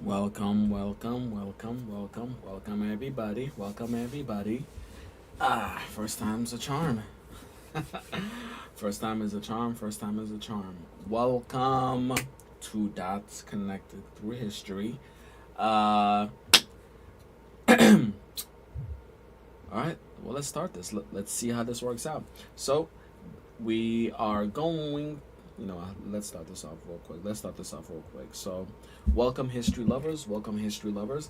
Welcome, everybody. Welcome, everybody. First time's a charm. First time is a charm. First time is a charm. Welcome to Dots Connected Through History. Uh, all right. Well, let's start this. Let's see how this works out. So, we are going. Let's start this off real quick. So, welcome, history lovers. Welcome, history lovers.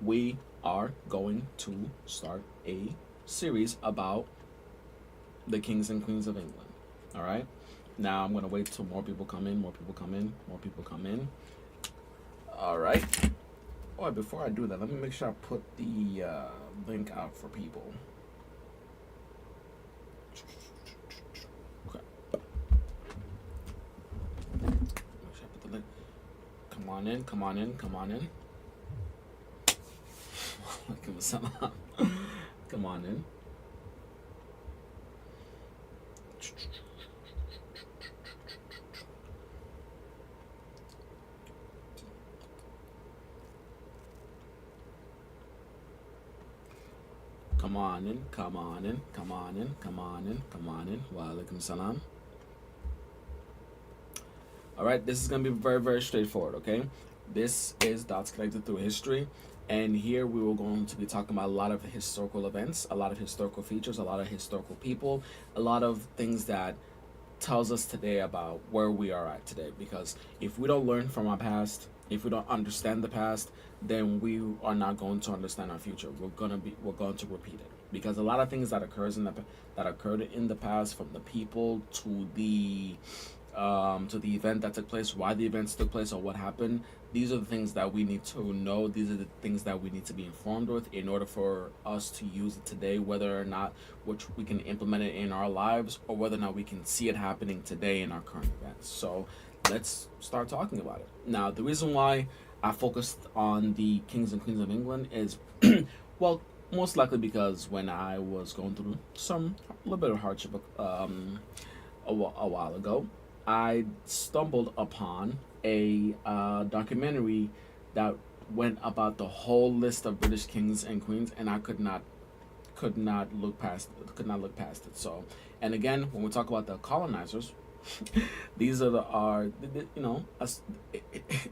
We are going to start a series about the kings and queens of England. All right. Now I'm gonna wait till more people come in. More people come in. More people come in. All right. Oh, before I do that, let me make sure I put the link out for people. Okay. Make sure I put the link. Come on in. Come on in. Come on in. Come on in. Come on in, come on in, come on in, come on in, come on in. Wa alaikum salam. All right, this is going to be very, very straightforward, okay? This is Dots Connected Through History. And here we were going to be talking about a lot of historical events, a lot of historical features, a lot of historical people, a lot of things that tells us today about where we are at today. Because if we don't learn from our past, if we don't understand the past, then we are not going to understand our future. We're going to repeat it, because a lot of things that occurred in the past, from the people to the event that took place, why the events took place, or what happened. These are the things that we need to know. These are the things that we need to be informed with in order for us to use it today, whether or not which we can implement it in our lives, or whether or not we can see it happening today in our current events. So let's start talking about it. Now, the reason why I focused on the kings and queens of England is, well, most likely because when I was going through a little bit of hardship a while ago, I stumbled upon a documentary that went about the whole list of British kings and queens, and I could not look past it. So, and again, when we talk about the colonizers, these are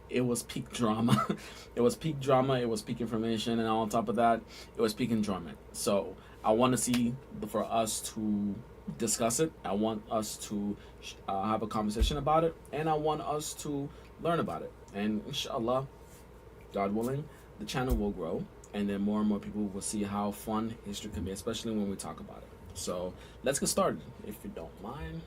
it was peak drama. It was peak drama. It was peak information, and on top of that, it was peak enjoyment. So I want to see for us to discuss it. I want us to have a conversation about it, and I want us to learn about it. And inshallah, God willing, the channel will grow, and then more and more people will see how fun history can be, especially when we talk about it. So let's get started, if you don't mind.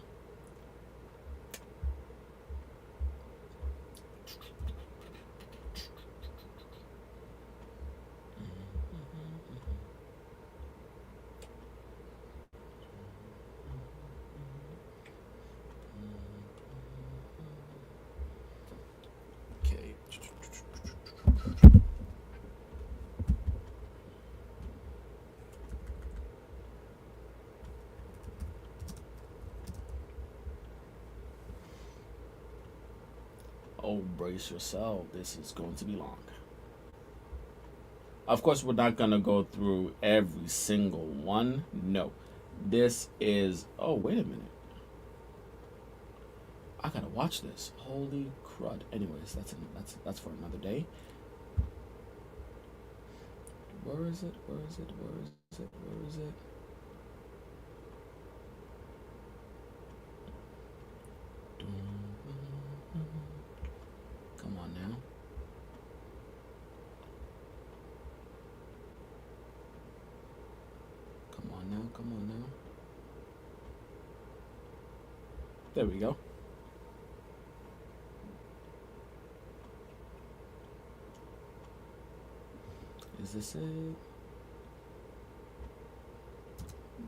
Okay. Oh, brace yourself. This is going to be long. Of course, we're not going to go through every single one. No. This is. Oh, wait a minute. I gotta watch this. Holy crud. Anyways, that's for another day. Where is it? Where is it? Where is it? Where is it? Come on now. Come on now. Come on now. There we go. Is this it?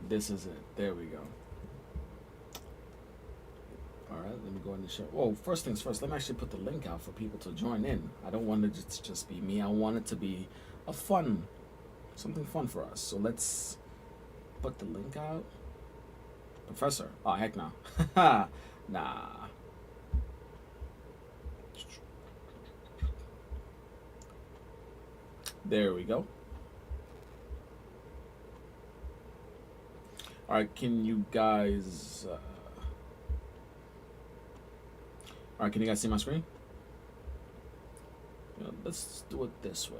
This is it. There we go. All right, let me go ahead and share. Well, first things first, let me actually put the link out for people to join in. I don't want it to just be me. I want it to be a something fun for us. So let's put the link out. Professor. Oh, heck no. Nah. There we go. All right, can you guys? All right, can you guys see my screen? Let's do it this way.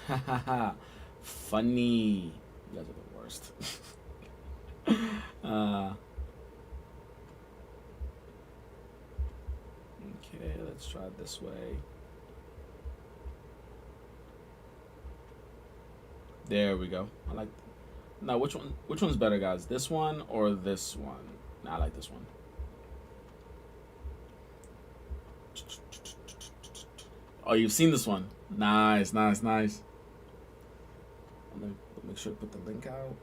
Ha ha ha! Funny. You guys are the worst. uh, okay, let's try it this way. There we go. I like. Now, which one? Which one's better, guys? This one or this one? Nah, I like this one. Oh, you've seen this one. Nice, nice, nice. Let me make sure to put the link out.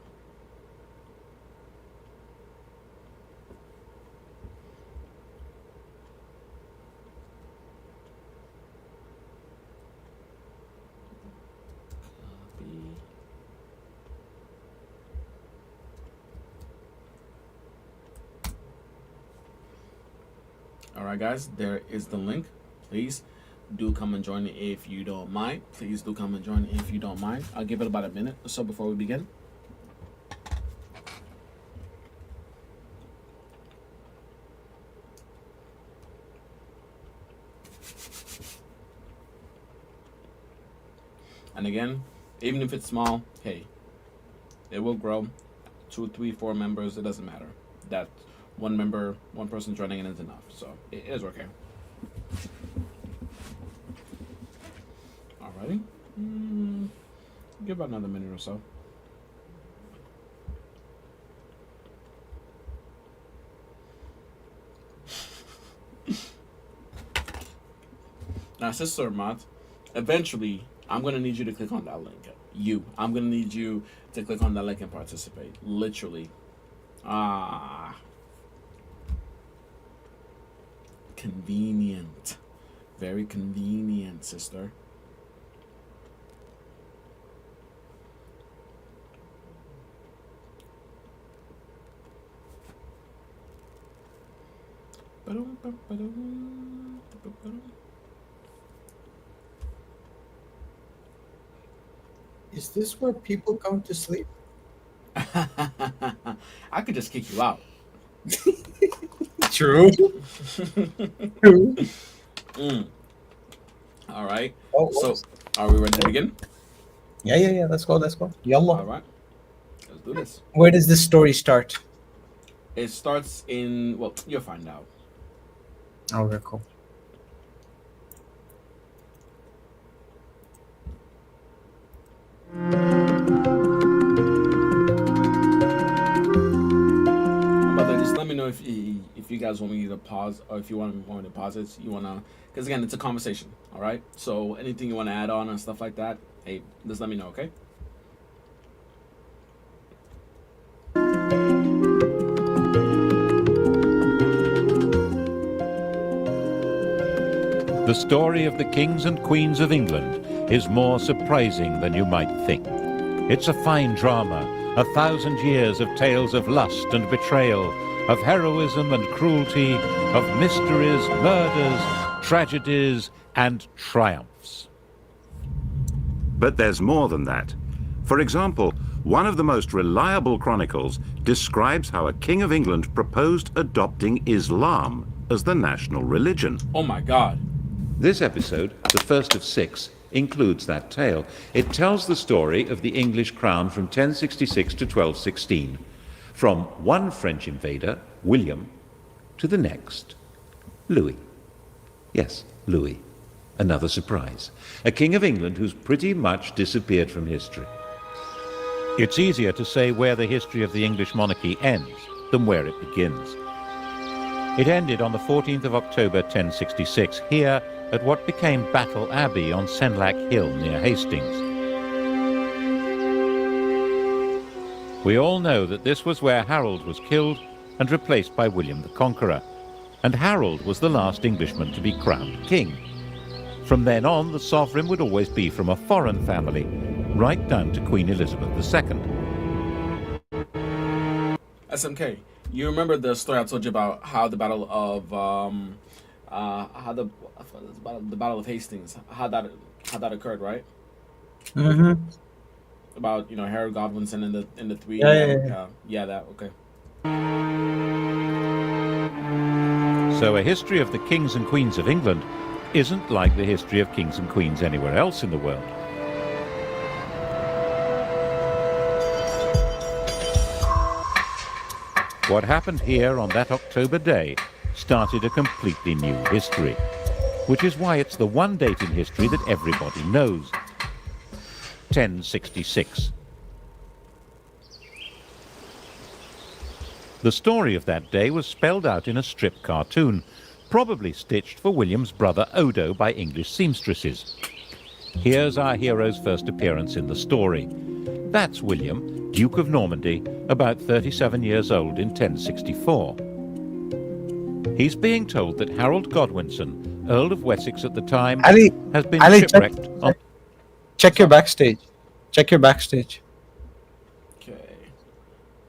Copy. All right, guys, there is the link. Please do come and join if you don't mind. Please do come and join if you don't mind. I'll give it about a minute or so before we begin. And again, even if it's small, hey, it will grow. 2, 3, 4 members, it doesn't matter. That one member, one person joining in is enough. So it is okay. Alrighty. Give about another minute or so. Now, Sister Mott, eventually, I'm going to need you to click on that link. I'm going to need you to click on that link and participate. Literally. Convenient. Very convenient, sister. Is this where people come to sleep? I could just kick you out. True. True. All right. Oh, so, are we ready to begin? Yeah. Let's go. Yallah. All right. Let's do this. Where does this story start? It starts in, well, you'll find out. Okay, cool. But just let me know if you guys want me to pause, or if you want me to pause it. You wanna, because again, it's a conversation. All right. So anything you want to add on and stuff like that, hey, just let me know. Okay. The story of the kings and queens of England is more surprising than you might think. It's a fine drama, 1,000 years of tales of lust and betrayal, of heroism and cruelty, of mysteries, murders, tragedies, and triumphs. But there's more than that. For example, one of the most reliable chronicles describes how a king of England proposed adopting Islam as the national religion. Oh my God. This episode, the first of 6, includes that tale. It tells the story of the English crown from 1066 to 1216, from one French invader, William, to the next, Louis. Yes, Louis. Another surprise. A king of England who's pretty much disappeared from history. It's easier to say where the history of the English monarchy ends than where it begins. It ended on the 14th of October 1066, here at what became Battle Abbey on Senlac Hill near Hastings. We all know that this was where Harold was killed and replaced by William the Conqueror, and Harold was the last Englishman to be crowned king. From then on, the sovereign would always be from a foreign family, right down to Queen Elizabeth II. SMK, you remember the story I told you about how the Battle of the Battle of Hastings, how that occurred, right? Mm-hmm. About Harold Godwinson and the three Yeah, yeah, yeah. yeah, that okay. So a history of the kings and queens of England isn't like the history of kings and queens anywhere else in the world. What happened here on that October day started a completely new history, which is why it's the one date in history that everybody knows. 1066. The story of that day was spelled out in a strip cartoon, probably stitched for William's brother Odo by English seamstresses. Here's our hero's first appearance in the story. That's William, Duke of Normandy, about 37 years old in 1064. He's being told that Harold Godwinson, Earl of Wessex at the time, Ali, has been Ali, shipwrecked on... check your backstage. Check your backstage. Okay.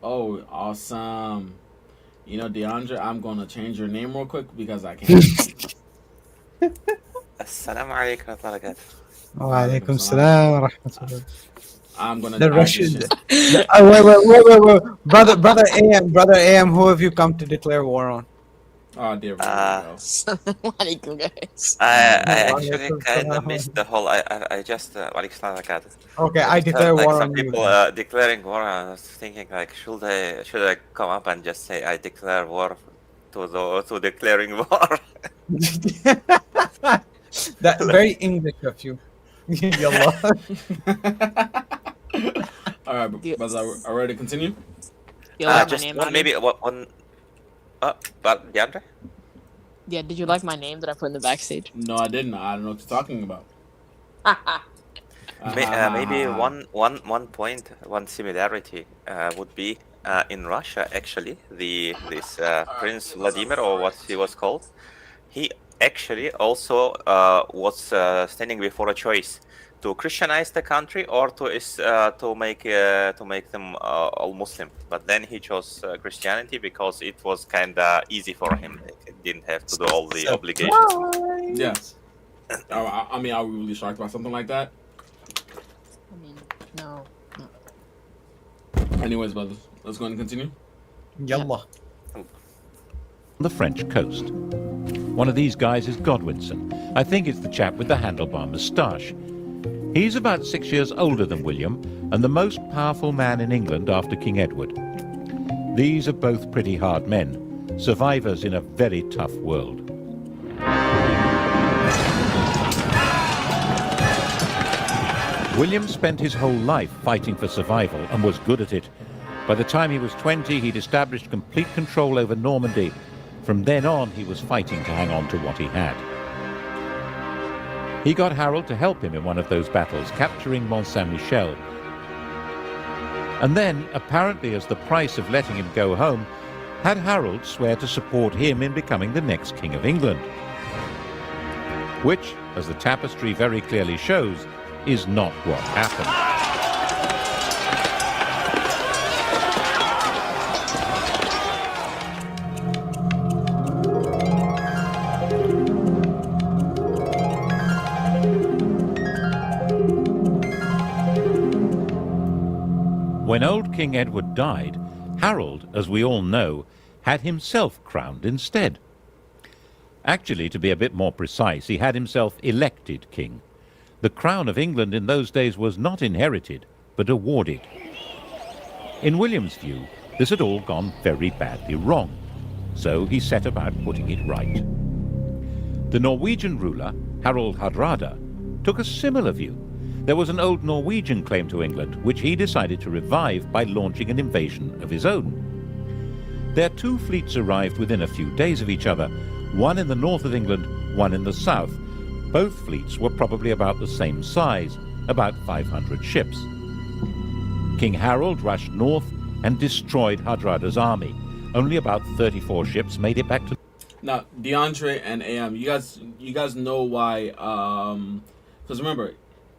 Oh, awesome. DeAndre, I'm gonna change your name real quick because I can't. Assalamu alaikum wa rahmatullahi Wa alaikum salam wa rahmatullah. I'm gonna The add Russian. this Wait. Brother AM, who have you come to declare war on? Oh dear. Assalamualaikum, guys. I Wa actually alaikum kind of salam. missed the whole. I just. Wa alaikum salam wa barakatuh. Okay, I just declare heard, like, war some on you. people declaring war. And I was thinking, like, should I come up and just say I declare war to declaring war? That very English of you. Yallah. All right, but are we ready to continue? You like my Just name, one, Ali? maybe one. But DeAndre? Yeah, did you like my name that I put in the backstage? No, I didn't. I don't know what you're talking about. Maybe one point, one similarity would be in Russia. Actually, this Prince Vladimir, or what he was called, he actually also was standing before a choice to Christianize the country or to make them all Muslim. But then he chose Christianity because it was kind of easy for him. He didn't have to do all the obligations. Yeah. I mean, are we really shocked about something like that? I mean, no. Anyways, brothers, let's go and continue. Yallah. the French coast. One of these guys is Godwinson. I think it's the chap with the handlebar moustache. He's about 6 years older than William and the most powerful man in England after King Edward. These are both pretty hard men, survivors in a very tough world. William spent his whole life fighting for survival and was good at it. By the time he was 20, he'd established complete control over Normandy. From then on, he was fighting to hang on to what he had. He got Harold to help him in one of those battles, capturing Mont Saint-Michel. And then, apparently as the price of letting him go home, had Harold swear to support him in becoming the next King of England. Which, as the tapestry very clearly shows, is not what happened. When old King Edward died, Harold, as we all know, had himself crowned instead. Actually, to be a bit more precise, he had himself elected king. The crown of England in those days was not inherited, but awarded. In William's view, this had all gone very badly wrong, so he set about putting it right. The Norwegian ruler, Harald Hardrada, took a similar view. There was an old Norwegian claim to England, which he decided to revive by launching an invasion of his own. Their two fleets arrived within a few days of each other, one in the north of England, one in the south. Both fleets were probably about the same size, about 500 ships. King Harold rushed north and destroyed Hardrada's army. Only about 34 ships made it back to... Now, DeAndre and AM, you guys know why, because remember,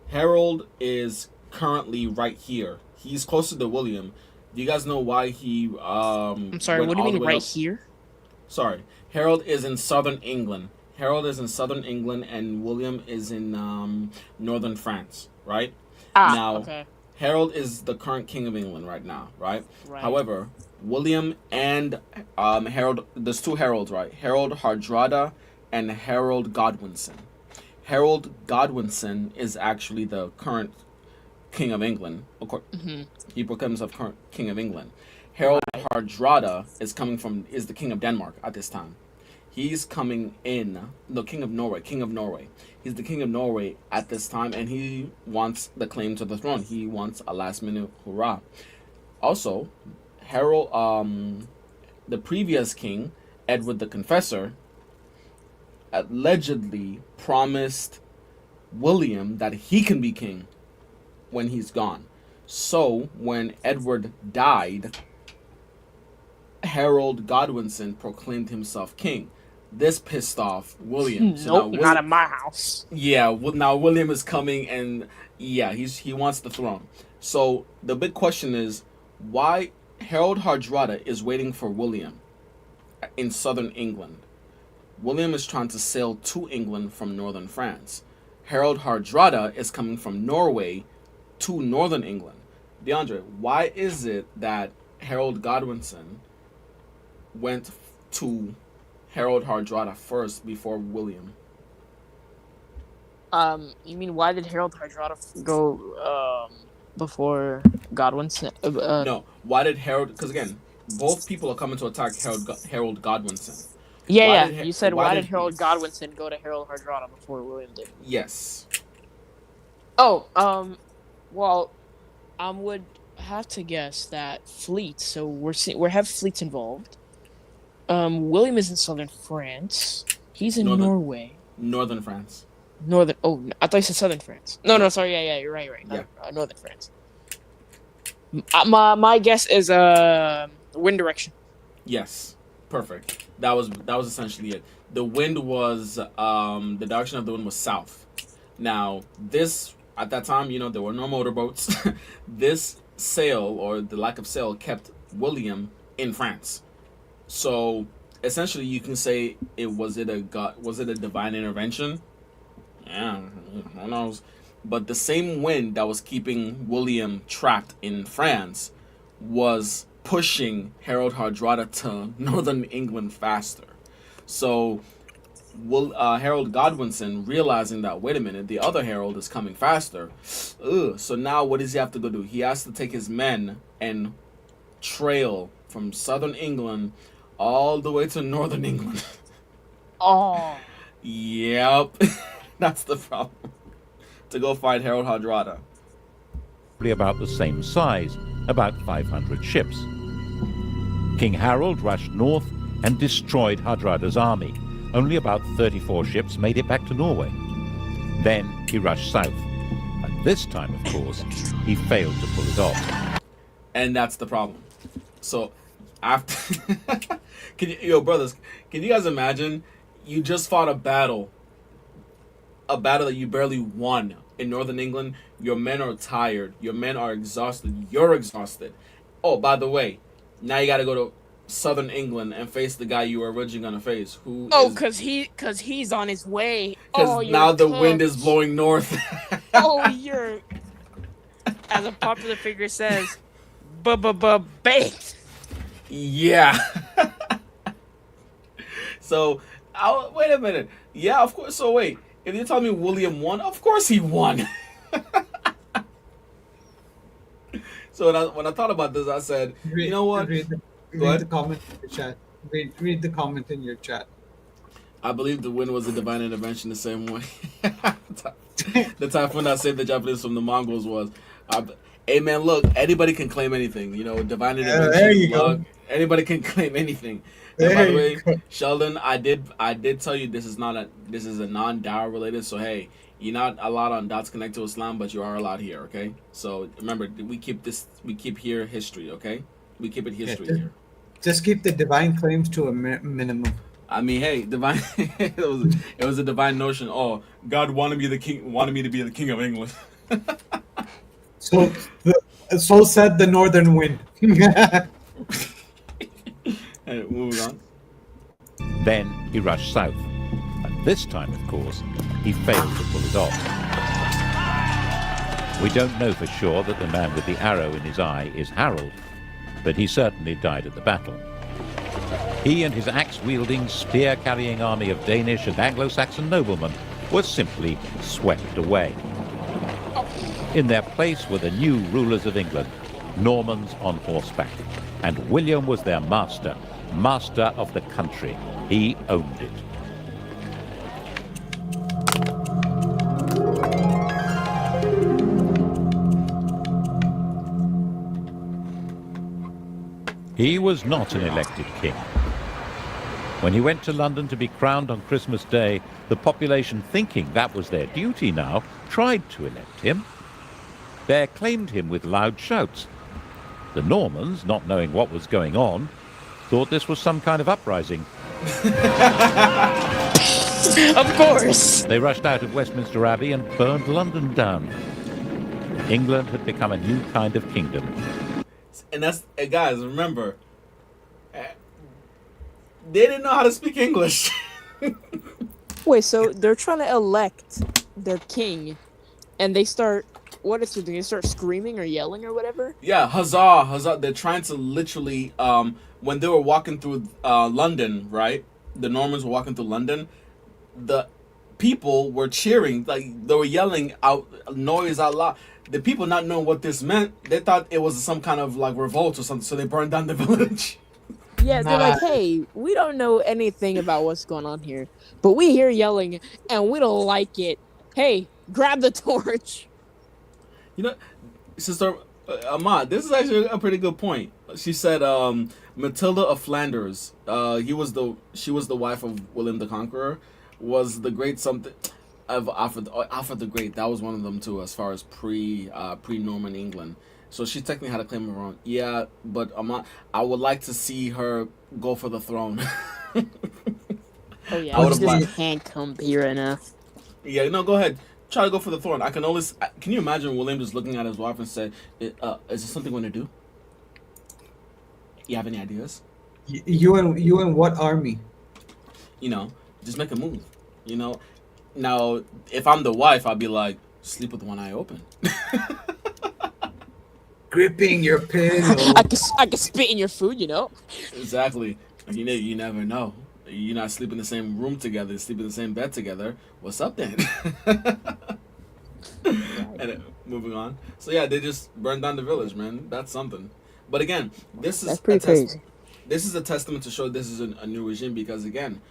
Harold is currently right here. He's closer to William. Do you guys know why he, I'm sorry, what do you mean right here? Sorry. Harold is in southern England. Harold is in southern England and William is in northern France, right? Now, Okay. Harold is the current king of England right now, right? Right. However, William and Harold, there's two Harolds, right? Harold Hardrada and Harold Godwinson. Harold Godwinson is actually the current king of England. He proclaims himself current king of England. Harold Hardrada is the king of Denmark at this time. He's coming in, the king of Norway. He's the king of Norway at this time, and he wants the claim to the throne. He wants a last minute hurrah. Also, Harold, the previous king, Edward the Confessor, allegedly promised William that he can be king when he's gone. So when Edward died, Harold Godwinson proclaimed himself king. This pissed off William. Nope, not at my house. Yeah, now William is coming, and yeah, he wants the throne. So the big question is why Harold Hardrada is waiting for William in southern England. William is trying to sail to England from northern France. Harold Hardrada is coming from Norway to northern England. DeAndre, why is it that Harold Godwinson went to Harold Hardrada first before William? You mean why did Harold Hardrada go before Godwinson? No, why did Harold? Because again, both people are coming to attack Harold Godwinson. Yeah. You said why did Harold Godwinson go to Harold Hardrada before William did? Yes. Oh, well, I would have to guess that fleets. So we have fleets involved. William is in southern France. He's in Norway. Northern France. Northern. Oh, I thought you said southern France. No, sorry. Yeah, you're right. Yeah. Northern France. My guess is wind direction. Yes. Perfect. That was essentially it. The wind was the direction of the wind was south. Now this at that time, there were no motorboats. This sail or the lack of sail kept William in France. So essentially, you can say was it a divine intervention? Yeah, who knows? But the same wind that was keeping William trapped in France was pushing Harold Hardrada to northern England faster. So Harold Godwinson, realizing that, wait a minute, the other Harold is coming faster. So now what does he have to go do? He has to take his men and trail from southern England all the way to northern England. Oh. Yep. That's the problem. To go find Harold Hardrada. About the same size, about 500 ships. King Harold rushed north and destroyed Hardrada's army. Only about 34 ships made it back to Norway. Then he rushed south. And this time, of course, he failed to pull it off. And that's the problem. So, after... brothers, can you guys imagine? You just fought a battle that you barely won in northern England. Your men are tired. Your men are exhausted. You're exhausted. Oh, by the way, now you got to go to southern England and face the guy you were originally going to face. Because he's on his way. Because now the wind is blowing north. You're, as a popular figure says, baked. Yeah. So, wait a minute. Yeah, of course. So wait, if you tell me William won, of course he won. So when I thought about this, I said, you know what? Read the comment in your chat. Read the comment in your chat. I believe the win was a divine intervention the same way. The typhoon that saved the Japanese from the Mongols was. Hey man, look, anybody can claim anything. Divine intervention. There you go. Anybody can claim anything. And by the way, Sheldon, I did tell you this is a non-Dawah related. So hey, you're not allowed on Dots Connect to Islam, but you are allowed here. Okay. So remember, we keep here history. Okay. We keep it history here. Just keep the divine claims to a minimum. I mean, hey, divine. it was a divine notion. Oh, God wanted me to be the king of England. So said the northern wind. Hey, moving on. Then he rushed south. And this time, of course, he failed to pull it off. We don't know for sure that the man with the arrow in his eye is Harold, but he certainly died at the battle. He and his axe-wielding, spear-carrying army of Danish and Anglo-Saxon noblemen were simply swept away. In their place were the new rulers of England, Normans on horseback, and William was their master, master of the country. He owned it. He was not an elected king. When he went to London to be crowned on Christmas Day, the population, thinking that was their duty now, tried to elect him. They acclaimed him with loud shouts. The Normans, not knowing what was going on, thought this was some kind of uprising. Of course. They rushed out of Westminster Abbey and burned London down. England had become a new kind of kingdom. And guys, remember, they didn't know how to speak English. Wait, so they're trying to elect their king, and they start. What is it? They start screaming or yelling or whatever? Yeah, huzzah, huzzah. They're trying to literally, when they were walking through London, right? The Normans were walking through London. The people were cheering, like they were yelling out noise out loud. The people not knowing what this meant, they thought it was some kind of like revolt or something, so they burned down the village. Yeah, they're like, hey, we don't know anything about what's going on here, but we hear yelling and we don't like it. Hey, grab the torch. You know, Sister Ahmad, this is actually a pretty good point. She said, Matilda of Flanders, she was the wife of William the Conqueror, was the great something of Alfred the Great. That was one of them too, as far as pre-Norman England. So she technically had a claim of her own. Yeah, but I would like to see her go for the throne. Oh yeah, I I would've can't come here right now. Yeah, no, go ahead. Try to go for the throne. Can you imagine William just looking at his wife and say, "Is this something we're gonna do? You have any ideas? You and what army? You know, just make a move. You know, now if I'm the wife, I'll be like, sleep with one eye open." Gripping your pillow. I can spit in your food, you know. Exactly. You never know. You're not sleeping in the same room together, sleeping in the same bed together. What's up then? And moving on. So yeah, they just burned down the village, man. That's something. But again, that's pretty crazy. This is a testament to show this is a new regime, because again,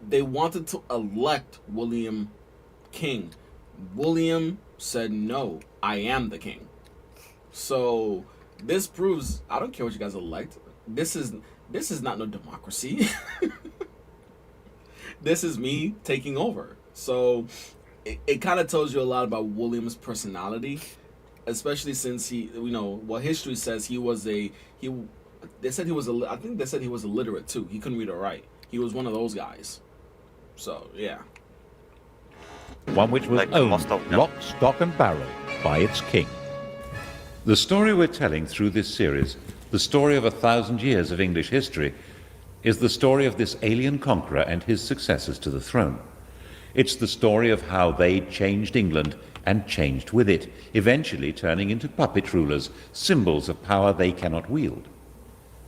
they wanted to elect William king. William said, "No, I am the king." So this proves, I don't care what you guys elect. This is not no democracy. This is me taking over. So it kind of tells you a lot about William's personality, especially since what history says I think they said he was illiterate too. He couldn't read or write. He was one of those guys. So yeah. One which was owned, lock, stock and barrel, by its king. The story we're telling through this series, the story of 1,000 years of English history, is the story of this alien conqueror and his successors to the throne. It's the story of how they changed England and changed with it, eventually turning into puppet rulers, symbols of power they cannot wield.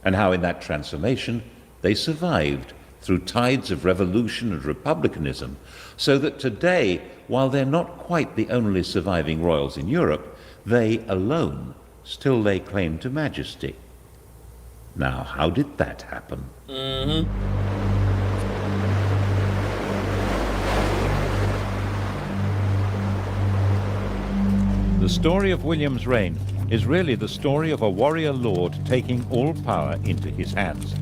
And how in that transformation they survived through tides of revolution and republicanism, so that today, while they're not quite the only surviving royals in Europe, they alone still lay claim to majesty. Now, how did that happen? The story of William's reign is really the story of a warrior lord taking all power into his hands.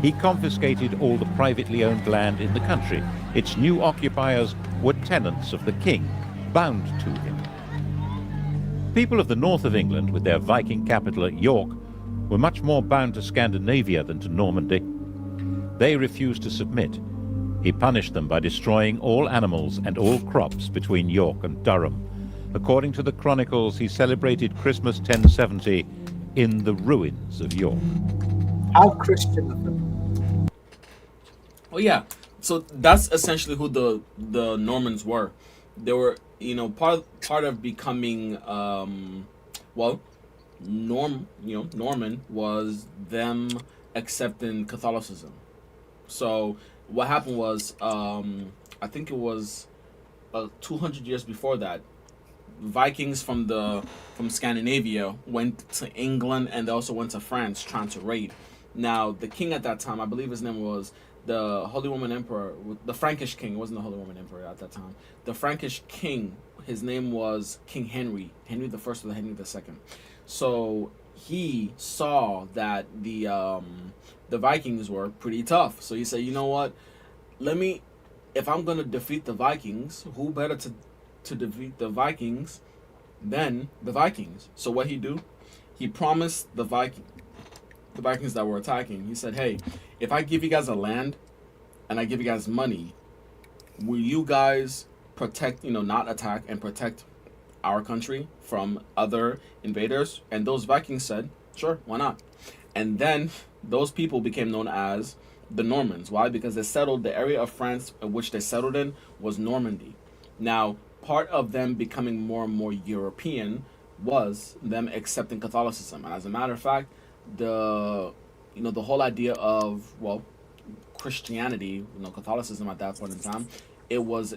He confiscated all the privately owned land in the country. Its new occupiers were tenants of the king, bound to him. People of the north of England, with their Viking capital at York, were much more bound to Scandinavia than to Normandy. They refused to submit. He punished them by destroying all animals and all crops between York and Durham. According to the chronicles, he celebrated Christmas 1070 in the ruins of York. How Christian of them. Oh yeah, so that's essentially who the Normans were. they were, part of becoming, well, Norman was them accepting Catholicism. So what happened was, I think it was 200 years before that, Vikings from Scandinavia went to England, and they also went to France trying to raid. Now the king at that time, I believe his name was the Holy Roman Emperor, the Frankish king. It wasn't the Holy Roman Emperor at that time. The Frankish king, his name was King Henry the First or Henry the Second. So he saw that the Vikings were pretty tough. So he said, you know what? Let me, if I'm gonna defeat the Vikings, who better to defeat the Vikings than the Vikings? So what he do? He promised the Vikings that were attacking. He said, "Hey, if I give you guys a land and I give you guys money, will you guys protect, not attack and protect our country from other invaders?" And those Vikings said, "Sure, why not?" And then those people became known as the Normans. Why? Because they settled the area of France in which they settled in was Normandy. Now, part of them becoming more and more European was them accepting Catholicism. And as a matter of fact, the the whole idea of, well, Christianity, Catholicism at that point in time, it was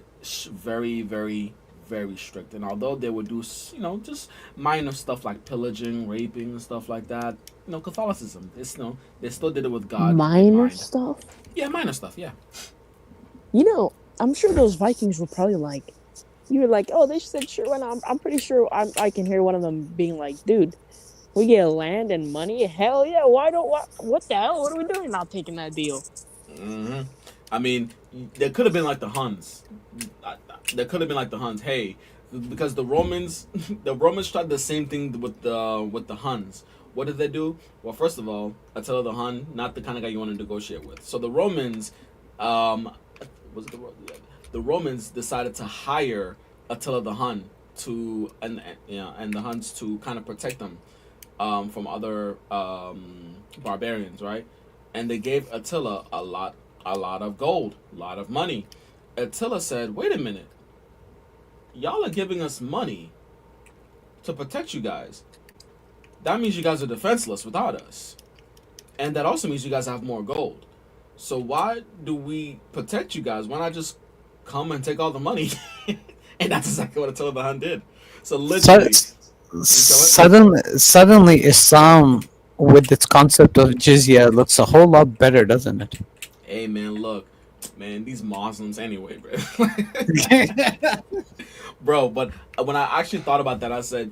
very, very, very strict. And although they would do, just minor stuff like pillaging, raping, and stuff like that, Catholicism, it's, they still did it with God in Minor mind. stuff. Yeah, minor stuff. Yeah. I'm sure those Vikings were probably like, you were like, oh, they said sure. And I'm pretty sure I can hear one of them being like, dude, we get land and money. Hell yeah. What the hell? What are we doing not taking that deal? hmm I mean, there could have been like the Huns. There could have been like the Huns. Hey, because the Romans, the Romans tried the same thing with the Huns. What did they do? Well, first of all, Attila the Hun, not the kind of guy you want to negotiate with. So the Romans, um, was it yeah, the Romans decided to hire Attila the Hun to and the Huns to kind of protect them from other barbarians, right? And they gave Attila a lot of gold, a lot of money. Attila said, "Wait a minute, y'all are giving us money to protect you guys. That means you guys are defenseless without us, and that also means you guys have more gold. So why do we protect you guys? Why not just come and take all the money?" And that's exactly what Attila the Hun did. So literally, Suddenly, Islam with its concept of jizya looks a whole lot better, doesn't it? hey man, look, man, these Muslims anyway, bro. Bro, but when I actually thought about that, I said,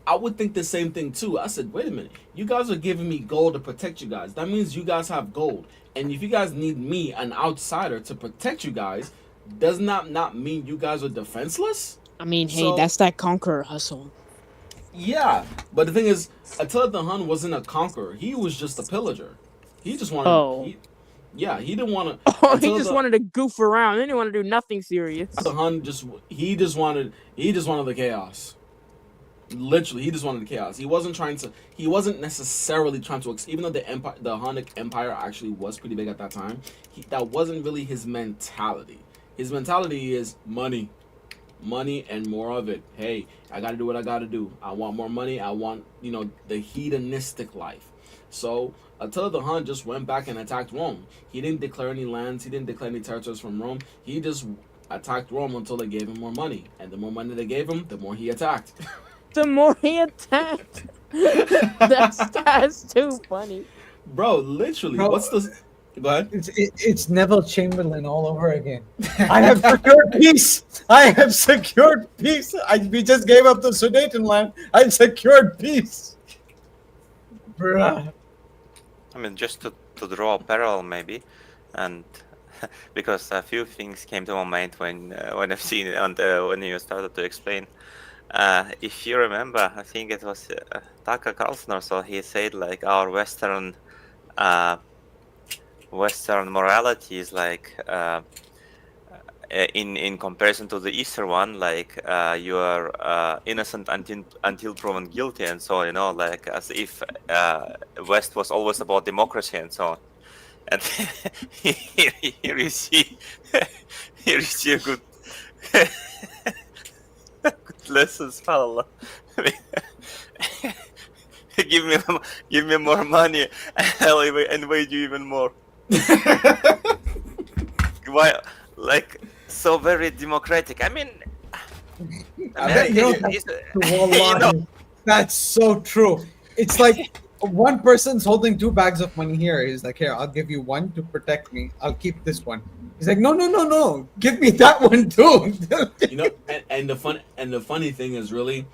I would think the same thing too. I said, wait a minute, you guys are giving me gold to protect you guys. That means you guys have gold, and if you guys need me, an outsider, to protect you guys, does not mean you guys are defenseless? I mean, hey, So that's that conqueror hustle. yeah, but the thing is, Attila the Hun wasn't a conqueror. He was just a pillager. He just wanted Oh. yeah, he didn't want to. Oh, he Attila just the wanted to goof around. He didn't want to do nothing serious. the Hun just wanted the chaos. Literally, he just wanted the chaos. He wasn't necessarily trying to even though the Hun Empire actually was pretty big at that time. That wasn't really his mentality. His mentality is money, money and more of it. Hey, I got to do what I got to do. I want more money. I want, the hedonistic life. So Attila the Hun just went back and attacked Rome. He didn't declare any lands. He didn't declare any territories from Rome. He just attacked Rome until they gave him more money. And the more money they gave him, the more he attacked. The more he attacked. that's too funny. Bro, literally, Bro, what's the... Go ahead. It's Neville Chamberlain all over again. I have secured peace. I have secured peace. We just gave up the Sudeten land. I secured peace. Bruh. I mean, just to draw a parallel, maybe, and because a few things came to my mind when I've seen it and when you started to explain. If you remember, I think it was Tucker Carlson or so. He said like our Western morality is like in comparison to the Eastern one, like you are innocent until proven guilty, and so like as if West was always about democracy and so on. And here you see a Good lessons, subhanallah. I mean, give me give me more money, I'll invade you even more. Why, like, so very democratic? I mean, America You know, is, Wallahi, you know, that's so true. It's like one person's holding two bags of money here. He's like, here, I'll give you one to protect me. I'll keep this one. He's like, no, no, no, no. Give me that one too. You know, and the funny thing is really,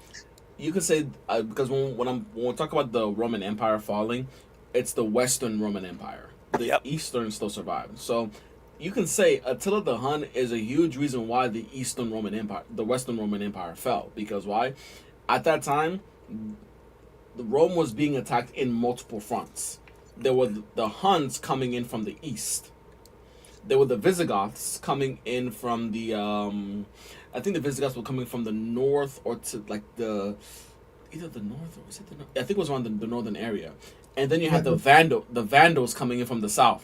you could say because when we talk about the Roman Empire falling, it's the Western Roman Empire. The Yep. Eastern still survived. So you can say Attila the Hun is a huge reason why the Western Roman Empire fell. Because why? At that time, the Rome was being attacked in multiple fronts. There were the Huns coming in from the east. There were the Visigoths coming in from the I think the Visigoths were coming from the north or to like either the north or was it the north? I think it was around the northern area. And then you had the Vandals coming in from the south.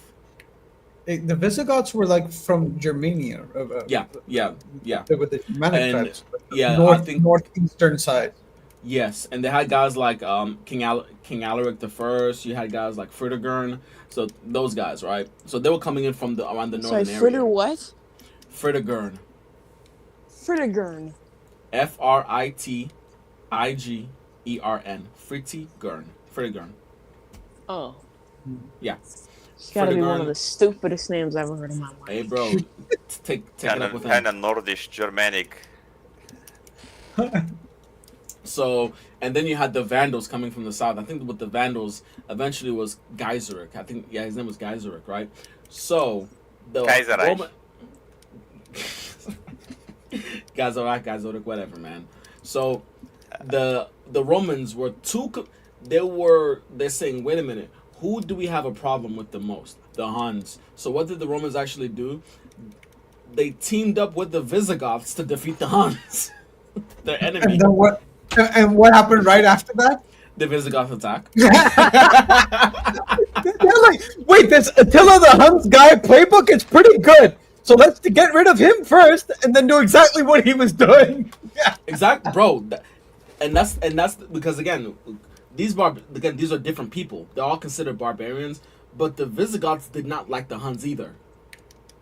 The Visigoths were like from Germania. Yeah. They were the Germanic And, tribes. yeah, North, I think northeastern side. yes, and they had guys like King Alaric the First. You had guys like Fritigern. So those guys, right? So they were coming in from around the Sorry, northern Fritter area. what? Fritigern. Frittigern. Fritigern. Fritigern. Oh. Yeah. It's gotta be one Fritigern. of the stupidest names I've ever heard in my life. Hey, bro, take it up with him. kind of Nordish, Germanic. So, and then you had the Vandals coming from the south. I think with the Vandals eventually was Geiseric. I think, yeah, his name was Geiseric, right? So, the Kaiserreich. Roman... Geiseric, whatever, man. So, the Romans were they're saying, wait a minute, who do we have a problem with the most? The Huns. So what did the Romans actually do? They teamed up with the Visigoths to defeat the Huns. Their enemy. And then what? And what happened right after that? The Visigoth attack. They're like, wait, this Attila the Hun's guy playbook is pretty good. So let's get rid of him first, and then do exactly what he was doing. Yeah. Exactly, bro. And that's because again, these are different people. They're all considered barbarians, but the Visigoths did not like the Huns either.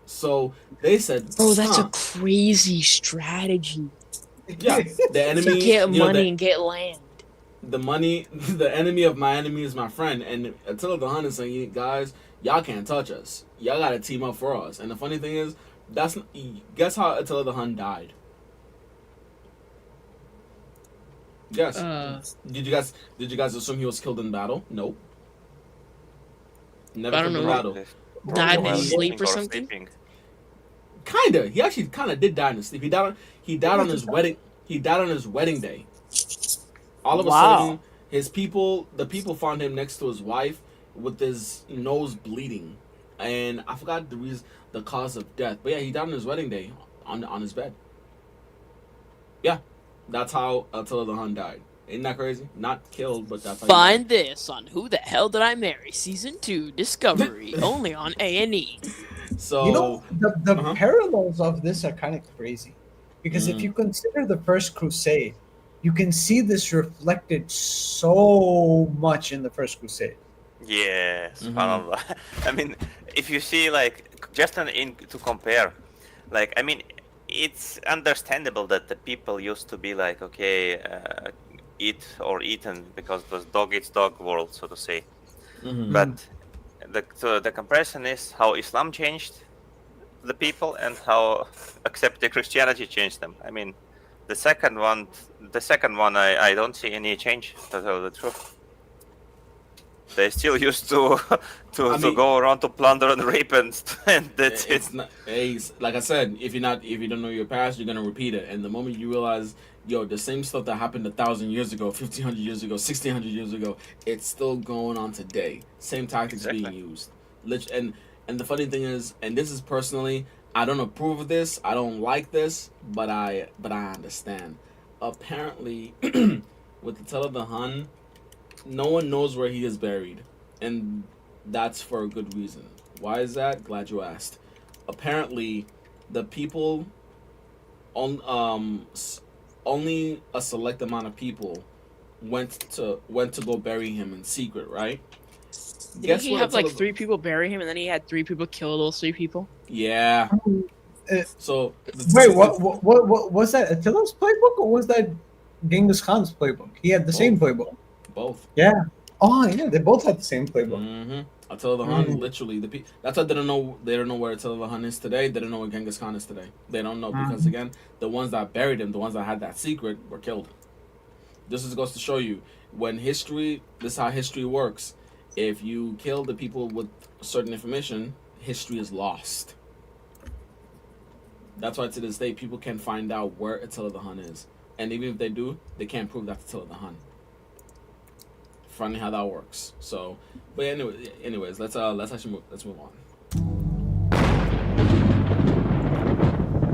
So they said, Bro, that's a crazy strategy. yeah, the enemy To get money the, and get land. the enemy of my enemy is my friend. And Attila the Hun is saying, guys, y'all can't touch us. Y'all gotta team up for us. And the funny thing is, guess how Attila the Hun died? Yes. Did you guys assume he was killed in battle? Nope. Never I don't killed in know. battle. Died in While his sleep eating or something? sleeping. Kinda. He actually kinda did die in his sleep. He died on his wedding. He died on his wedding day. All of a sudden, the people found him next to his wife with his nose bleeding, and I forgot the cause of death. But yeah, he died on his wedding day on his bed. Yeah, that's how Attila the Hun died. Isn't that crazy? Not killed, but that's how he Find this on Who the Hell Did I Marry? Season 2 Discovery, only on A&E. died. So You know, the Uh-huh. parallels of this are kind of crazy. Because if you consider the First Crusade, you can see this reflected so much in the First Crusade. Yeah, subhanallah. I mean, if you see, like, just to compare, like, I mean, it's understandable that the people used to be like, okay, eat or eaten because it was dog eats dog world, so to say. But the comparison is how Islam changed the people and how accepting Christianity changed them. I mean, the second one, I don't see any change, to tell the truth. They still used to go around to plunder and rape and that's it. it's not. Like I said, if you don't know your past, you're gonna repeat it. And the moment you realize, yo, the same stuff that happened 1,000 years ago, 1,500 years ago, 1,600 years ago, it's still going on today. Same tactics being used. And the funny thing is, and this is personally, I don't approve of this. I don't like this, but I understand. Apparently, with Attila the Hun, no one knows where he is buried, and that's for a good reason. Why is that? Glad you asked. Apparently, the people only a select amount of people went to go bury him in secret, right? Didn't Guess he what have like Attila? 3 people bury him, and then he had 3 people kill those 3 people? Yeah. Uh, So Wait, what was that? Attila's playbook or was that Genghis Khan's playbook? He had the same both, playbook. both. Yeah. Oh yeah, they both had the same playbook. Mm-hmm. Attila the Hun, Mm. literally that's why they don't know. They don't know where Attila the Hun is today. They don't know where Genghis Khan is today. They don't know because Mm. again, the ones that buried him, the ones that had that secret, were killed. This is goes to show you when history. This is how history works. If you kill the people with certain information, history is lost. That's why to this day people can't find out where Attila the Hun is, and even if they do, they can't prove that's Attila the Hun. Funny how that works. So, but anyways, let's actually move on.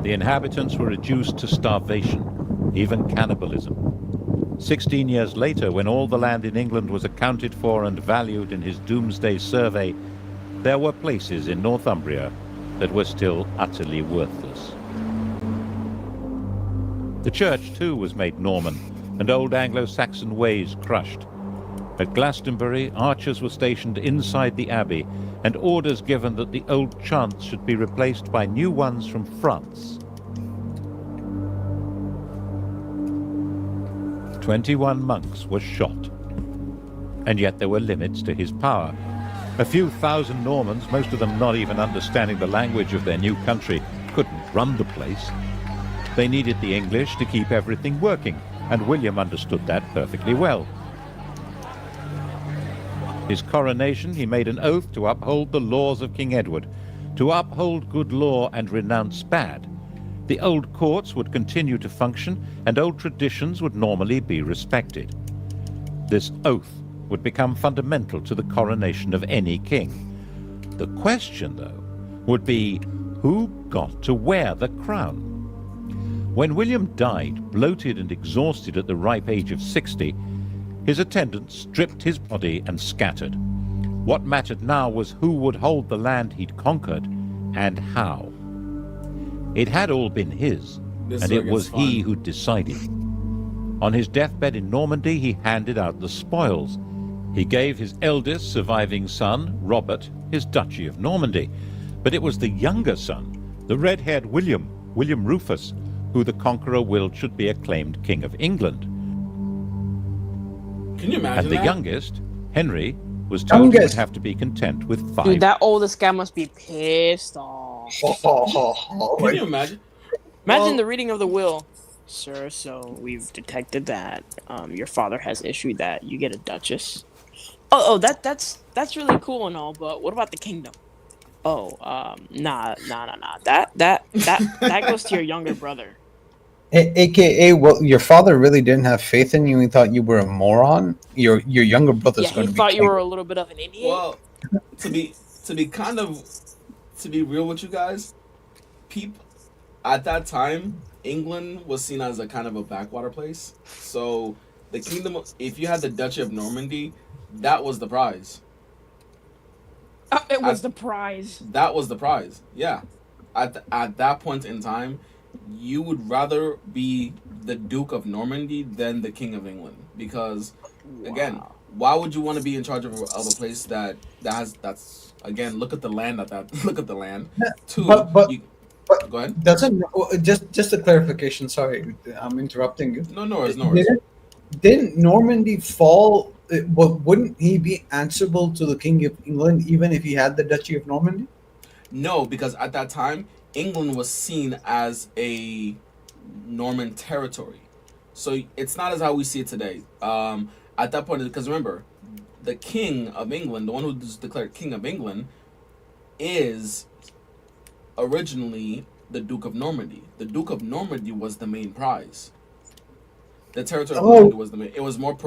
The inhabitants were reduced to starvation, even cannibalism. 16 years later, when all the land in England was accounted for and valued in his Doomsday Survey, there were places in Northumbria that were still utterly worthless. The church, too, was made Norman, and old Anglo-Saxon ways crushed. At Glastonbury, archers were stationed inside the abbey, and orders given that the old chants should be replaced by new ones from France. 21 monks were shot. And yet there were limits to his power. A few thousand Normans, most of them not even understanding the language of their new country, couldn't run the place. They needed the English to keep everything working, and William understood that perfectly well. His coronation, he made an oath to uphold the laws of King Edward, to uphold good law and renounce bad. The old courts would continue to function, and old traditions would normally be respected. This oath would become fundamental to the coronation of any king. The question, though, would be who got to wear the crown? When William died, bloated and exhausted at the ripe age of 60, his attendants stripped his body and scattered. What mattered now was who would hold the land he'd conquered and how. It had all been his, and it was he who decided. On his deathbed in Normandy, he handed out the spoils. He gave his eldest surviving son, Robert, his Duchy of Normandy. But it was the younger son, the red-haired William Rufus, who the Conqueror willed should be acclaimed King of England. Can you imagine And the that? youngest, Henry, was told he would Youngest. have to be content with 5. Dude, that oldest guy must be pissed off. Can you imagine? Imagine Well- the reading of the will. Sir, so we've detected that your father has issued that you get a duchess. That's really cool and all, but what about the kingdom? Nah. That goes to your younger brother. AKA, well, your father really didn't have faith in you. He thought you were a moron. Your younger brother's Yeah, going he to be thought you king. were a little bit of an idiot. Well, to be real with you guys, at that time, England was seen as a kind of a backwater place. So the kingdom, if you had the Duchy of Normandy, that was the prize. It was the prize. That was the prize. Yeah, at that point in time, you would rather be the Duke of Normandy than the King of England because, again, why would you want to be in charge of a place that's again, look at the land look at the land. Two, But go ahead. doesn't just a clarification. Sorry, I'm interrupting you. No worries. Didn't Normandy fall? Wouldn't he be answerable to the King of England even if he had the Duchy of Normandy? No, because at that time, England was seen as a Norman territory. So it's not as how we see it today. At that point, because remember, the King of England, the one who is declared King of England, is originally the Duke of Normandy. The Duke of Normandy was the main prize. The territory of Normandy was the main. It was more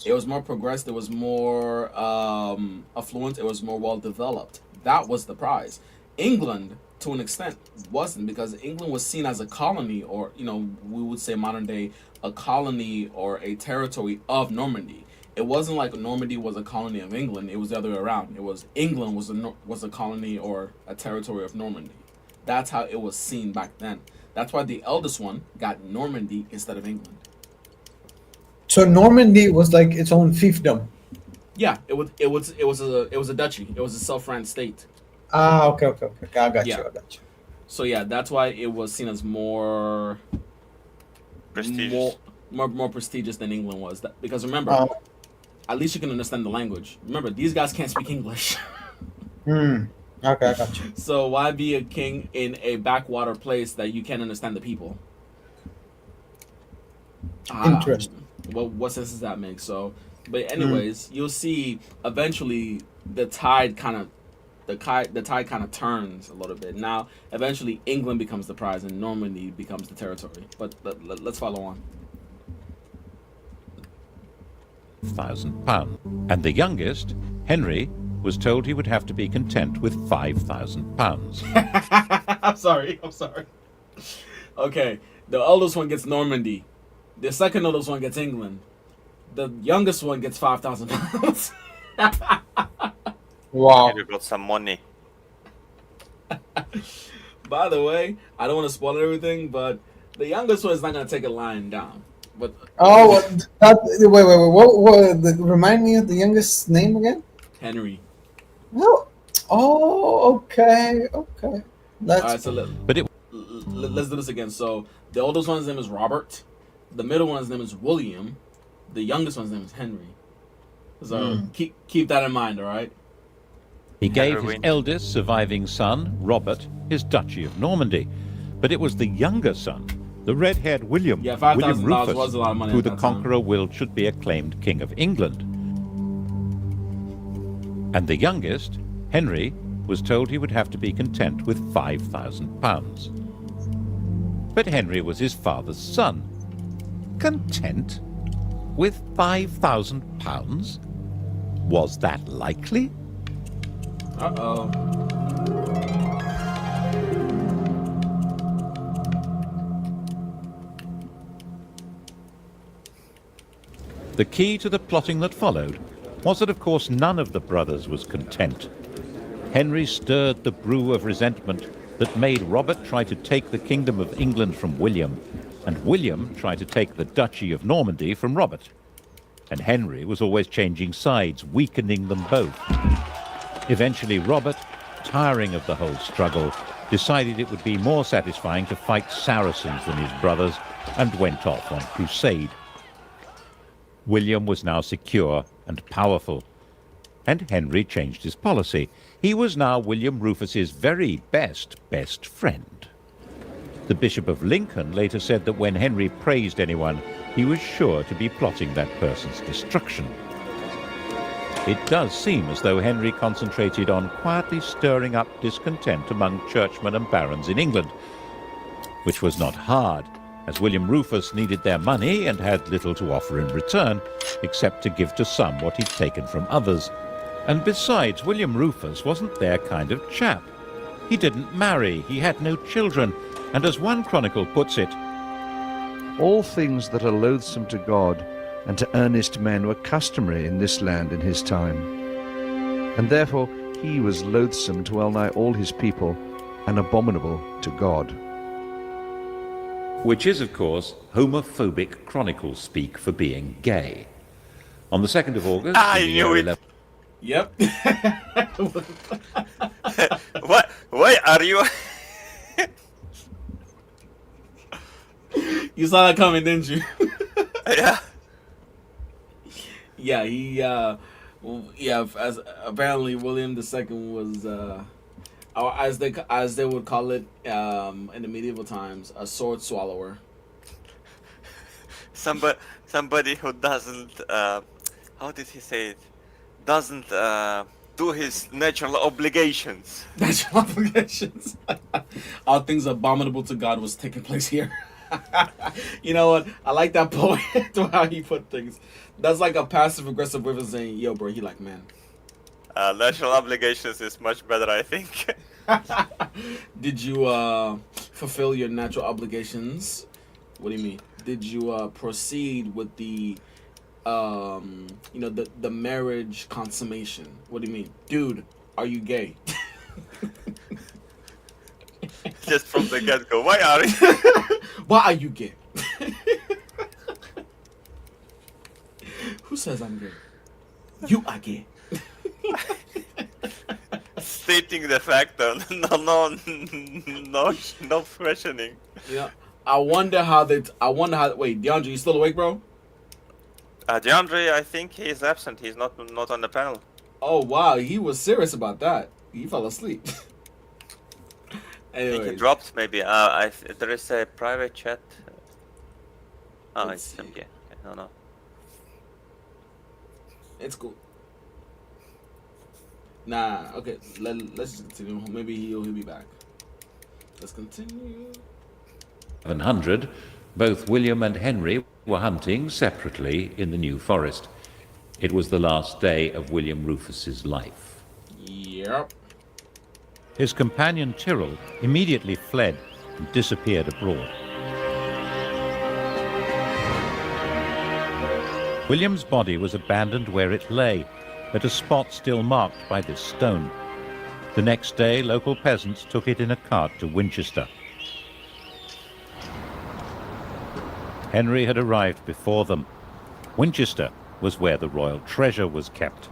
It was more progressed. It was more affluent. It was more well developed. That was the prize. England, to an extent, wasn't, because England was seen as a colony, or we would say modern day a colony or a territory of Normandy. It wasn't like Normandy was a colony of England. It was the other way around. It was England was a colony or a territory of Normandy. That's how it was seen back then. That's why the eldest one got Normandy instead of England. So Normandy was like its own fiefdom. Yeah, it was a duchy. It was a self-ran state. Ah, okay. I got Yeah. you. I got you. So yeah, that's why it was seen as more Prestigious. more prestigious than England was. Because remember, Uh, at least you can understand the language. Remember, these guys can't speak English. Okay, I got you. So why be a king in a backwater place that you can't understand the people? Interesting. What sense does that make? So, but anyways, you'll see eventually the tide kind of turns a little bit. Now, eventually England becomes the prize and Normandy becomes the territory. But let's follow on. £1,000. And the youngest, Henry, was told he would have to be content with £5,000. I'm sorry. Okay, the eldest one gets Normandy. The second oldest one gets England. The youngest one gets £5,000. Wow. Maybe got some money. By the way, I don't want to spoil everything, but the youngest one is not gonna take a lying down. But Oh, wait. Remind me of the youngest name again? Henry. No. Oh, okay. That's All right, so But let's do this again. So the oldest one's name is Robert. The middle one's name is William. The youngest one's name is Henry. So keep that in mind, all right? he gave his Henry. eldest surviving son, Robert, his Duchy of Normandy. But it was the younger son, the red-haired William, Yeah, $5,000 William Rufus, was a lot of money who at the that time. Conqueror willed should be acclaimed King of England. And the youngest, Henry, was told he would have to be content with £5,000. But Henry was his father's son. Content with £5,000? Was that likely? Uh-oh. The key to the plotting that followed was that, of course, none of the brothers was content. Henry stirred the brew of resentment that made Robert try to take the kingdom of England from William, and William try to take the Duchy of Normandy from Robert. And Henry was always changing sides, weakening them both. Eventually, Robert, tiring of the whole struggle, decided it would be more satisfying to fight Saracens than his brothers, and went off on crusade. William was now secure and powerful, and Henry changed his policy. He was now William Rufus's very best friend. The Bishop of Lincoln later said that when Henry praised anyone, he was sure to be plotting that person's destruction. It does seem as though Henry concentrated on quietly stirring up discontent among churchmen and barons in England, which was not hard, as William Rufus needed their money and had little to offer in return, except to give to some what he'd taken from others. And besides, William Rufus wasn't their kind of chap. He didn't marry, he had no children, and as one chronicle puts it, All things that are loathsome to God and to earnest men were customary in this land in his time. And therefore he was loathsome to well nigh all his people, and abominable to God. which is, of course, homophobic chronicle speak for being gay. On the 2nd of August, I in the knew year it. Yep. What? Why are you? You saw that coming, didn't you? Yeah. Yeah, as apparently William II was, or as they would call it, in the medieval times, a sword swallower. Somebody who doesn't. How did he say it? Doesn't do his natural obligations. Natural obligations. All things abominable to God was taking place here. You know what? I like that poet to how he put things. That's like a passive aggressive way of saying, "Yo, bro," he like, man. Natural obligations is much better, I think. Did you fulfill your natural obligations? What do you mean? Did you proceed with the the marriage consummation? What do you mean? Dude, are you gay? Just from the get-go. Why are you? Why are you gay? Who says I'm gay? You are gay. Stating the fact, though. No questioning. Yeah. I wonder how. Wait, DeAndre, you still awake, bro? DeAndre, I think he's absent. He's not on the panel. Oh wow, he was serious about that. He fell asleep. I think he Anyways, dropped maybe. There is a private chat. Oh, Let's it's see. empty. I don't know. it's cool. Nah, okay. Let's just continue. Maybe he'll be back. Let's continue. 700, both William and Henry were hunting separately in the New Forest. It was the last day of William Rufus's life. Yep. His companion Tyrrell immediately fled and disappeared abroad. William's body was abandoned where it lay, at a spot still marked by this stone. The next day, local peasants took it in a cart to Winchester. Henry had arrived before them. Winchester was where the royal treasure was kept.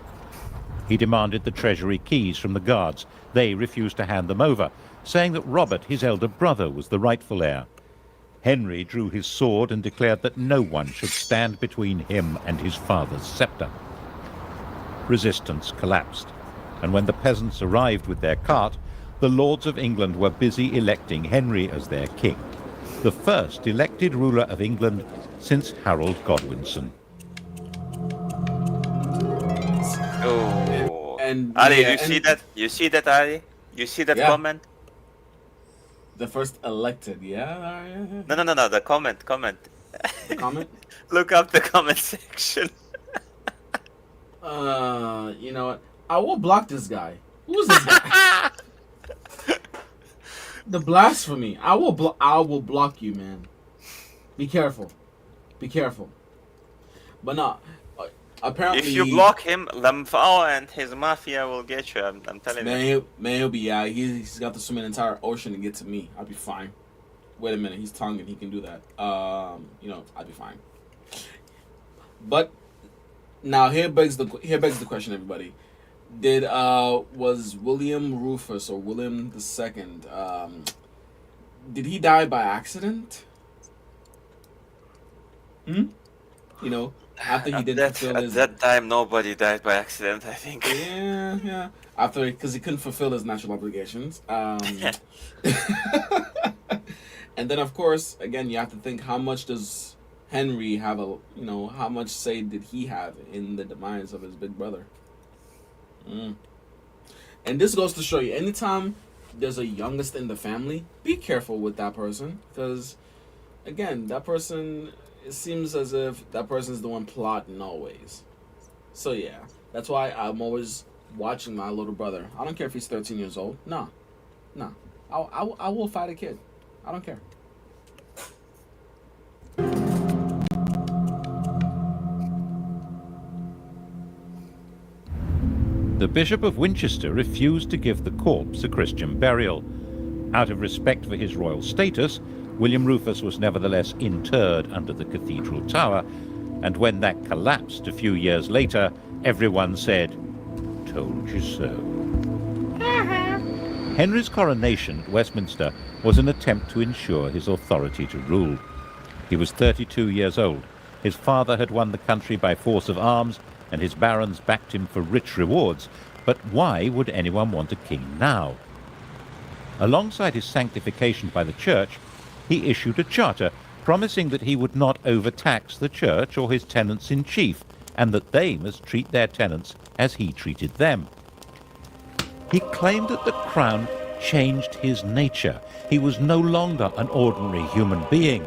He demanded the treasury keys from the guards. They refused to hand them over, saying that Robert, his elder brother, was the rightful heir. Henry drew his sword and declared that no one should stand between him and his father's scepter. Resistance collapsed, and when the peasants arrived with their cart, the lords of England were busy electing Henry as their king, the first elected ruler of England since Harold Godwinson. Oh. And Ali, yeah, you see and that? You see that, Ali? You see that Yeah. comment? the first elected, yeah. No. The comment. The comment. Look up the comment section. You know what? I will block this guy. Who's this guy? The blasphemy. I will block you, man. Be careful. But no, apparently If you block him, Lamfao and his mafia will get you. I'm telling you. he'll be out. He's got to swim an entire ocean to get to me. I'll be fine. Wait a minute, he's tonguing. He can do that. I'll be fine. But now here begs the question, everybody. Was William Rufus or William II? Did he die by accident? After he didn't fulfill At his that time, nobody died by accident, I think. yeah. Because he couldn't fulfill his natural obligations. And then, of course, again, you have to think, how much does Henry have how much say did he have in the demise of his big brother? And this goes to show you, anytime there's a youngest in the family, be careful with that person, because again, that person, it seems as if that person's the one plotting always. So yeah, that's why I'm always watching my little brother. I don't care if he's 13 years old. No. I will fight a kid. I don't care. The Bishop of Winchester refused to give the corpse a Christian burial. Out of respect for his royal status, William Rufus was nevertheless interred under the cathedral tower, and when that collapsed a few years later, everyone said, "Told you so." Henry's coronation at Westminster was an attempt to ensure his authority to rule. He was 32 years old. His father had won the country by force of arms, and his barons backed him for rich rewards. But why would anyone want a king now? Alongside his sanctification by the church, he issued a charter promising that he would not overtax the church or his tenants-in-chief, and that they must treat their tenants as he treated them. He claimed that the crown changed his nature. He was no longer an ordinary human being.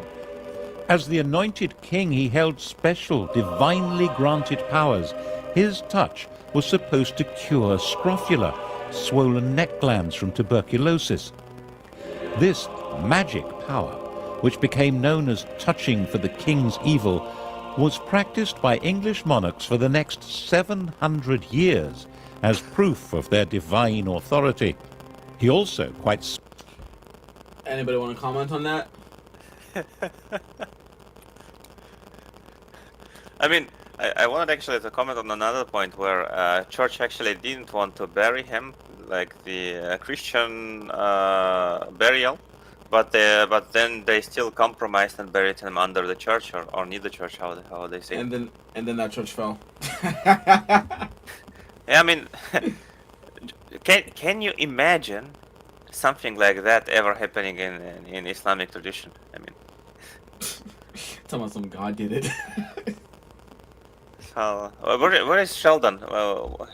As the anointed king, he held special, divinely granted powers. His touch was supposed to cure scrofula, swollen neck glands from tuberculosis. This magic power, which became known as touching for the king's evil, was practiced by English monarchs for the next 700 years as proof of their divine authority. He also Anybody want to comment on that? I mean, I wanted actually to comment on another point where church actually didn't want to bury him like the Christian burial, but then they still compromised and buried him under the church or near the church, how they say. And then that church fell. Yeah, I mean, can you imagine something like that ever happening in Islamic tradition? I mean, Tell me some God did it. so where is Sheldon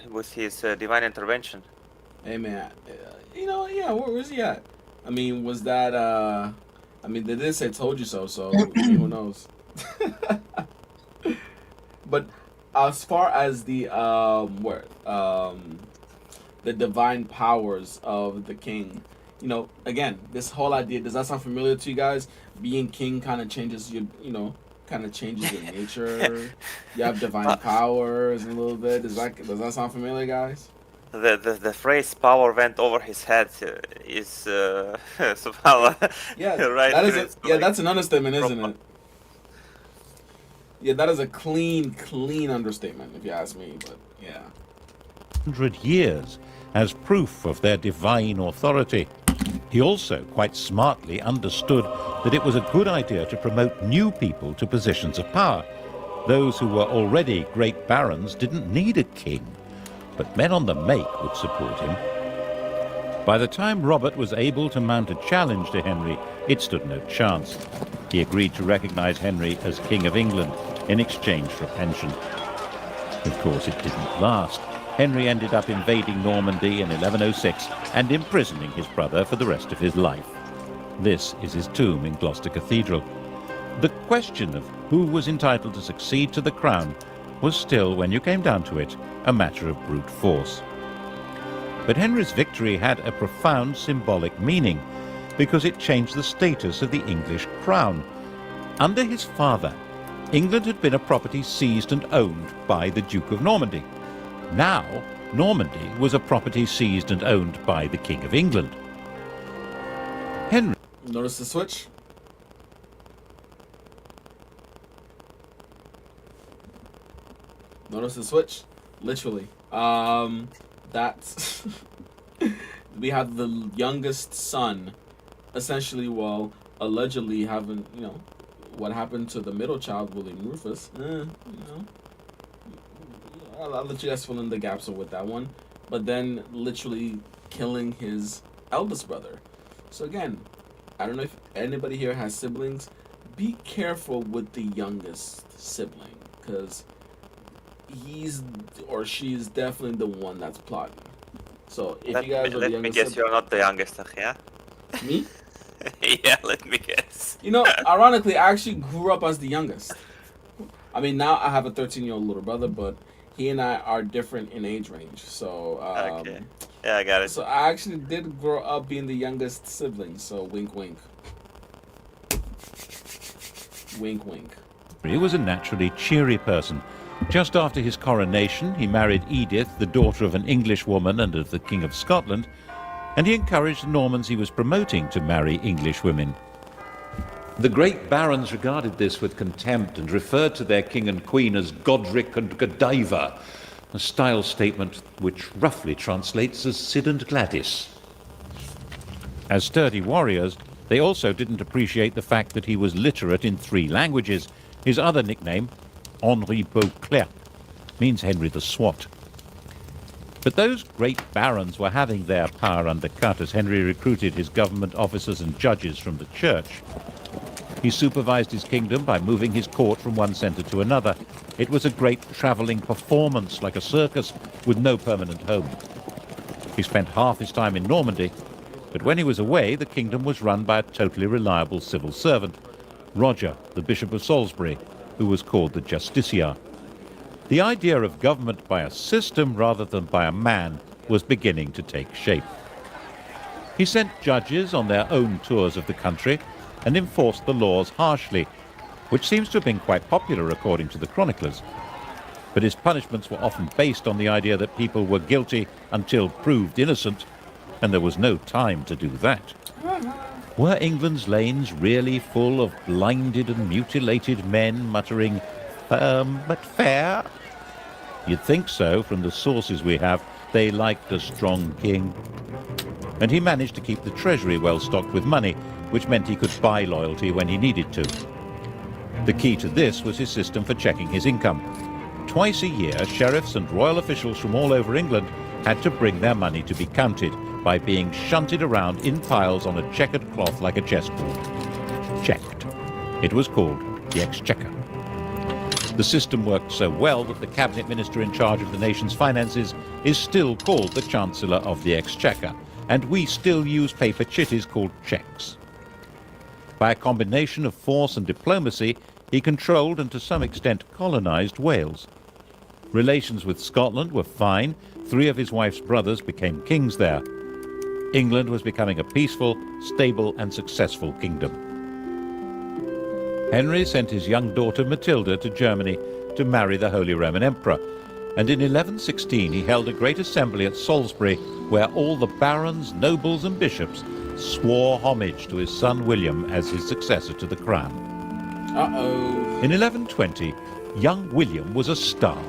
with his divine intervention? Hey man, yeah, where's he at? I mean, was that I mean, they did say "told you so," so who knows? But as far as the divine powers of the king, again, this whole idea, does that sound familiar to you guys? Being king kind of changes your, kind of changes your nature. You have divine powers a little bit. Does that sound familiar, guys? The phrase "power went over his head" is somehow Yeah, right. that's an understatement, isn't it? Yeah, that is a clean understatement, if you ask me. But yeah, 100 years as proof of their divine authority. He also quite smartly understood that it was a good idea to promote new people to positions of power. Those who were already great barons didn't need a king, but men on the make would support him. By the time Robert was able to mount a challenge to Henry, it stood no chance. He agreed to recognize Henry as King of England in exchange for a pension. Of course, it didn't last. Henry ended up invading Normandy in 1106 and imprisoning his brother for the rest of his life. This is his tomb in Gloucester Cathedral. The question of who was entitled to succeed to the crown was still, when you came down to it, a matter of brute force. But Henry's victory had a profound symbolic meaning, because it changed the status of the English crown. Under his father, England had been a property seized and owned by the Duke of Normandy. Now, Normandy was a property seized and owned by the King of England. Henry notice the switch. Notice the switch. Literally. That's we have the youngest son, essentially, allegedly having, what happened to the middle child, William Rufus. I'll let you guys fill in the gaps with that one. But then literally killing his eldest brother. So again, I don't know if anybody here has siblings. Be careful with the youngest sibling, because he's or she's definitely the one that's plotting. So if you guys are the let me youngest guess, you're not the youngest, yeah? Me? Yeah, let me guess. Ironically, I actually grew up as the youngest. I mean, now I have a 13-year-old little brother, but he and I are different in age range. So, Okay. Yeah, I got it. So I actually did grow up being the youngest sibling. So wink, wink. Wink, wink. He was a naturally cheery person. Just after his coronation, he married Edith, the daughter of an English woman and of the King of Scotland, and he encouraged the Normans he was promoting to marry English women. The great barons regarded this with contempt and referred to their king and queen as Godric and Godiva, a style statement which roughly translates as Sid and Gladys. As sturdy warriors, they also didn't appreciate the fact that he was literate in 3 languages. His other nickname, Henri Beauclerc, means Henry the Swat. But those great barons were having their power undercut as Henry recruited his government officers and judges from the church. He supervised his kingdom by moving his court from one centre to another. It was a great travelling performance, like a circus, with no permanent home. He spent half his time in Normandy, but when he was away, the kingdom was run by a totally reliable civil servant, Roger, the Bishop of Salisbury, who was called the Justiciar. The idea of government by a system rather than by a man was beginning to take shape. He sent judges on their own tours of the country and enforced the laws harshly, which seems to have been quite popular according to the chroniclers. But his punishments were often based on the idea that people were guilty until proved innocent, and there was no time to do that. Were England's lanes really full of blinded and mutilated men muttering, firm but fair? You'd think so from the sources we have. They liked a strong king. And he managed to keep the treasury well stocked with money, which meant he could buy loyalty when he needed to. The key to this was his system for checking his income. Twice a year, sheriffs and royal officials from all over England had to bring their money to be counted by being shunted around in piles on a checkered cloth like a chessboard. Checked. It was called the Exchequer. The system worked so well that the cabinet minister in charge of the nation's finances is still called the Chancellor of the Exchequer, and we still use paper chitties called cheques. By a combination of force and diplomacy, he controlled and to some extent colonized Wales. Relations with Scotland were fine. 3 of his wife's brothers became kings there. England was becoming a peaceful, stable and successful kingdom. Henry sent his young daughter Matilda to Germany to marry the Holy Roman Emperor, and in 1116 he held a great assembly at Salisbury where all the barons, nobles and bishops swore homage to his son William as his successor to the crown. In 1120, young William was a star,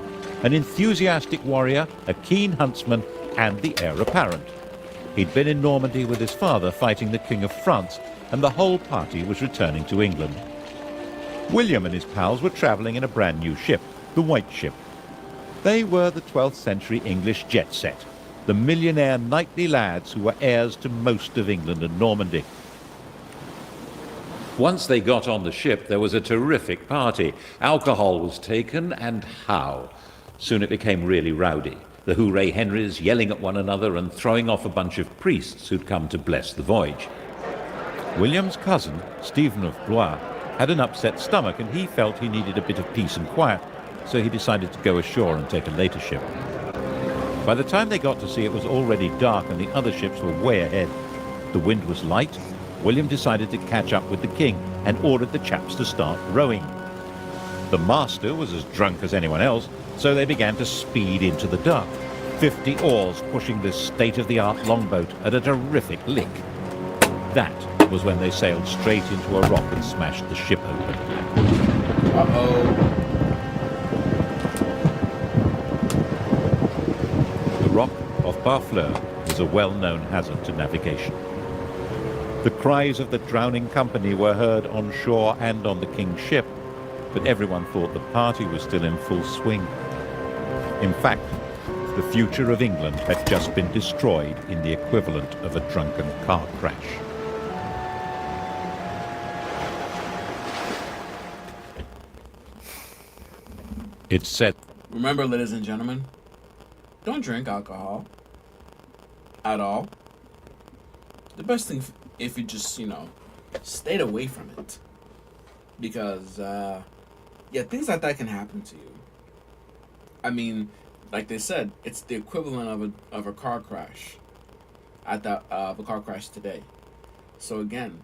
an enthusiastic warrior, a keen huntsman and the heir apparent. He'd been in Normandy with his father fighting the King of France, and the whole party was returning to England. William and his pals were travelling in a brand new ship, the White Ship. They were the 12th century English jet set, the millionaire knightly lads who were heirs to most of England and Normandy. Once they got on the ship, there was a terrific party. Alcohol was taken, and how? Soon it became really rowdy. The Hooray Henrys yelling at one another and throwing off a bunch of priests who'd come to bless the voyage. William's cousin, Stephen of Blois, had an upset stomach and he felt he needed a bit of peace and quiet, so he decided to go ashore and take a later ship. By the time they got to sea, it was already dark and the other ships were way ahead. The wind was light. William decided to catch up with the king and ordered the chaps to start rowing. The master was as drunk as anyone else, so they began to speed into the dark, 50 oars pushing this state-of-the-art longboat at a terrific lick. That was when they sailed straight into a rock and smashed the ship open. The rock off Barfleur was a well-known hazard to navigation. The cries of the drowning company were heard on shore and on the king's ship, but everyone thought the party was still in full swing. In fact, the future of England had just been destroyed in the equivalent of a drunken car crash. It's said... Remember, ladies and gentlemen, don't drink alcohol at all. The best thing if you just, stayed away from it. Because, things like that can happen to you. I mean, like they said, it's the equivalent of a car crash of a car crash today. So again,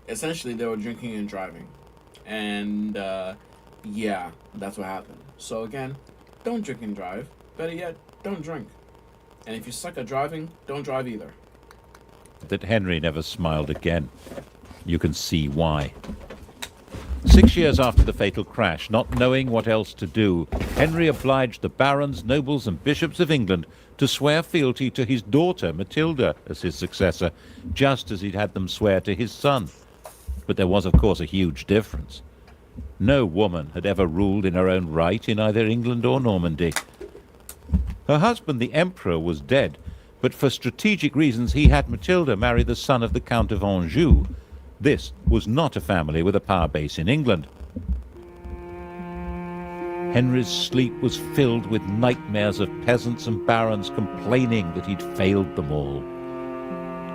essentially they were drinking and driving. And, that's what happened. So again, don't drink and drive. Better yet, don't drink. And if you suck at driving, don't drive either. That Henry never smiled again. You can see why. 6 years after the fatal crash, not knowing what else to do, Henry obliged the barons, nobles and bishops of England to swear fealty to his daughter Matilda as his successor, just as he'd had them swear to his son. But there was, of course, a huge difference. No woman had ever ruled in her own right in either England or Normandy. Her husband, the Emperor, was dead, but for strategic reasons he had Matilda marry the son of the Count of Anjou. This was not a family with a power base in England. Henry's sleep was filled with nightmares of peasants and barons complaining that he'd failed them all.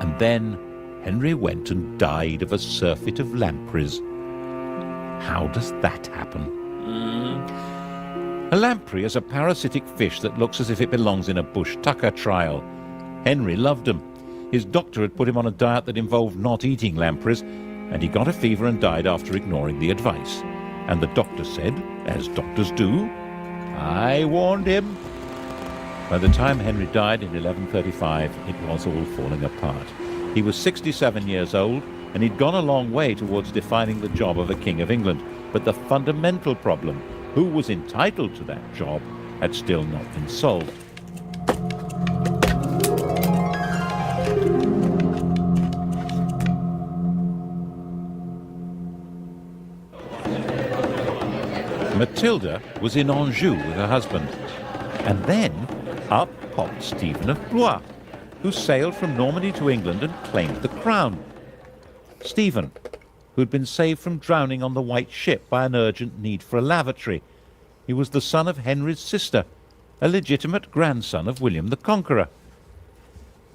And then Henry went and died of a surfeit of lampreys. How does that happen? A lamprey is a parasitic fish that looks as if it belongs in a bush tucker trial. Henry loved them. His doctor had put him on a diet that involved not eating lampreys, and he got a fever and died after ignoring the advice. And the doctor said, as doctors do, "I warned him." By the time Henry died in 1135, it was all falling apart. He was 67 years old, and he'd gone a long way towards defining the job of a King of England. But the fundamental problem, who was entitled to that job, had still not been solved. Matilda was in Anjou with her husband, and then up popped Stephen of Blois, who sailed from Normandy to England and claimed the crown. Stephen, who'd been saved from drowning on the White Ship by an urgent need for a lavatory. He was the son of Henry's sister, a legitimate grandson of William the Conqueror.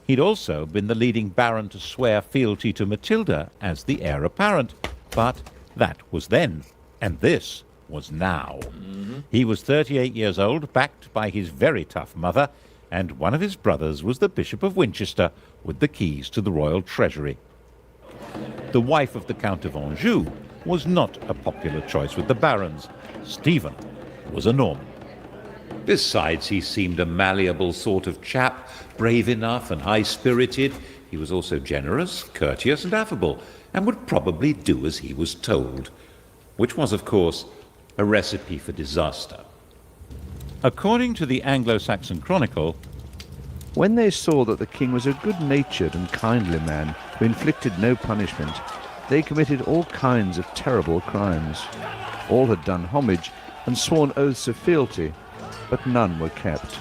He'd also been the leading baron to swear fealty to Matilda as the heir apparent, but that was then, and this was now. He was 38 years old, backed by his very tough mother, and one of his brothers was the Bishop of Winchester with the keys to the royal treasury. The wife of the Count of Anjou was not a popular choice with the barons. Stephen was a Norman. Besides, he seemed a malleable sort of chap, brave enough and high-spirited. He was also generous, courteous and affable, and would probably do as he was told, which was, of course, a recipe for disaster. According to the Anglo-Saxon Chronicle, When they saw that the king was a good-natured and kindly man who inflicted no punishment, they committed all kinds of terrible crimes. All had done homage and sworn oaths of fealty, but none were kept.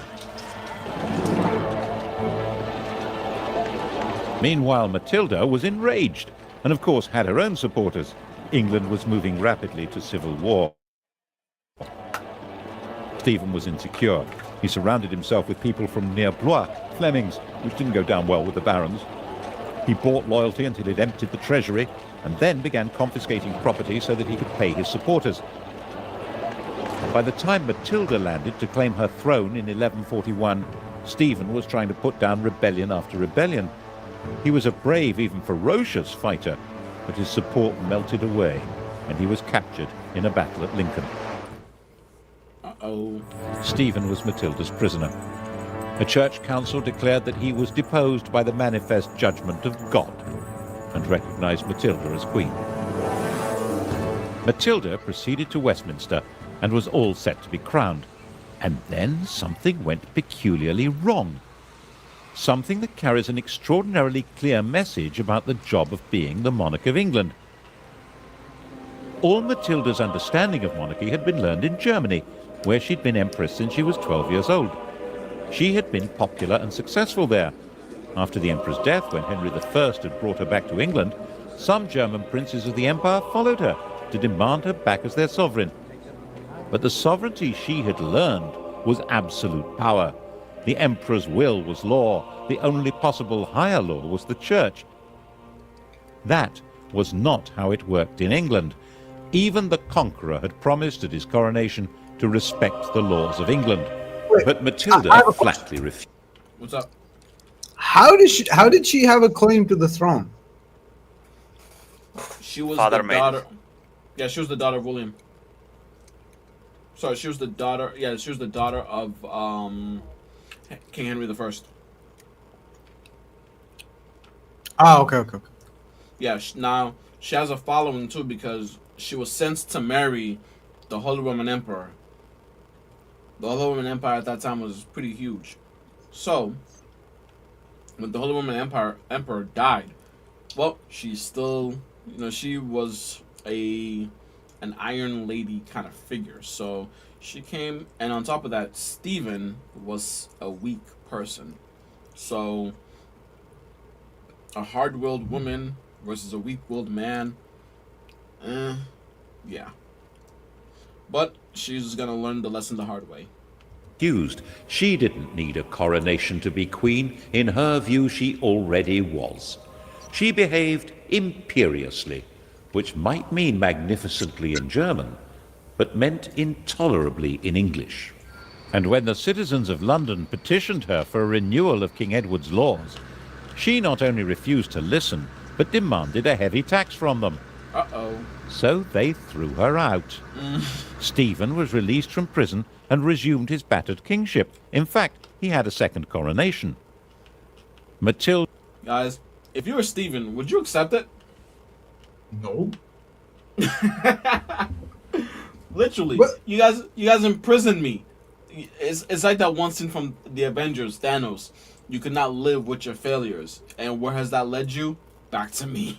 meanwhile Matilda was enraged, and of course had her own supporters. England was moving rapidly to civil war. Stephen was insecure. He surrounded himself with people from near Blois, Flemings, which didn't go down well with the barons. He bought loyalty until he'd emptied the treasury, and then began confiscating property so that he could pay his supporters. By the time Matilda landed to claim her throne in 1141, Stephen was trying to put down rebellion after rebellion. He was a brave, even ferocious fighter, but his support melted away, and he was captured in a battle at Lincoln. Stephen was Matilda's prisoner. A church council declared that he was deposed by the manifest judgment of God and recognized Matilda as queen. Matilda proceeded to Westminster and was all set to be crowned. And then something went peculiarly wrong. Something that carries an extraordinarily clear message about the job of being the monarch of England. All Matilda's understanding of monarchy had been learned in Germany, where she'd been empress since she was 12 years old. She had been popular and successful there. After the emperor's death, when Henry I had brought her back to England, some German princes of the empire followed her to demand her back as their sovereign. But the sovereignty she had learned was absolute power. The emperor's will was law. The only possible higher law was the church. That was not how it worked in England. Even the conqueror had promised at his coronation to respect the laws of England. But Matilda flatly refused. What's up? How did she have a claim to the throne? She was Father the made it. daughter. Yeah, she was the daughter of William. Sorry, she was the daughter. Yeah, she was the daughter of King Henry I. Ah, okay. Yeah, now she has a following too because she was sent to marry the Holy Roman Emperor. The Holy Roman Empire at that time was pretty huge. So, when the Holy Roman Emperor died, well, she's still, she was an Iron Lady kind of figure. So she came, and on top of that, Stephen was a weak person. So a hard-willed woman versus a weak-willed man. Yeah. But she's gonna learn the lesson the hard way. She didn't need a coronation to be queen. In her view, she already was. She behaved imperiously, which might mean magnificently in German, but meant intolerably in English. And when the citizens of London petitioned her for a renewal of King Edward's laws, she not only refused to listen, but demanded a heavy tax from them. So they threw her out. Stephen was released from prison and resumed his battered kingship. In fact, he had a second coronation. Matilda... Guys, if you were Stephen, would you accept it? No. Literally, But you guys imprisoned me. It's like that one scene from the Avengers, Thanos. You could not live with your failures, and where has that led you? Back to me.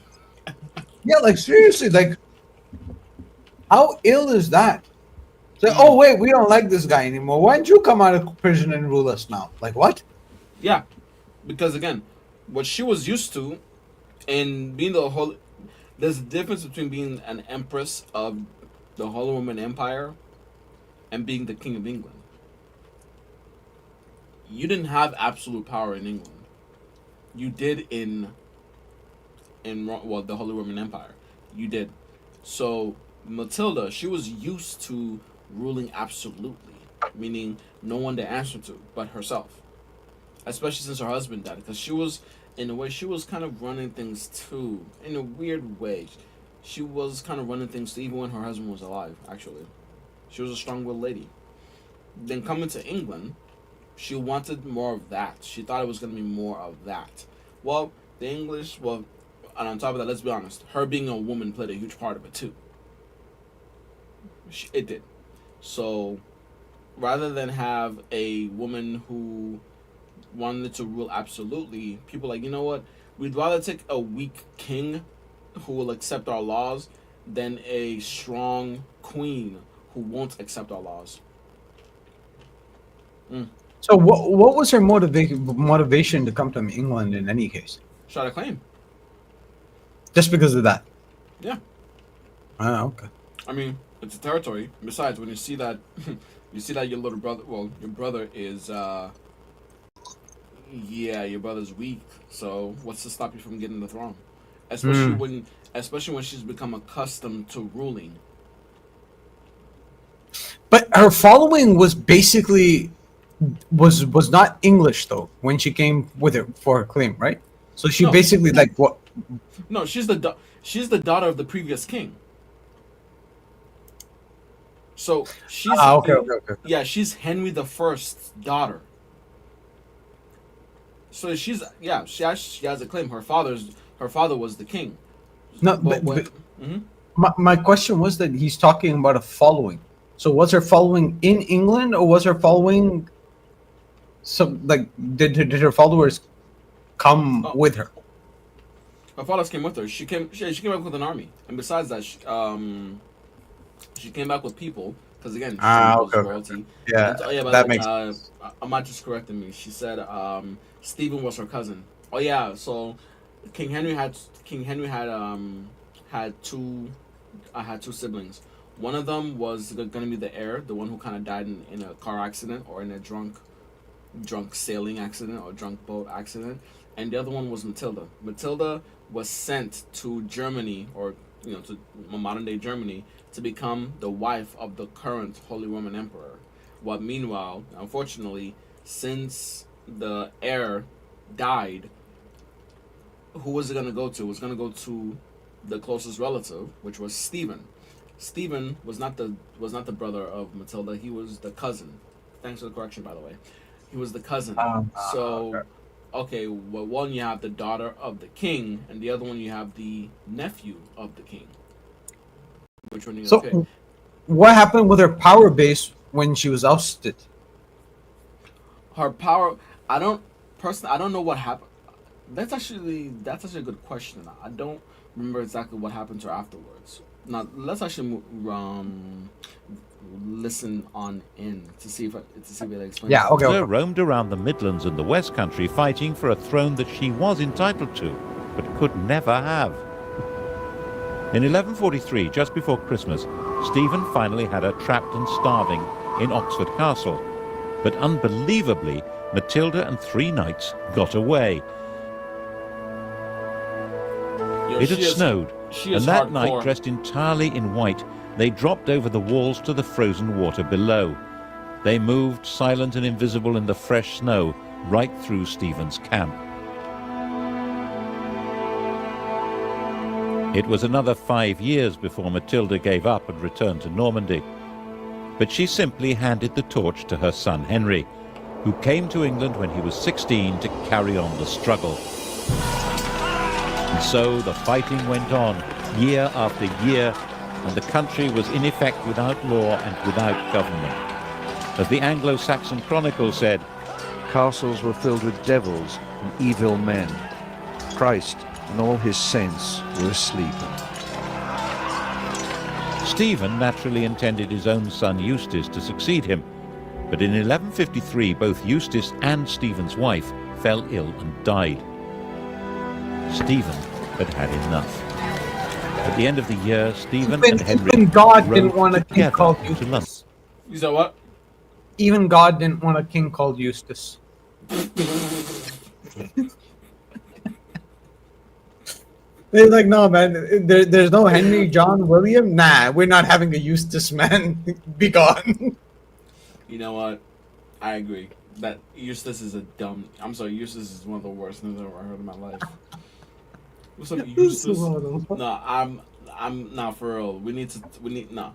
yeah, like seriously, like how ill is that? So, oh wait, we don't like this guy anymore. Why don't you come out of prison and rule us now? Like what? Yeah, because again, what she was used to, and being the whole, there's a difference between being an empress of the Holy Roman Empire and being the King of England. You didn't have absolute power in England. You did in well, the Holy Roman Empire. You did. So Matilda, she was used to ruling absolutely, meaning no one to answer to but herself. Especially since her husband died, because she was, in a way, she was kind of running things too, in a weird way. She was kind of running things too, even when her husband was alive. Actually, she was a strong-willed lady. Then coming to England, she wanted more of that. She thought it was going to be more of that. Well, the English, well, and on top of that, let's be honest, her being a woman played a huge part of it too. It did. So, rather than have a woman who wanted to rule absolutely, people like, you know what? We'd rather take a weak king who will accept our laws than a strong queen who won't accept our laws. So what was her motivation to come to England in any case? Try to claim. Just because of that? Yeah. Ah, okay. I mean, it's a territory. Besides, when you see that, you see that your little brother, well, your brother is, yeah, your brother's weak. So what's to stop you from getting the throne? Especially when she's become accustomed to ruling. But her following was basically was not English though when she came with it for her claim, right? So she No. basically like what? No, she's the daughter of the previous king. So she's Okay. yeah, she's Henry the First's daughter. So she has a claim. Her father was the king. No, But but Mhm. my question was that he's talking about a following. So was her following in England or was her following some like did her followers come Oh. with her? Her fathers came with her. She came back with an army, and besides that, she came back with people because again, she was Okay. royalty. Yeah, And, oh yeah, by that the way, makes sense. Amat just corrected me. She said Stephen was her cousin. Oh yeah, so King Henry had had two siblings. One of them was gonna be the heir, the one who kind of died in a car accident or in a drunk sailing accident or drunk boat accident, and the other one was Matilda. Matilda was sent to Germany, or to modern day Germany, to become the wife of the current Holy Roman Emperor. What meanwhile, unfortunately, since the heir died, who was it gonna go to? It was gonna go to the closest relative, which was Stephen. Stephen was not the brother of Matilda. He was the cousin. Thanks for the correction, by the way. He was the cousin. So, okay, well, one you have the daughter of the king, and the other one you have the nephew of the king. Which one? So Okay. what happened with her power base when she was ousted? Her power. I don't know what happened. That's actually a good question. I don't remember exactly what happened to her afterwards. Now let's actually listen on in to see if it explains. Yeah, it. okay. Matilda roamed around the Midlands and the West Country fighting for a throne that she was entitled to, but could never have. In 1143, just before Christmas, Stephen finally had her trapped and starving in Oxford Castle. But unbelievably, Matilda and 3 knights got away. It had snowed, and that night, dressed entirely in white, they dropped over the walls to the frozen water below. They moved, silent and invisible in the fresh snow, right through Stephen's camp. It was another 5 years before Matilda gave up and returned to Normandy. But she simply handed the torch to her son Henry, who came to England when he was 16 to carry on the struggle. And so the fighting went on, year after year, and the country was in effect without law and without government. As the Anglo-Saxon Chronicle said, Castles were filled with devils and evil men. Christ and all his saints were asleep. Stephen naturally intended his own son Eustace to succeed him, but in 1153 both Eustace and Stephen's wife fell ill and died. Stephen had had enough. At the end of the year, Stephen and Henry Even God rode didn't want a king together called into London. Eustace. You said what? Even God didn't want a king called Eustace. They're like, no, man. There's no Henry, John, William. Nah, we're not having a Eustace, man. Be gone. You know what? I agree. That Eustace is a dumb. I'm sorry, Eustace is one of the worst things I've ever heard in my life. What's up, Eustace? No, I'm not for real. We need no.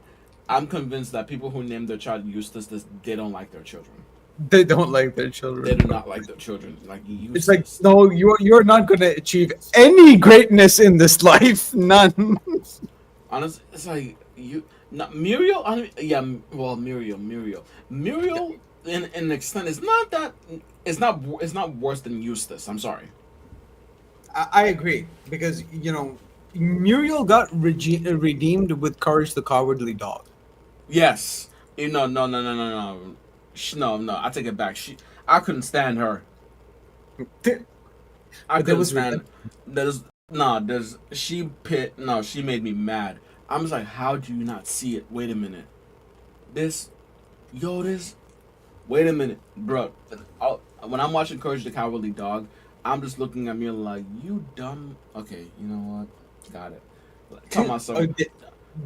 I'm convinced that people who name their child Eustace, they don't like their children. They don't like their children. They do not like their children. Like Eustace. It's like, no, you're not going to achieve any greatness in this life. None. Honestly, it's like you. Not Muriel. Yeah, well, Muriel. Muriel, in an extent, is not that. It's not worse than Eustace. I'm sorry. I agree because Muriel got redeemed with Courage the Cowardly Dog. Yes. No. No. I take it back. I couldn't stand her. I couldn't stand. She made me mad. I'm just like, how do you not see it? Wait a minute. Wait a minute, bro. When I'm watching Courage the Cowardly Dog, I'm just looking at me like, you dumb. Okay, you know what? Got it. Tell myself.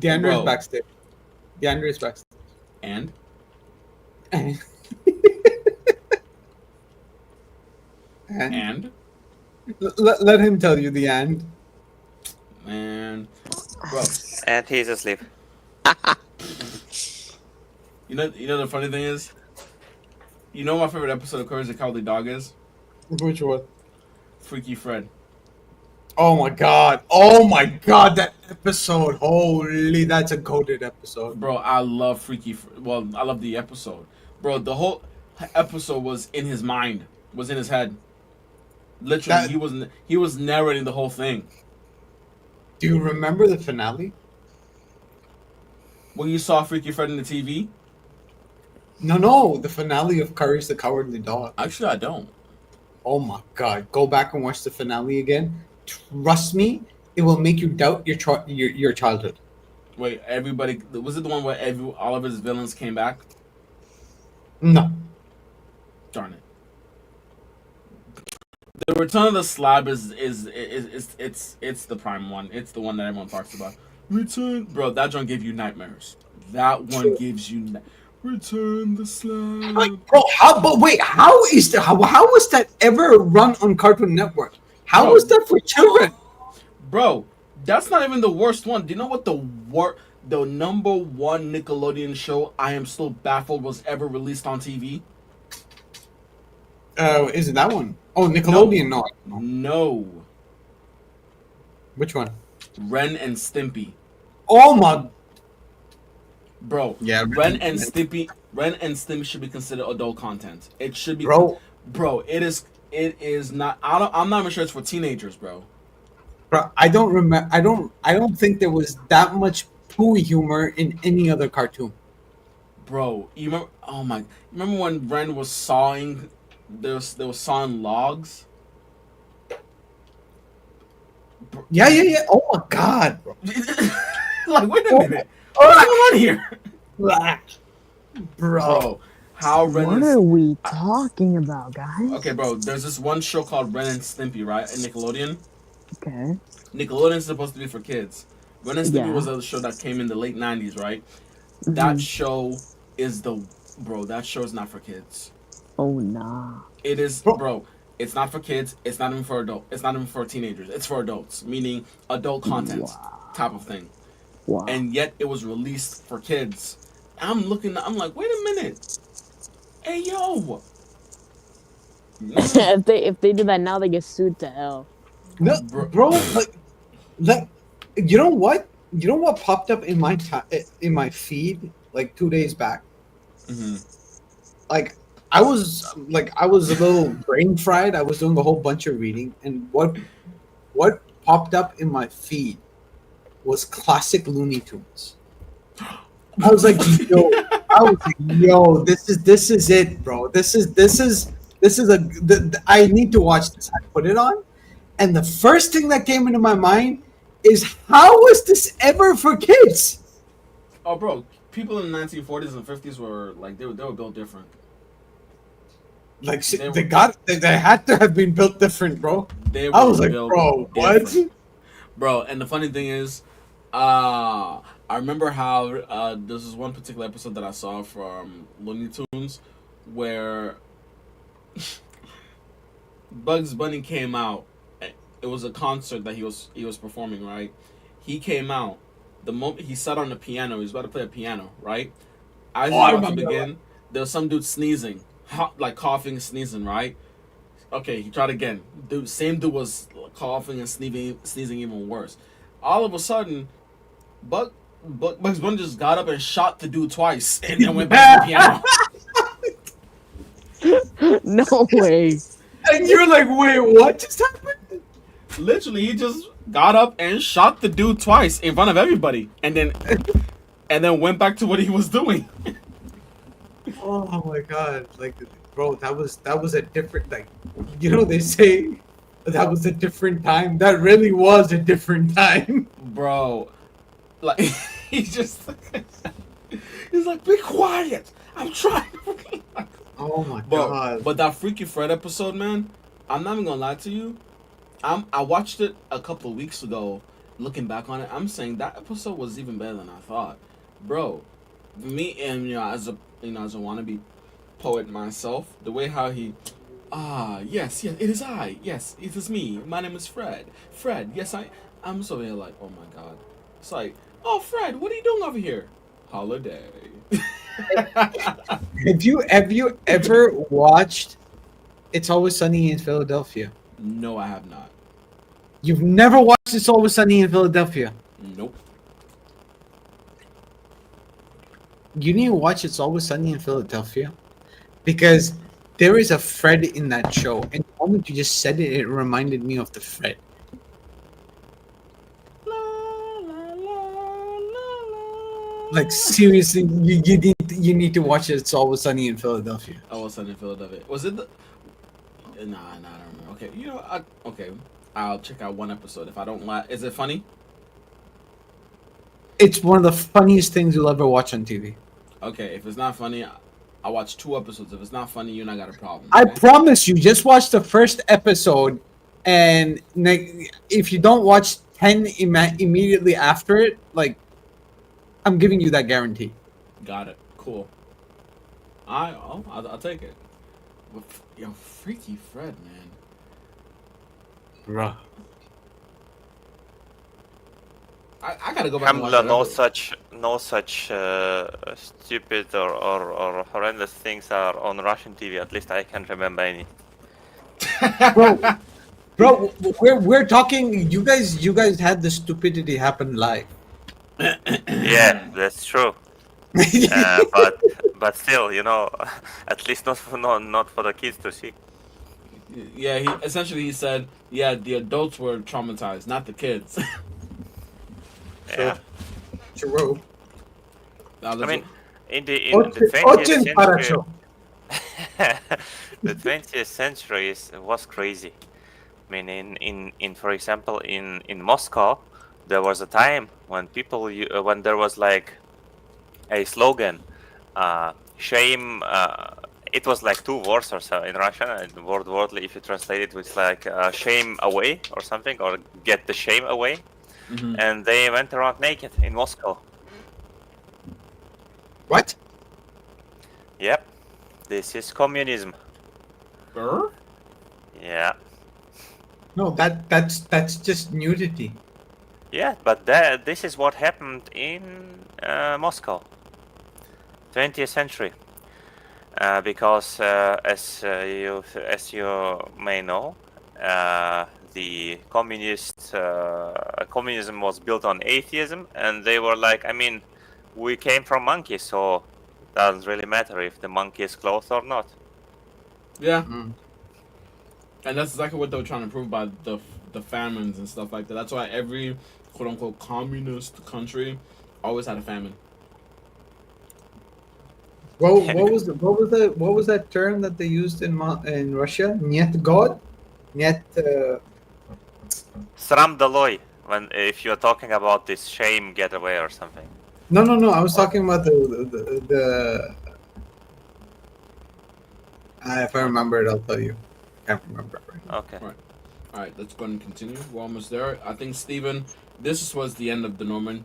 DeAndre's backstage. DeAndre's backstage. And? And? Let him tell you the end. Man. Bro. And he's asleep. You know the funny thing is? You know my favorite episode of Courage the Cowardly Dog is? Which one? Freaky Fred. Oh my god, that episode. Holy, that's a goated episode. Bro, I love I love the episode. Bro, the whole episode was in his mind, was in his head. Literally, he was narrating the whole thing. Do you remember the finale? When you saw Freaky Fred in the TV? No, the finale of Courage the Cowardly Dog. Actually, I don't. Oh my god, go back and watch the finale again. Trust me, it will make you doubt your childhood. Wait, was it the one where all of his villains came back? No. Darn it. The Return of the Slab is the prime one. It's the one that everyone talks about. Return, bro. That one gave you nightmares. That one gives you Return the Slab. Like, bro, how was that ever run on Cartoon Network? How was that for children? Bro, that's not even the worst one. Do you know what the number one Nickelodeon show I am still baffled was ever released on TV? Is it that one? Oh, Nickelodeon, no. No. Which one? Ren and Stimpy. Oh my. Bro, yeah, Ren and Stimpy should be considered adult content. It should be. Bro, it is not. I'm not even sure it's for teenagers, bro. Bro, I don't remember. I don't think there was that much pooey humor in any other cartoon. Bro, you remember? Oh my! Remember when Ren was sawing? They were sawing logs. Yeah. Oh my god, bro. Like, wait a minute. What's going on here? Bro. How Ren What are we talking about, guys? Okay, bro, there's this one show called Ren and Stimpy, right? In Nickelodeon. Okay. Nickelodeon's supposed to be for kids. Ren and Stimpy was a show that came in the late 90s, right? Mm-hmm. That show is that show is not for kids. Oh, nah. It is, bro. It's not for kids. It's not even for It's not even for teenagers. It's for adults, meaning adult content type of thing. Wow. And yet it was released for kids. I'm like, wait a minute. Hey, yo. if they do that now, they get sued to hell. No, bro. Like, You know what? You know what popped up in my feed like 2 days back? Mm-hmm. Like I was a little brain fried. I was doing a whole bunch of reading, and what popped up in my feed was classic Looney Tunes. I was like, yo, this is it, bro. This is I need to watch this. I put it on, and the first thing that came into my mind is, how was this ever for kids? Oh, bro, people in the 1940s and 50s were like they were built different. Like They they were- they had to have been built different, bro. They were I was like, built bro, what? different. Bro, and the funny thing is, I remember how this is one particular episode that I saw from Looney Tunes where Bugs Bunny came out. It was a concert that he was performing, right? He came out. The moment he sat on the piano, he was about to play a piano, right? As Oh, he's I about to remember begin, there was some dude sneezing, like coughing, sneezing, right? Okay, he tried again. Same dude was coughing and sneezing even worse. All of a sudden, Bugs Bunny just got up and shot the dude twice, and then went back to the piano. No way. And you're like, wait, what just happened? Literally, he just got up and shot the dude twice in front of everybody, and then went back to what he was doing. Oh my god, like, bro, that was a different, like, they say that was a different time. That really was a different time. Bro, like he's like, be quiet. I'm trying. Oh my But god. but that Freaky Fred episode, man, I'm not even gonna lie to you. I watched it a couple of weeks ago. Looking back on it, I'm saying that episode was even better than I thought, bro. Me and as a wannabe poet myself, the way how he, yes, it is I. Yes, it is me. My name is Fred. Fred, yes, I'm so here like, oh my god. It's like, oh Fred, what are you doing over here? Holiday. Have you ever watched It's Always Sunny in Philadelphia? No, I have not. You've never watched It's Always Sunny in Philadelphia? Nope. You need to watch It's Always Sunny in Philadelphia, because there is a Fred in that show, and the moment you just said it, it reminded me of the Fred. Like, seriously, you need to watch it. It's Always Sunny in Philadelphia. Oh, Sunny in Philadelphia. Was it the? Nah, I don't remember. Okay, okay. I'll check out one episode. If I don't like, is it funny? It's one of the funniest things you'll ever watch on TV. Okay, if it's not funny, I watch 2 episodes. If it's not funny, you not got a problem. I Okay? promise you, just watch the first episode, and if you don't watch 10 immediately after it, like, I'm giving you that guarantee. Got it. Cool. I'll take it. Yo, Freaky Fred, man. Bruh. I gotta go back and watch Alhamdulillah, that no such stupid or horrendous things are on Russian TV. At least I can't remember any. Bro, we're talking. You guys had the stupidity happen live. Yeah, that's true. But still, at least not for the kids to see. Yeah, he said, yeah, the adults were traumatized, not the kids. Yeah. True. I mean, in the 20th century, the 20th century was crazy. I mean, in for example, in Moscow, there was a time when when there was like a slogan, shame. It was like 2 words or so in Russian, and wordly, if you translate it, it's like shame away or something, or get the shame away. Mm-hmm. And they went around naked in Moscow. What? Yep, this is communism. Yeah. No, that's just nudity. Yeah, but this is what happened in Moscow, 20th century, because as you may know, the communism was built on atheism, and they were like, I mean, we came from monkeys, so it doesn't really matter if the monkey is clothed or not. Yeah. And that's exactly what they were trying to prove by the famines and stuff like that. That's why every quote unquote communist country always had a famine. What was that term that they used in Russia? Niet God, niet. Sram Daloy, if you're talking about this shame getaway or something. No. I was talking about the. If I remember it, I'll tell you. I can't remember. Okay. All right, let's go and continue. We're almost there. I think Stephen, this was the end of the Normans.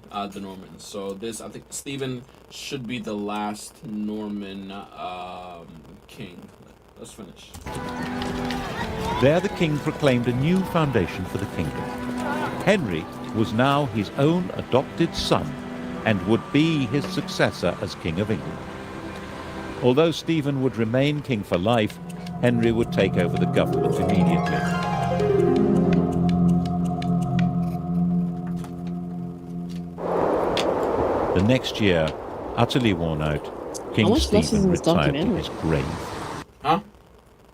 So this, I think Stephen should be the last Norman king. Let's finish. There the king proclaimed a new foundation for the kingdom. Henry was now his own adopted son and would be his successor as King of England. Although Stephen would remain king for life, Henry would take over the government immediately. The next year, utterly worn out, King Stephen retired to his grave. Huh?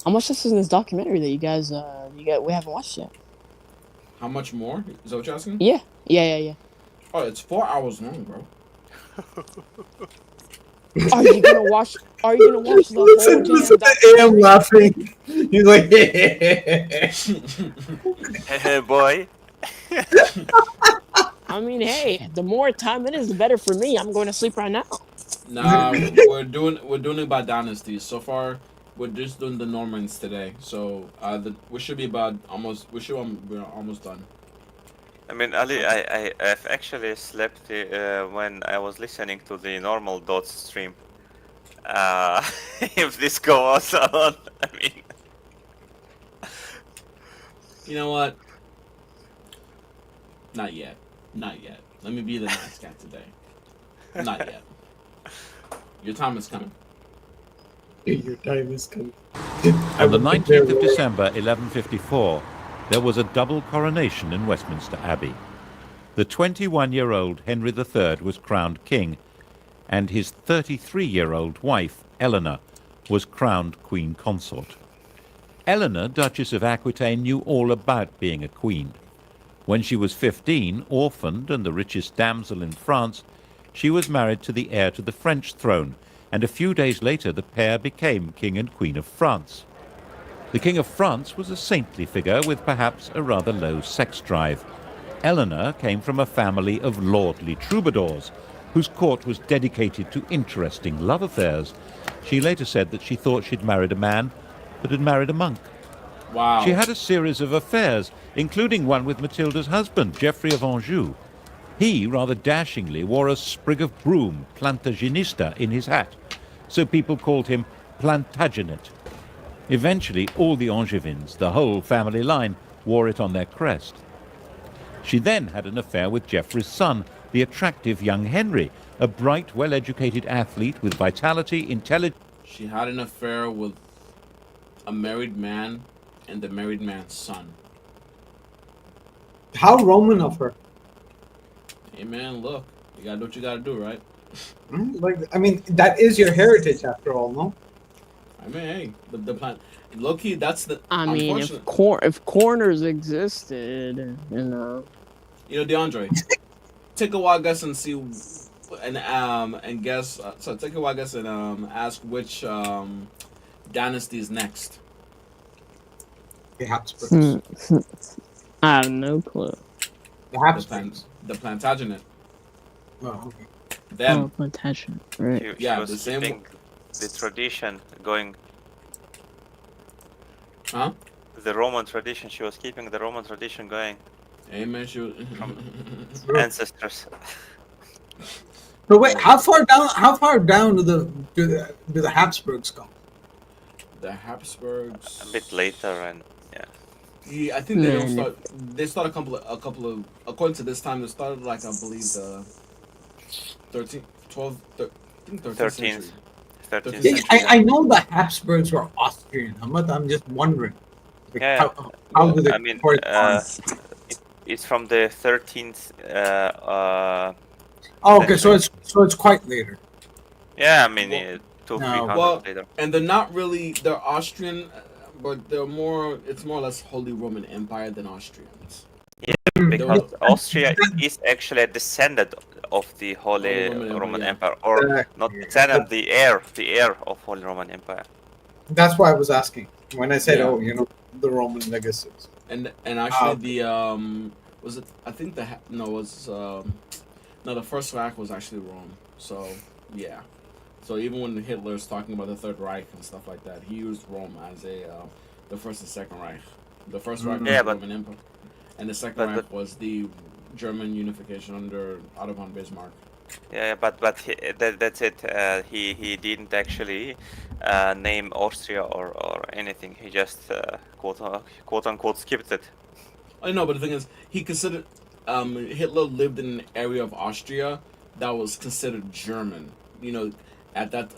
How much this is in this documentary that you guys we haven't watched yet? How much more? Is that what you're asking? Yeah. Oh, it's 4 hours long, bro. Are you gonna watch the whole Listen to AM laughing. He's like, Hey, boy. I mean, hey, the more time it is, the better for me. I'm going to sleep right now. Nah, we're doing it by dynasties. So far, we're just doing the Normans today. So we should be about almost. We're almost done. I mean, Ali, I've actually slept when I was listening to the normal Dots stream. If this goes on, I mean... You know what? Not yet. Let me be the nice guy today. Not yet. Your time is coming. your time is coming. On the 19th of December, 1154, there was a double coronation in Westminster Abbey. The 21-year-old Henry III was crowned king, and his 33-year-old wife, Eleanor, was crowned queen consort. Eleanor, Duchess of Aquitaine, knew all about being a queen. When she was 15, orphaned and the richest damsel in France, she was married to the heir to the French throne, and a few days later the pair became King and Queen of France. The King of France was a saintly figure with perhaps a rather low sex drive. Eleanor came from a family of lordly troubadours, whose court was dedicated to interesting love affairs. She later said that she thought she'd married a man but had married a monk. Wow. She had a series of affairs, including one with Matilda's husband, Geoffrey of Anjou. He, rather dashingly, wore a sprig of broom, Plantagenista, in his hat, so people called him Plantagenet. Eventually, all the Angevins, the whole family line, wore it on their crest. She then had an affair with Geoffrey's son, the attractive young Henry, a bright, well-educated athlete with vitality, intelligence. She had an affair with a married man and the married man's son. How Roman of her. Hey man, look, you gotta do what you gotta do, right? I mean, that is your heritage after all, no? I mean, hey, the plan. Low key, that's the. I mean, if corners existed, you know. You know, DeAndre, take a wild guess and see, and guess. So take a wild guess and ask which dynasty is next. The Habsburgs. I have no clue. The Habsburgs. The Plantagenet. Oh, okay. Them. Plantagenet, right? She was keeping the tradition going. Huh? The Roman tradition. She was keeping the Roman tradition going. Amen. She was ancestors. So wait, how far down do the Habsburgs go? The Habsburgs. A bit later, and yeah, I think they don't start. They start a couple of. According to this time, they started like I believe the 13th century. Yeah, I know the Habsburgs were Austrian, but I'm just wondering. Like, Yeah, how do they I mean, correspond? it's from the 13th. Oh, okay, so century. it's quite later. Yeah, I mean, Well, two, three No. hundred well, later. and they're not really. They're Austrian, but they're more. It's more or less Holy Roman Empire than Austrians. They Because were Austria is actually a descendant of the Holy Roman yeah. Empire, or not Exactly. descendant, the heir of Holy Roman Empire. That's why I was asking when I said, Yeah. "Oh, the Roman legacies." And actually okay. the was it? I think no, it was no, the first Reich was actually Rome. So yeah. So even when Hitler's talking about the Third Reich and stuff like that, he used Rome as the first and second Reich. The first Reich was Yeah, the but Roman Empire, and the second but Reich was the German unification under Otto von Bismarck. yeah, but that's it. He didn't actually name Austria or anything. He just quote unquote skipped it. I know, but the thing is, he considered Hitler lived in an area of Austria that was considered German. You know, at that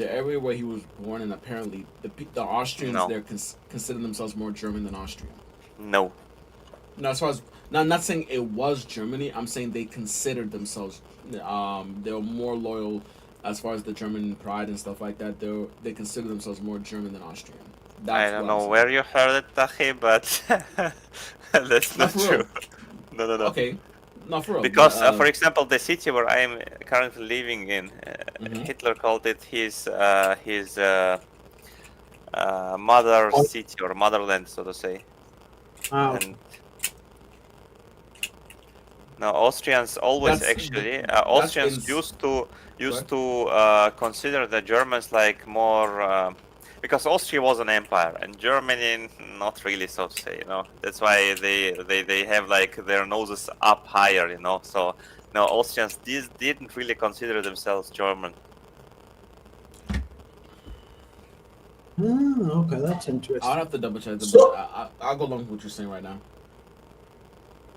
the area where he was born, and apparently the Austrians No, there consider themselves more German than Austrian. no. No, as far as now, I'm not saying it was Germany. I'm saying they considered themselves. They were more loyal as far as the German pride and stuff like that. They consider themselves more German than Austrian. I That's don't what I'm know saying. where you heard it, Tahi, but that's Not not for true. real. No. Okay, not for real. But Because, for example, the city where I am currently living in, mhm. Hitler called it his mother Oh, city or motherland, so to say. okay. And now Austrians always that's actually that's in. Austrians used What? to consider the Germans like more because Austria was an empire and Germany not really, so to say. That's why they have like their noses up higher. So no, Austrians didn't really consider themselves German. Okay, that's I'll interesting. have to double check it, So, but I'll go along with what you're saying right now.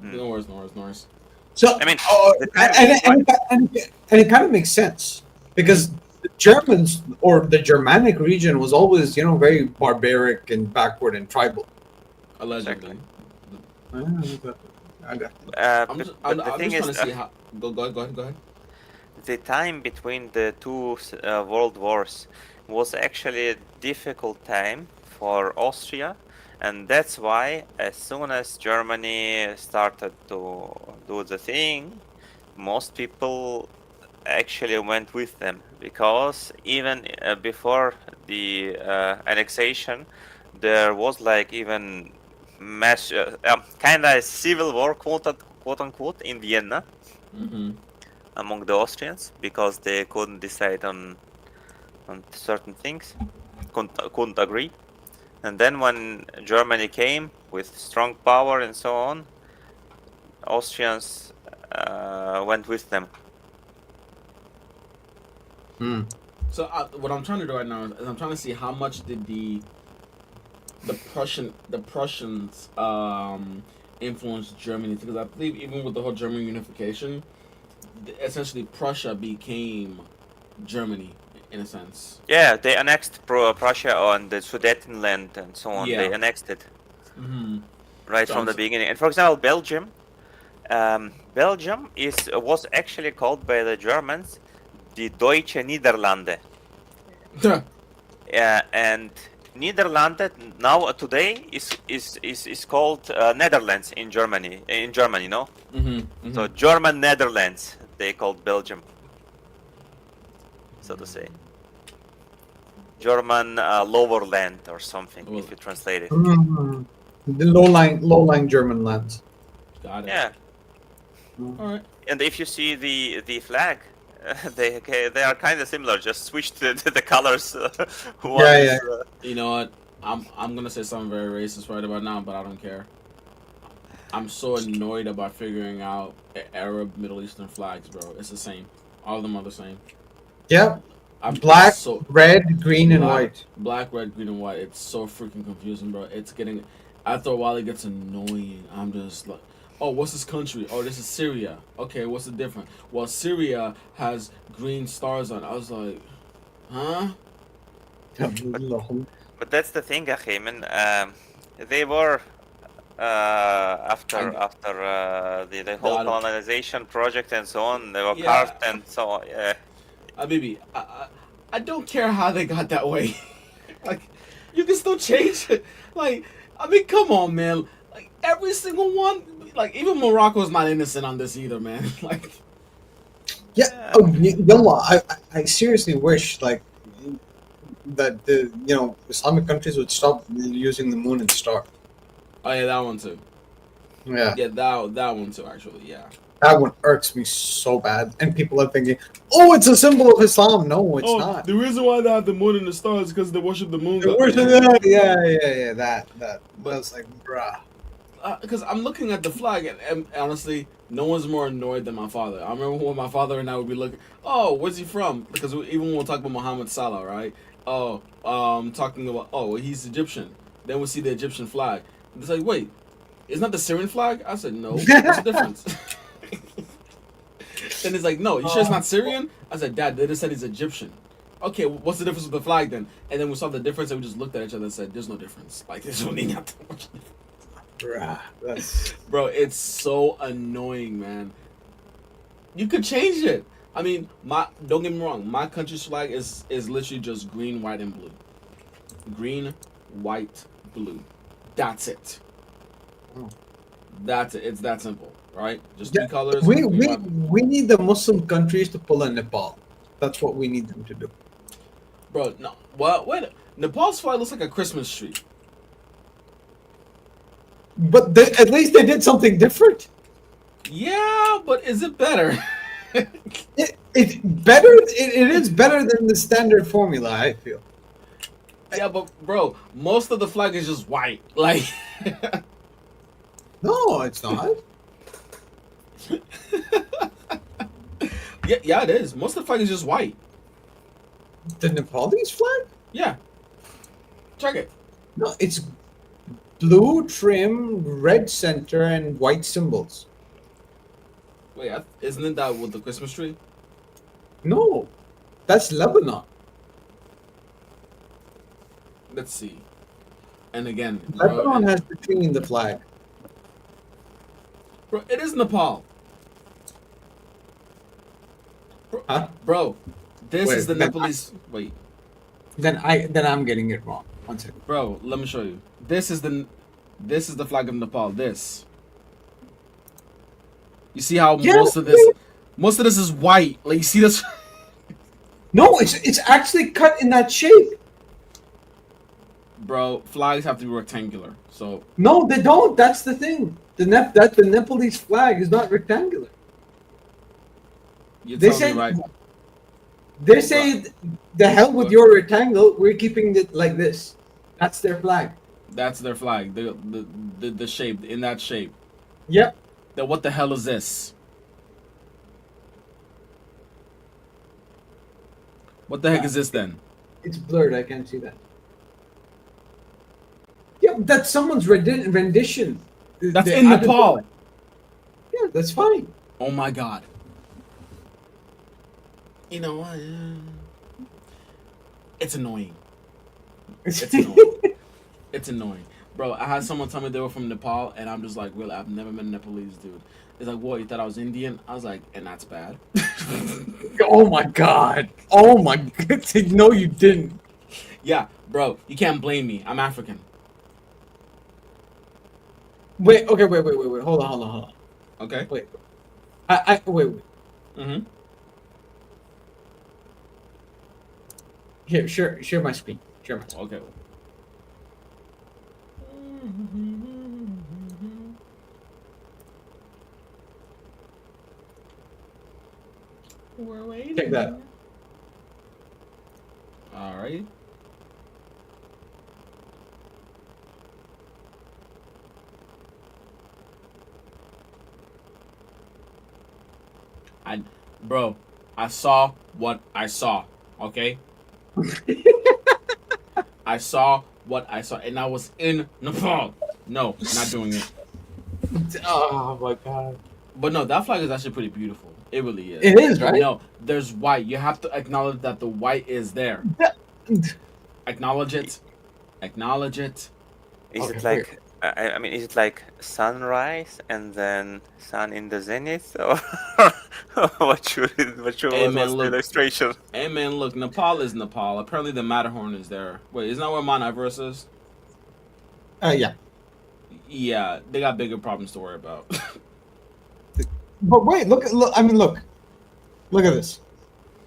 Hmm. No worries, no worries, no worries. so, I mean, the time and, is and, and it kind of makes sense because the Germans or the Germanic region was always, very barbaric and backward and tribal. Allegedly. I got but the I'm thing just trying is, to see how. Go ahead. the time between the two world wars was actually a difficult time for Austria, and that's why as soon as Germany started to do the thing, most people actually went with them, because even before the annexation there was like even mass kind of civil war, quote unquote, in Vienna Mm-hmm. among the Austrians, because they couldn't decide on certain things, couldn't agree. And then when Germany came with strong power and so on, Austrians went with them. So what I'm trying to do right now is I'm trying to see how much did the Prussians influence Germany, because I believe even with the whole German unification, essentially Prussia became Germany in a sense. Yeah, they annexed Prussia on the Sudetenland and so on. Yeah. They annexed it Mm-hmm. right So from the beginning. And for example, Belgium was actually called by the Germans the Deutsche Niederlande. And Niederlande now today is called Netherlands in Germany. Mm-hmm. So German Netherlands they called Belgium, so to say. German lower land or something, if you translate it. The low-lying German lands. Got it. Yeah. All right. And if you see the flag, they are kind of similar. Just switched the colors. Yeah. You know what? I'm gonna say something very racist right about now, but I don't care. I'm so annoyed about figuring out Arab Middle Eastern flags, bro. It's the same. All of them are the same. Yep. I'm Black, so red, green, and white. Black, red, green, and white. It's so freaking confusing, bro. It's getting. After a while, it gets annoying. I'm just like, oh, what's this country? Oh, this is Syria. Okay, what's the difference? Well, Syria has green stars on. I was like, huh? But that's the thing, Achim. they were after I- the whole The- colonization project and so on. They were Yeah. carved and so on. Yeah. Baby, I don't care how they got that way. Like, you can still change it. Like, I mean, come on, man. Like, every single one. Like, even Morocco's not innocent on this either, man. Like, Yeah. Oh, Yallah, I seriously wish like that the Islamic countries would stop using the moon and star. oh yeah, that one too. Yeah. Yeah, that one too. Actually, yeah. That one irks me so bad. And people are thinking, oh, it's a symbol of Islam. No, it's not. The reason why they have the moon and the stars is because they worship the moon. The worst of that, yeah. That. But- That's like, bruh. Because I'm looking at the flag, and honestly, no one's more annoyed than my father. I remember when my father and I would be looking, oh, where's he from? Because even when we'll talk about Muhammad Salah, right? Oh, talking about, oh, he's Egyptian. Then we'll see the Egyptian flag. It's like, wait, isn't that the Syrian flag? I said, no. What's the difference? Then he's like, no, you sure it's not Syrian? I said, Dad, they just said he's Egyptian. Okay, what's the difference with the flag then? And then we saw the difference, and we just looked at each other and said, there's no difference. Like, there's really not that much difference. Bruh. That's... Bro, it's so annoying, man. You could change it. I mean, don't get me wrong. My country's flag is literally just green, white, and blue. Green, white, blue. That's it. Oh. That's it. It's that simple, right? Just Yeah, three colors. We, green, we, white, blue. we need the Muslim countries to pull a Nepal. That's what we need them to do. Bro, no. What? Wait. Nepal's flag looks like a Christmas tree. But at least they did something different. Yeah, but is it better? It's better. It is better than the standard formula, I feel. Yeah, but bro, most of the flag is just white. Like, No, it's not. yeah, it is. Most of the flag is just white. The Nepalese flag? Yeah. Check it. No, it's blue trim, red center, and white symbols. Wait, isn't it that with the Christmas tree? No, that's Lebanon. Let's see. And again, Lebanon has the tree in the flag. bro, it is Nepal. Huh? Bro, this Wait, is the then Nepalese. Wait, Then I'm getting it wrong. One second. bro, let me show you. This is the flag of Nepal. This. You see how Yeah, most of this is white. Like, you see this? No, it's actually cut in that shape. Bro, flags have to be rectangular. So No, they don't. That's the thing. The Nepalese flag is not rectangular. you're They telling say me right. they say the hell with your rectangle. We're keeping it like this. That's their flag. That's their flag. The shape in that shape. Yep. Then what the hell is this? What the heck is this then? It's blurred. I can't see that. Yeah, that's someone's rendition. That's They in added Nepal. that. Yeah, that's fine. Oh my god. You know what? It's annoying. It's annoying. It's annoying. Bro, I had someone tell me they were from Nepal, and I'm just like, really, I've never met a Nepalese dude. It's like, what, you thought I was Indian? I was like, and that's bad. Oh my god. Oh my god. No, you didn't. Yeah, bro, you can't blame me. I'm African. Wait. Okay. Wait. Hold on. Okay? Wait. Wait. Mm-hmm. Here, share my screen. Share my screen. Okay. We're waiting. Check that. All right. Bro, I saw what I saw. Okay. I saw what I saw, and I was in Nepal. No, not doing it. Oh my god. But no, that flag is actually pretty beautiful. It really is. It is, right? No, there's white. You have to acknowledge that the white is there. Acknowledge it. Acknowledge it. Is Okay, it like I mean, is it like sunrise and then sun in the zenith, or Hey what man, was the look. illustration? Hey man, look. Nepal is Nepal. Apparently, the Matterhorn is there. Wait, isn't that where Mount Everest is? Yeah. Yeah, they got bigger problems to worry about. But wait, look. I mean, look at this.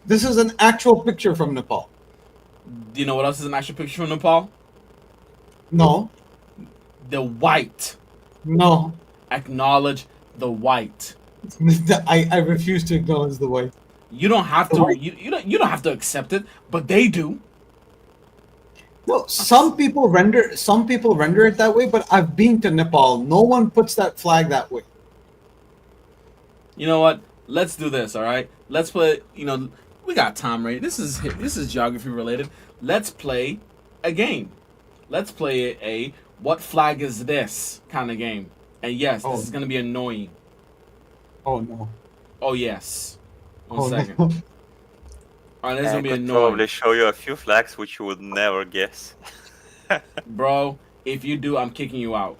This is an actual picture from Nepal. Do you know what else is an actual picture from Nepal? No, The white. no. Acknowledge the white. I refuse to acknowledge the white. You don't have The to. white. You don't have to accept it, but they do. No, some people render it that way, but I've been to Nepal. No one puts that flag that way. You know what? Let's do this. All right. Let's play. We got time, right? This is geography related. Let's play a game. Let's play a what flag is this kind of game. And yes, Oh. this is gonna be annoying. Oh no. Oh yes. One Oh, second. no. All right, this is I gonna be could annoying, probably show you a few flags which you would never guess. bro. If you do, I'm kicking you out.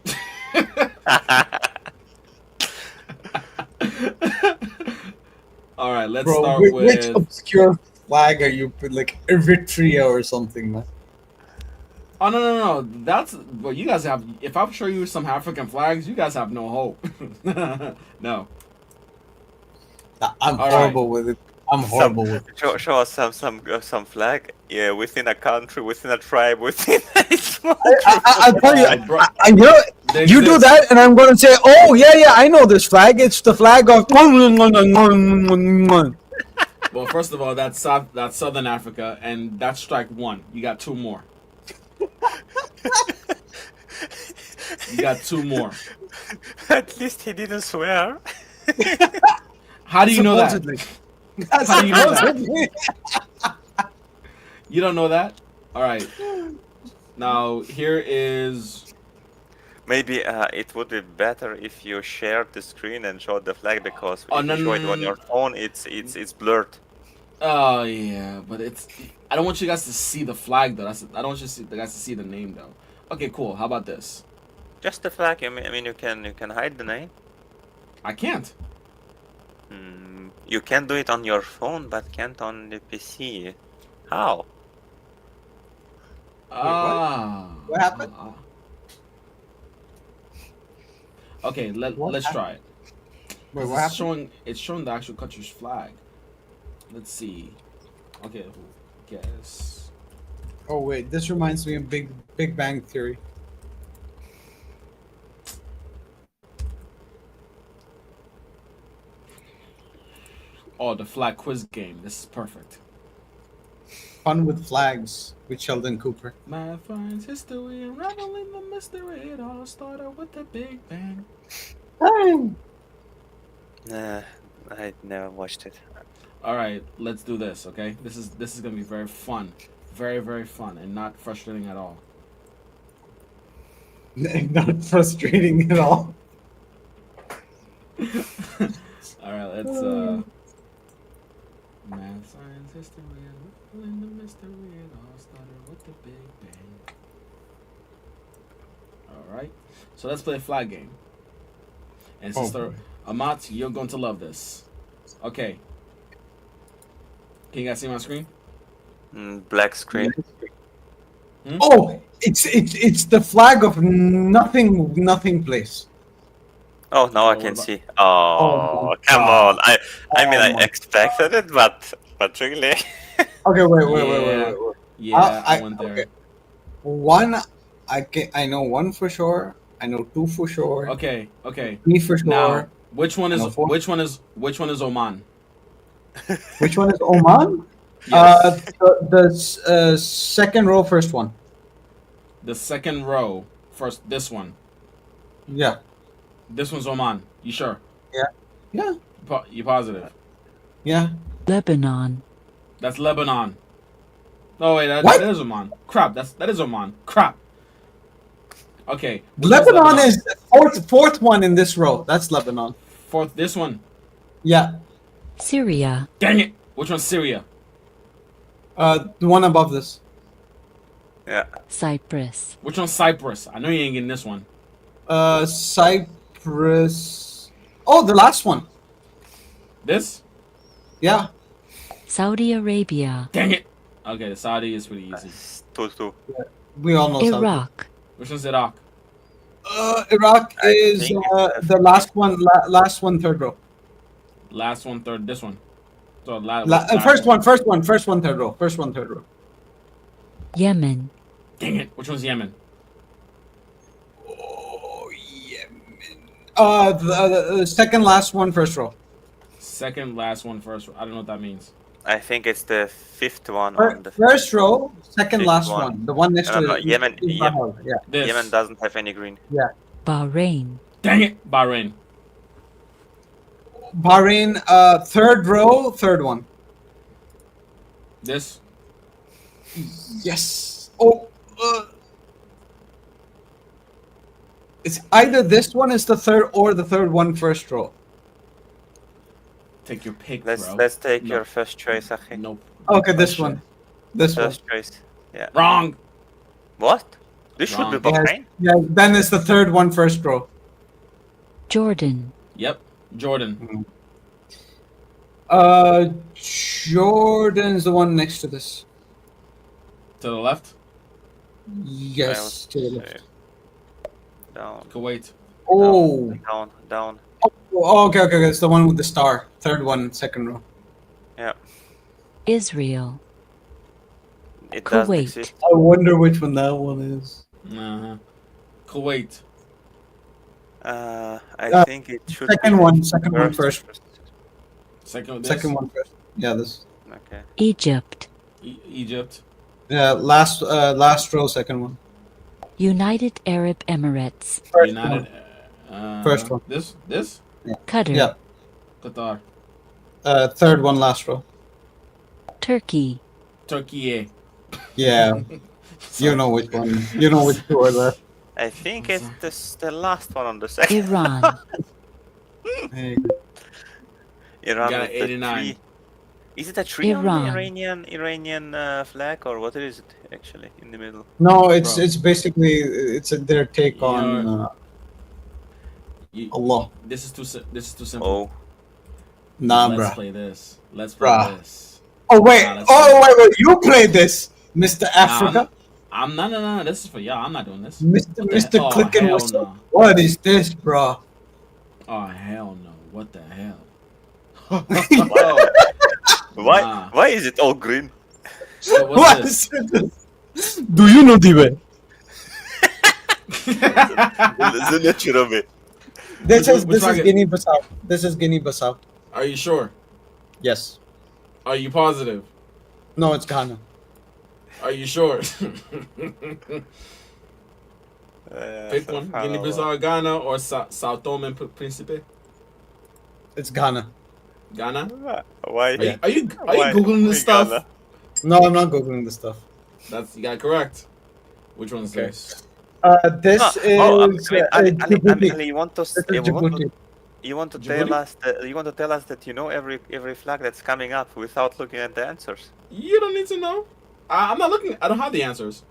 All right, let's Bro, start which with. obscure flag are you like Eritrea or something, man? Oh no! That's but you guys have. If I show you some African flags, you guys have no hope. No. I'm All horrible with it. I'm horrible with it. Show us some flag. Yeah, within a country, within a tribe, within a small I'll tell you. Oh, bro. I know They you do exist. that, and I'm going to say, "Oh yeah, I know this flag. It's the flag of." Well, first of all, that's Southern Africa, and that's strike one. You got two more. You got two more. At least he didn't swear. How do you know that? Supposedly. How do you know that? Supposedly. You don't know that? All right. Now here is. Maybe it would be better if you shared the screen and showed the flag, because Oh, if no, you show it on your phone, it's blurred. Oh yeah, but it's. I don't want you guys to see the flag though. I don't want you guys to see the name though. Okay, cool. How about this? Just the flag. I mean, you can hide the name. I can't. You can do it on your phone, but can't on the PC. How? What happened? Okay, What let's try it. Wait, It's what happened? showing the actual country's flag. Let's see. Okay, guess. Oh wait, this reminds me of Big Bang Theory. Oh, the flag quiz game. This is perfect. Fun with Flags with Sheldon Cooper. Math, science, history, unraveling the mystery. It all started with the Big Bang. Nah, I never watched it. All right, let's do this. Okay, this is gonna be very fun, very fun, and not frustrating at all. Not frustrating at all. All right, let's math, science, history, unraveling the mystery. It all started with the Big Bang. All right, so let's play a flag game. And sister Amat, you're going to love this. Okay. Can you guys see my screen? Black screen. Oh, it's the flag of nothing place. Oh, now I what can about- see. Oh Oh, my come God. on. I mean, Oh I my expected it, but really. Okay, wait. Yeah, I I- went there. okay. One, I know one for sure. I know two for sure. Okay. Three for sure. Now, which one is No, four. which one is Oman? Which one is Oman? Yes. The second row, first one. The second row, first. This one. Yeah. This one's Oman. You sure? Yeah. You positive? Yeah. Lebanon, That's Lebanon. No wait, What? that is Oman. Crap. That is Oman. Crap. Okay. which one's Lebanon is the fourth one in this row. That's Lebanon. fourth. This one. Yeah. Syria, Dang it. Which one's Syria? The one above this. Yeah. Cyprus, Which one's Cyprus? I know you ain't getting this one. Cyprus. Oh, the last one. This? Yeah. Saudi Arabia, Dang it. Okay, the Saudi is pretty easy. 2-2. We all know Saudi. Iraq, Which one's Iraq? Iraq I is think it's the last one. Last one, third row. Last one, third. This one. So First one, third row. First one, third row. Yemen, Dang it. Which one's Yemen? Oh, Yemen. The second last one, first row. Second last one, first. I don't know what that means. I think it's the 5th one on the First row, second Fifth last one. one. The one next No, to no, it. Yemen- Yeah. This. Yemen doesn't have any green. Bahrain, Dang it. Bahrain. Bahrain, third row, third one. This. Yes. Oh. It's either this one is the third or the third one, first row. Take your pick, Let's bro. take No. your first choice, Akhi. Nope. Okay, this Question. one. This one. First choice. Yeah. Wrong. What? This should be Wrong. Bahrain. Yeah, then it's the third one, first row. Jordan, Yep. Jordan. Jordan's the one next to this. To the left. Yes, to the left. Down. Kuwait. Oh. Down. Oh, okay. It's the one with the star. Third one, second row. Yeah. Israel, It doesn't Kuwait. exist. I wonder which one that one is. Uh-huh. Kuwait. I think it should Second be one, second one first. Second. This. Second one first. Yeah, this. Okay. Egypt, Egypt. Yeah, last row, second one. United Arab Emirates, First United. one. First one. This. Qatar, Yeah. Qatar. Third one, last row. Turkey, Turkey. Yeah, you know which one. You know which two are there. I think it's the last one on the second. Iran, Hey. Iran Got with the 89. tree. Is it a tree on Iran. the Iranian flag, or what is it actually in the middle? No, it's Bro. it's basically their take on You- Allah. This is too simple. Oh, Nah, Let's bruh. play this. Let's play Bruh. this. Oh wait, Nah, that's wait. You played this, Mr. Africa, I'm no. This is for y'all. I'm not doing this. Mr. What the- Mr. oh, Click and hell Whistle. no. What is this, bro? Oh hell no! What the hell? why? Nah. Why is it all green? So what's this? is it? Do you know Dibe? The nature of it. This is Which rocket? Guinea-Bissau. This is Guinea-Bissau. Are you sure? Yes. Are you positive? No, it's Ghana. Are you sure? Pick one. subhanallah. Guinea-Bissau, Ghana, or Sao Tome and Principe? It's Ghana. Ghana. Why? Are you Why- googling this why stuff? Ghana? No, I'm not googling this stuff. You got it correct. Which one's Okay. this? This No, is Ali, Djibouti. you want to This is Djibouti. you want to Djibouti? tell us that you want to tell us that you know every flag that's coming up without looking at the answers. You don't need to know. I'm not looking. I don't have the answers.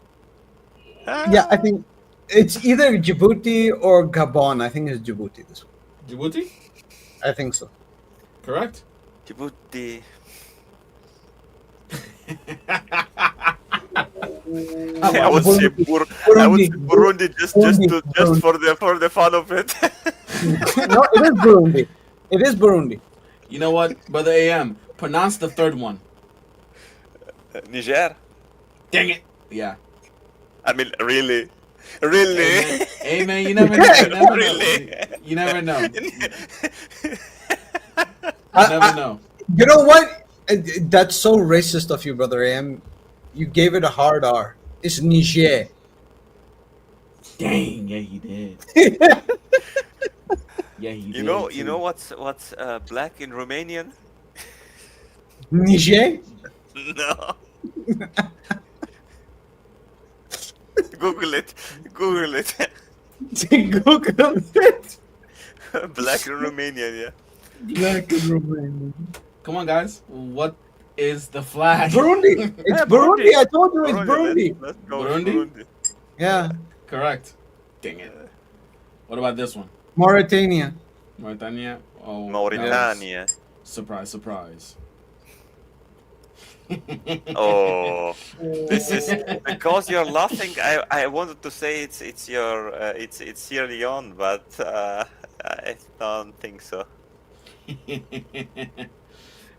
Yeah, I think it's either Djibouti or Gabon. I think it's Djibouti. This one. Djibouti. I think so. Correct. Djibouti. I would say Burundi just for the fun of it. No, it is Burundi. It is Burundi. You know what, brother AM? Pronounce the third one. Niger. Dang it. Yeah. I mean, really. Hey man, you never know. You never Really? know. You never know. You I- never I- know. You know what? That's so racist of you, brother AM. You gave it a hard R. It's Niger. Dang, yeah, he did. Yeah, he did. You know too. what's black in Romanian? Niger? No. Google it. Google it. Black in Romanian, yeah. Black and Romanian. Come on, guys. What is the flag. Burundi. It's Yeah, Burundi. I told you it's Burundi. Burundi. Let's go with Burundi? Burundi. Yeah. Correct. Dang it. What about this one? Mauritania. Mauritania. Oh, Mauritania. Surprise, surprise. Oh, this is because you're laughing. I wanted to say it's your it's Sierra Leone, but I don't think so.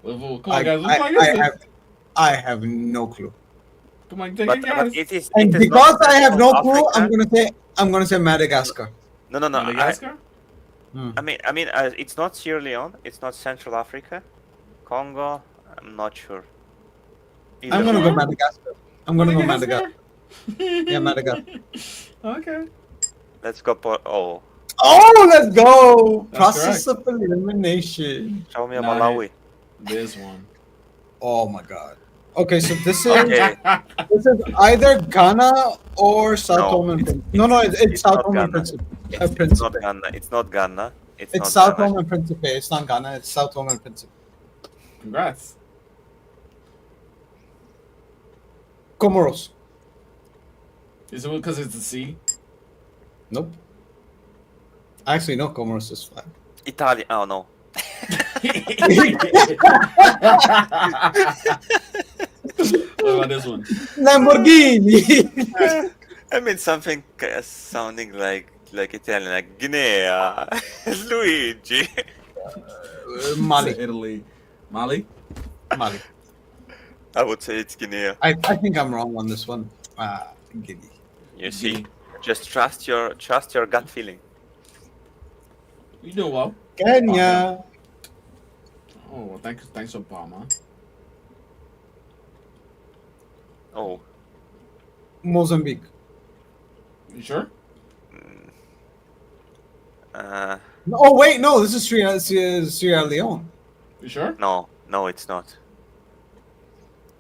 Well, come on, guys. What flag is this? I have no clue. Come on, take But a guess. it is. And it is because not I have no Central clue, Africa. I'm gonna say Madagascar. No. Madagascar? I mean, it's not Sierra Leone. It's not Central Africa. Congo. I'm not sure. I'm gonna go Madagascar. I'm gonna go Madagascar. Madagascar? Yeah, Madagascar. Okay. Let's go. Oh, Oh, let's go! That's Process of elimination. show me a Nah, Malawi. This one. Oh my god. Okay, so this is Okay. this is either Ghana or South No, Tome and it's- Principe. No, it's South not Tome and Ghana. Principe. It's Principe. not Ghana. It's not Ghana. It's not South Ghana. Tome and Principe. It's not Ghana. It's South Tome and Principe. Congrats. Comoros. Is it because it's the sea? Nope. Actually, no. Comoros is flat. Italy. Oh no. What about this one? Lamborghini. I mean something sounding like Italian, like Guinea, Luigi. Mali. Italy. Mali? Mali. I would say it's Guinea. I think I'm wrong on this one. Guinea. You see, Guinea. just trust your gut feeling. You do well. Kenya. Oh, well, thanks, Obama. Oh, Mozambique. You sure? Oh wait, no. This is Sierra Leone. You sure? no, it's not.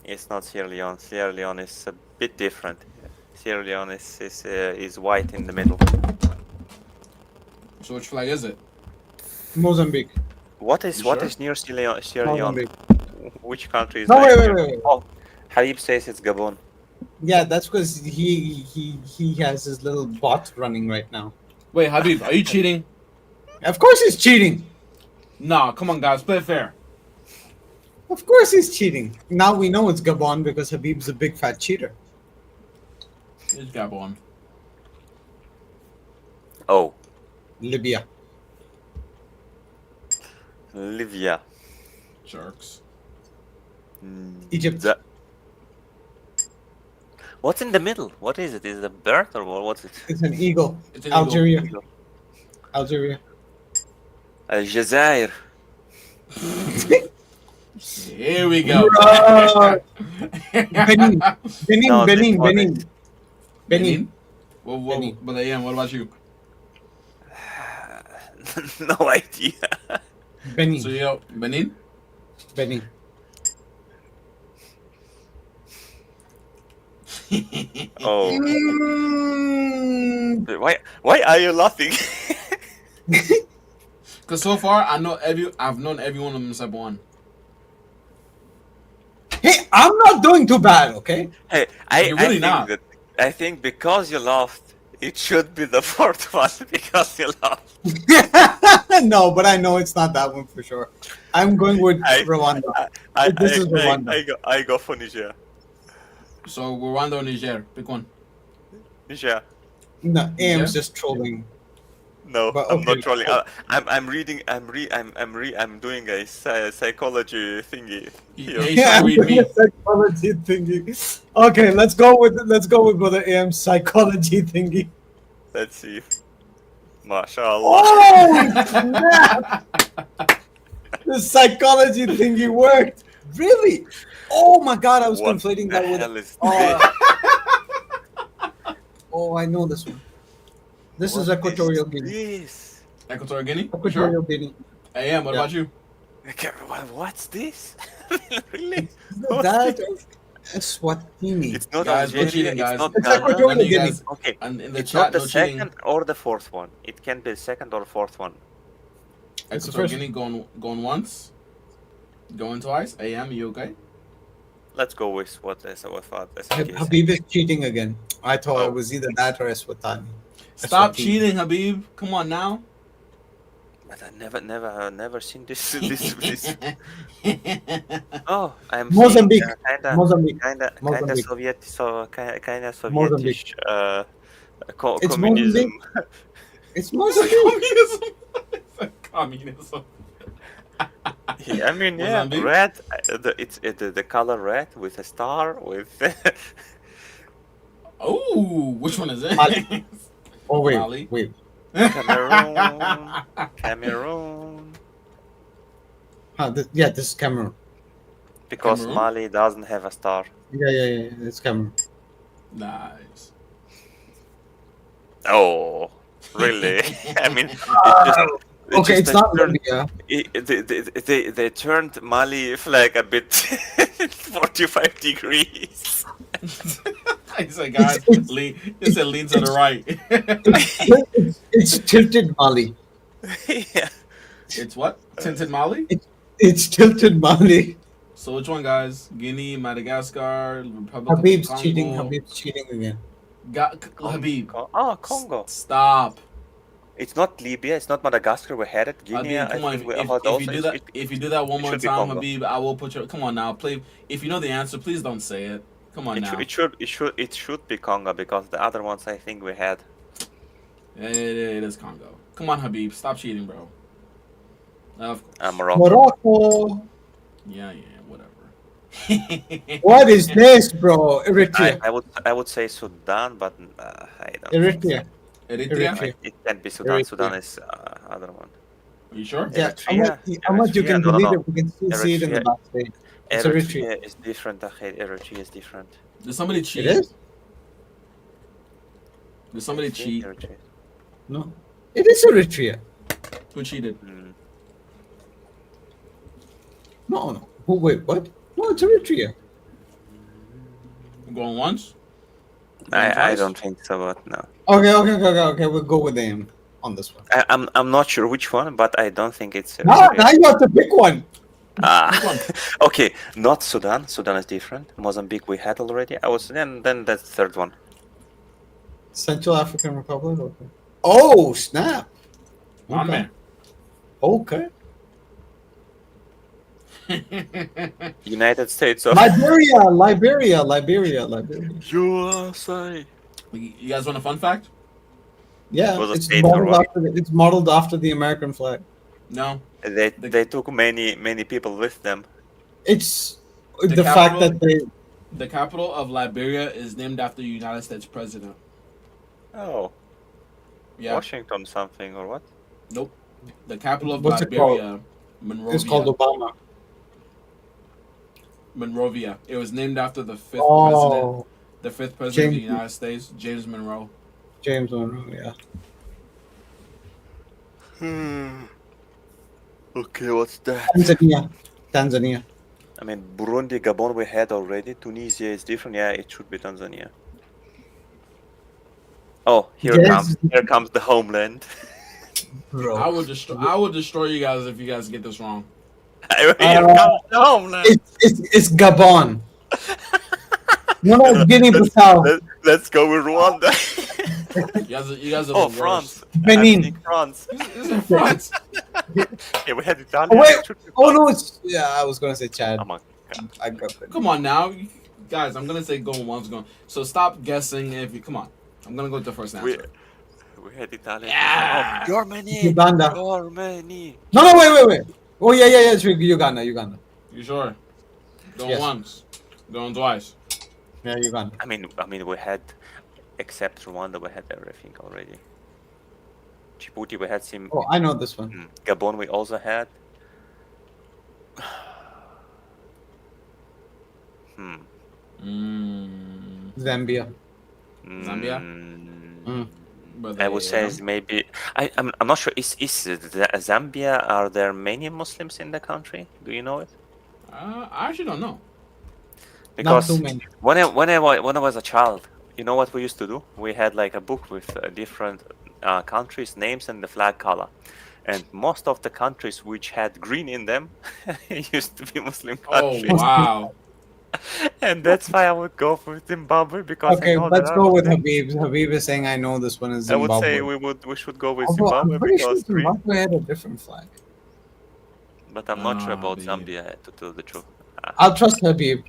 It's not Sierra Leone. Sierra Leone is a bit different. Sierra Leone is white in the middle. So which flag is it? Mozambique. What is You sure? near Sierra Leone? Mozambique. Which country is No, like wait. near- Oh, Habib says it's Gabon. Yeah, that's because he has his little bot running right now. Wait, Habib, are you cheating? Of course he's cheating. Nah, come on, guys, play fair. Of course he's cheating. Now we know it's Gabon because Habib's a big fat cheater. It's Gabon. Oh, Libya. Libya. Sharks. Egypt. What's in the middle? What is it? Is it a bird or what's it? It's an eagle. It's an eagle. Algeria. Eagle. Algeria. Aljazair. Here we go. Benin. Benin. No, Benin. this one Benin. is- Benin. Benin. But Ian, what about you? No idea. Benin. So you know Benin? Benin. Oh, Mm, why are you laughing? Because so far I've known every one of them except one. Hey, I'm not doing too bad, okay? Hey, You're really not. I think because you laughed, it should be the fourth one because you laughed. No, but I know it's not that one for sure. I'm going with Rwanda. This is Rwanda. I go for Niger. So Rwanda or Niger? Pick one. Niger. No, AM's Yeah. just trolling. No, But I'm okay. not trolling. I'm reading. I'm doing a psychology thingy here. Hey, yeah, read me. Psychology thingy. Okay, let's go with Brother AM's psychology thingy. Let's see. MashaAllah. Oh snap! The psychology thingy worked. Really? Oh my god, I was What conflating the that with. hell is Oh. Oh, I know this one. This is What Equatorial is Guinea. this? Equatorial Guinea? Equatorial Sure. Guinea. Hey, what Yeah. about you? Okay, what's this? Really? That Eswatini. It's not Guys, we're Algeria. cheating, guys. It's not It's Ghana. Equatorial None of you Guinea. guys, Okay. and in the It's chat, not the no cheating. second or the fourth one. It can be the second or fourth one. It's the Equatorial first. Guinea going once, going twice. AM, you okay? let's go with what SFT is. Habib is cheating again. I thought Oh. it was either that or Eswatani. Stop Eswatini. cheating, Habib. Come on now. But I never seen this. Oh, I'm Mozambique. kinda Mozambique. kinda Mozambique. Soviet, kinda Mozambique. Sovietish It's communism. Mozambique. It's Mozambique. Communism. It's a communism. Yeah, I mean, yeah, Mozambique? red. The color red with a star with. Oh, which one is it? Mali. Oh wait, Mali. wait. Cameroon. Yeah, this is Cameroon. Because Cameroon? Mali doesn't have a star. Yeah. It's Cameroon. Nice. Oh, really? I mean, Okay, it's not turned, Libya. they turned Mali flag a bit 45 degrees. He's like, guys, he said lean to the right. It's tilted Mali. Yeah. It's what? Tinted Mali? It's tilted Mali. So which one, guys? Guinea, Madagascar, Republic Habib's of Congo. cheating. Habib's cheating again. Habib. Congo. Stop. It's not Libya. It's not Madagascar. We had it. Guinea. Habib, come on. If you do that one more should be time, Congo. Habib, I will put your. Come on now, play. If you know the answer, please don't say it. Come on now. It should be Congo because the other ones I think we had. It is Congo. Come on, Habib, stop cheating, bro. Of course. Morocco. Morocco. Yeah, whatever. What is this, bro? Eritrea. I would say Sudan, but I don't. Eritrea. Eritrea? It can't be Sudan. Eritrea. Sudan is other one. Are you sure? Yeah, Eritrea. how much you can Eritrea. No, believe no. it? We can still see it in the Eritrea. last page. It's Eritrea. Eritrea is different. Eritrea is different. Did somebody cheat? It is? Did somebody cheat? Eritrea. No. It is Eritrea. Who cheated? No. Oh, wait, what? No, it's Eritrea. Going once? I twice? don't think so, but no. Okay. We'll go with him on this one. I'm not sure which one, but I don't think it's Now Eritrea. you have to pick one. Okay, not Sudan. Sudan is different. Mozambique we had already. Then that's the third one. Central African Republic. Okay. Oh snap! My man. Okay. United States of Liberia. USA. You guys want a fun fact? Yeah, Was a it's state or modeled what? it's modeled after the American flag. No. They took many people with them. It's The the fact capital- that they. The capital of Liberia is named after the United States president. Oh, Yeah. Washington something or what? Nope. The capital of What's it Liberia, Monrovia. It's called Obama. Monrovia. It was named after the fifth president. Oh, The fifth president of the James- United States, James Monroe. James Monroe. Yeah. Okay, what's that? Tanzania. I mean, Burundi, Gabon we had already. Tunisia is different. Yeah, it should be Tanzania. Oh, here comes the homeland. Bro. I will destroy you guys if you guys get this wrong. Here comes the homeland. It's Gabon. No, Guinea-Bissau. Let's go with Rwanda. You guys are Oh, the France. Benin. I think France. Worst. This is France. Yeah, we had Italy. Oh, wait. Oh no, it's I was gonna say Chad. Oh my God. I got it. Come on now, guys. I'm gonna say going once, going. So stop guessing. If you come on, I'm gonna go with the first answer. We had Italy. Yeah. Oh, Germany. Uganda. Germany. No, wait. Oh yeah, it's Uganda. You sure? Going Yes. once, going twice. Yeah, Uganda. I mean, we had, except Rwanda, we had everything already. Djibouti, we had some. Oh, I know this one. Gabon, we also had. Zambia. Zambia? But I would say it's maybe. I'm not sure. Is Zambia? Are there many Muslims in the country? Do you know it? I actually don't know. Because Not too many. when I was a child, you know what we used to do? We had like a book with different countries' names and the flag color, and most of the countries which had green in them used to be Muslim Oh countries. wow! And that's why I would go for Zimbabwe because I Okay, know let's there go are with things. Habib. Habib is saying, I know this one is I would say Zimbabwe. we should go with Although I'm Zimbabwe pretty sure because three, Zimbabwe had a different flag. but I'm not sure Ah, about babe. Zambia to tell the truth. I'll trust Habib.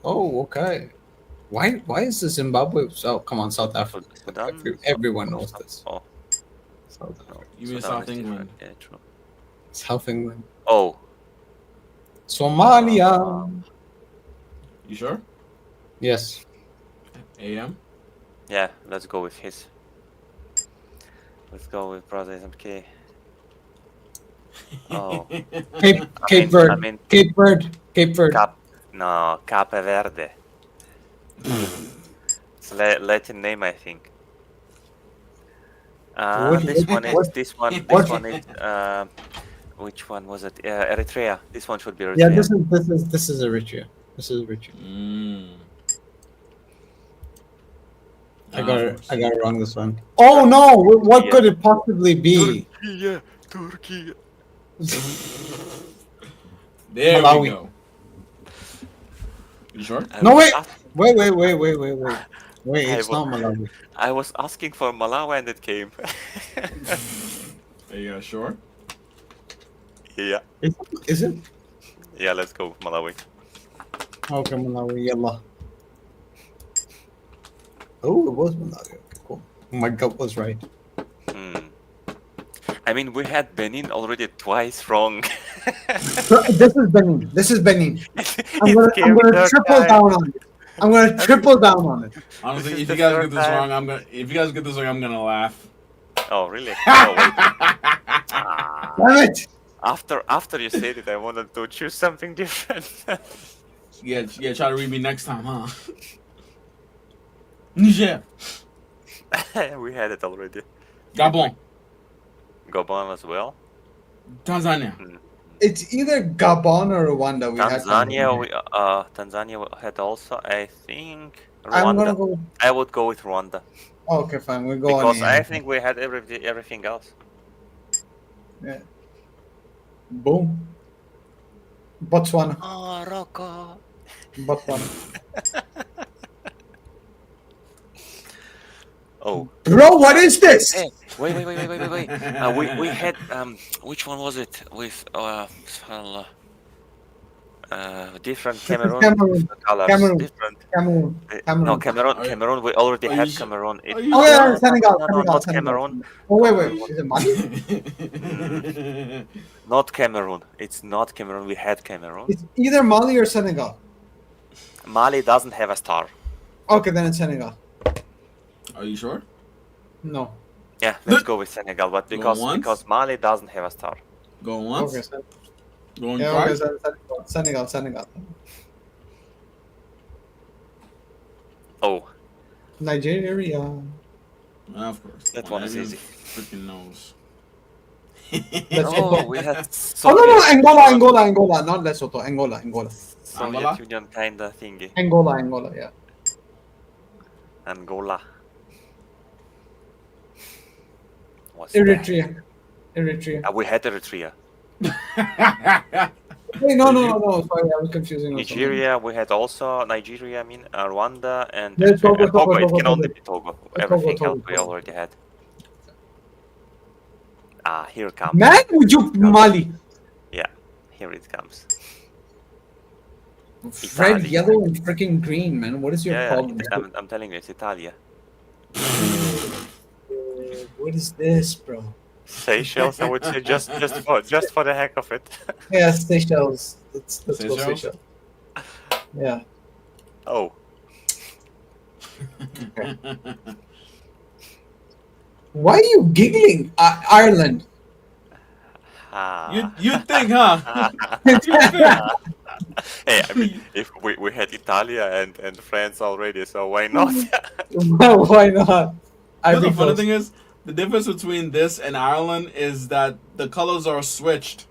Oh, okay. Why is the Zimbabwe? Oh, come on, South Africa. Sudan? Everyone knows this. Oh, South no. Africa. You mean Sudan South is England? different. Yeah, true. South England. Oh, Somalia. You sure? Yes. AM? yeah, let's go with his. Let's go with Brother SMK. Oh, Cape Verde. I mean, Cape Verde. Cape Verde. Cape Verde. It's a Latin name, I think. This one is. Which one was it? Eritrea. This one should be Eritrea. Yeah, this is Eritrea. This is Eritrea. I got it wrong this one. Oh no! What could it possibly be? Turkey. There Malawi. we go. You sure? No, wait. Wait, it's not Malawi. I was asking for Malawi and it came. Are you sure? Yeah. Is it? Yeah, let's go with Malawi. Okay, Malawi, yalla. Oh, it was Malawi. Okay, cool. My gut was right. I mean, we had Benin already twice wrong. This is Benin. This is Benin. I'm gonna third triple time. down on it. I'm gonna triple down on it. Honestly, This is if you the guys third get this time. wrong, if you guys get this wrong, I'm gonna laugh. Oh, really? Oh, wait. Damn it! After you said it, I wanted to choose something different. Yeah, try to read me next time, huh? Niger. We had it already. Gabon. Gabon as well. Tanzania. It's either Gabon or Rwanda. Tanzania had also, I think, I'm gonna Rwanda. go. I would go with Rwanda Okay, fine. We go because on. I think we had everything else. Yeah. Boom. Botswana. Oh, Rocco. Botswana. Oh. Bro, what is this? Hey, wait. We had which one was it with different Cameroon colors. Cameroon. Different. Cameroon. No, Cameroon. Are you- Cameroon. We already are had you Cameroon. are you Oh yeah, sure? Senegal. No, Senegal. not Senegal. Cameroon. Oh wait. Is it Mali? Not Cameroon. It's not Cameroon. We had Cameroon. It's either Mali or Senegal. Mali doesn't have a star. Okay, then it's Senegal. Are you sure? No. Yeah, let's go with Senegal. But because Mali doesn't have a star. Going once? Okay, Going yeah, twice? okay, Senegal. Oh, Nigeria. Of course. That one is easy. Freaking knows. oh, we had Oh no, Angola, not Lesotho, Angola. Soviet Angola? Union kind of thingy. Angola, yeah. Angola. What's Eritrea. that? We had Eritrea. Wait, no. Sorry, I was confusing. with something. Nigeria, we had also Nigeria, I mean, Rwanda, and Yeah, Togo, Togo. It Togo, can only Togo. be Togo. Togo, Everything Togo, else we Togo. already had. Ah, here it comes. Man, would you Mali? Yeah, here it comes. Red, Italy. yellow, and freaking green, man. What is your Yeah, problem? I'm telling you, it's Italia. What is this, bro? Seychelles, I would say just for the heck of it. Yeah, Seychelles. Let's go Seychelles? Seychelles. Yeah. Oh, Why are you giggling? Ireland. You think, huh? Hey, I mean, if we had Italia and France already, so why not? Why not? You know, the funny thing is, the difference between this and Ireland is that the colors are switched.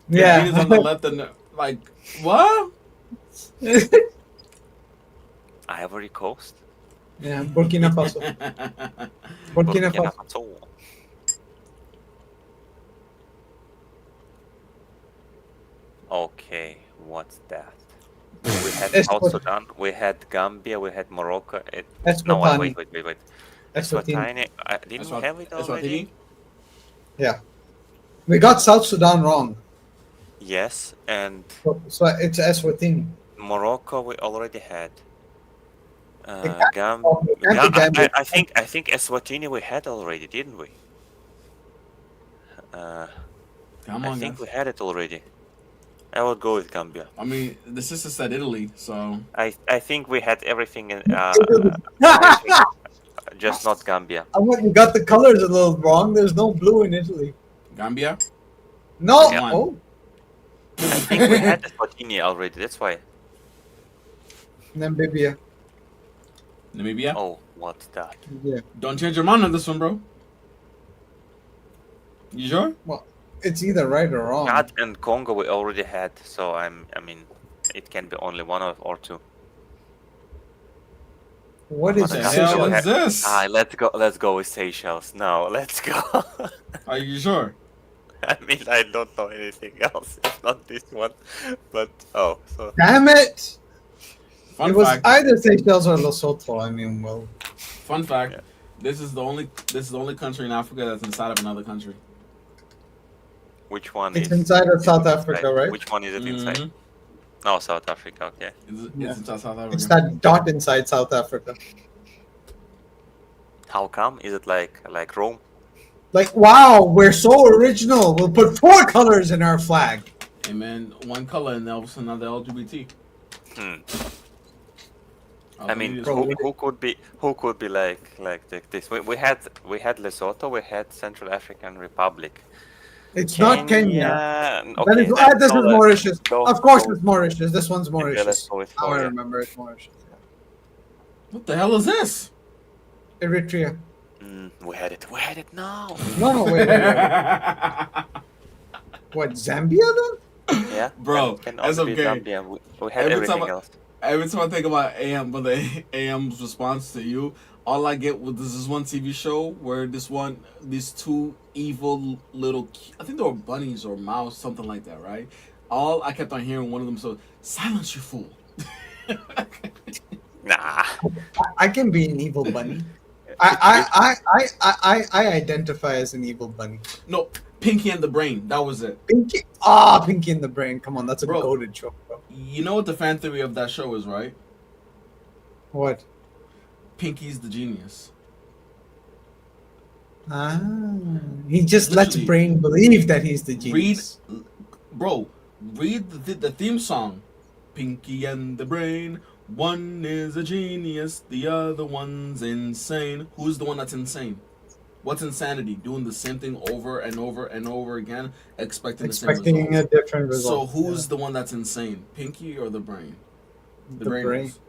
The green is on the left and like what? Ivory Coast. Yeah, Burkina Faso. Burkina Faso. Faso. Okay, what's that? We had South Eswat- Sudan. We had Gambia. We had Morocco. No, Eswatini. wait. Eswatini. Eswatini. Didn't we have it Eswatini? already? Yeah. We got South Sudan wrong. Yes, and So it's Eswatini. Morocco we already had. It can't be Gambia. I think Eswatini we had already, didn't we? Come I on, think guys. we had it already. I would go with Gambia. I mean, the sister said Italy, so I think we had everything in Italy. just not Gambia. You got the colors a little wrong. There's no blue in Italy. Gambia. No. Yeah. Oh, I think we had Eswatini already. That's why. Namibia. Namibia. Oh, what's that? Yeah. Don't change your mind on this one, bro. You sure? Well, it's either right or wrong. Chad and Congo we already had, so I mean, it can be only one or two. What is What the Madagascar hell we is had- this? Let's go with Seychelles. No, let's go. Are you sure? I mean, I don't know anything else. It's not this one, but so Damn it! Fun It was fact. either Seychelles or Lesotho. I mean, well, Fun fact. Yeah. This is the only country in Africa that's inside of another country. which one it's is inside of South inside? Africa, right? Which one is it inside? Mhm. No, South Africa. Okay. It's Yeah. inside South Africa. It's that dot inside South Africa. How come? Is it like Rome? Like, wow, we're so original. We'll put 4 colors in our flag. Hey man, one color and also another LGBT. Hmm. I'll I mean, believe Bro, this. who could be like this? We had Lesotho. We had Central African Republic. It's not Kenya. Okay, That is, then this go is let- Mauritius. go- Of course, go it's Mauritius. This one's Okay, let's Mauritius. go with Now I Korea. remember it's Mauritius. What the hell is this? Eritrea. We had it. We had it now. No, wait. What, Zambia then? Yeah, Bro, can that's only be okay. Zambia. We had Every time everything I- else. Every time I think about AM, but the AM's response to you, all I get was this one TV show where these two evil little, I think they were bunnies or mouse, something like that, right? All I kept on hearing one of them, so silence you fool. Nah. I can be an evil bunny. I identify as an evil bunny. No, Pinky and the Brain, that was it. Pinky. Pinky in the Brain. Come on, that's a Bro. goated show, bro. You know what the fan theory of that show is, right? What? Pinky's the genius. He just lets Literally. Brain believe that he's the genius. Read the theme song. Pinky and the Brain. One is a genius, the other one's insane. Who's the one that's insane? What's insanity? Doing the same thing over and over and over again, expecting the same Expecting a results. different So result. who's the one that's insane? Pinky or the Brain? The Brain. is.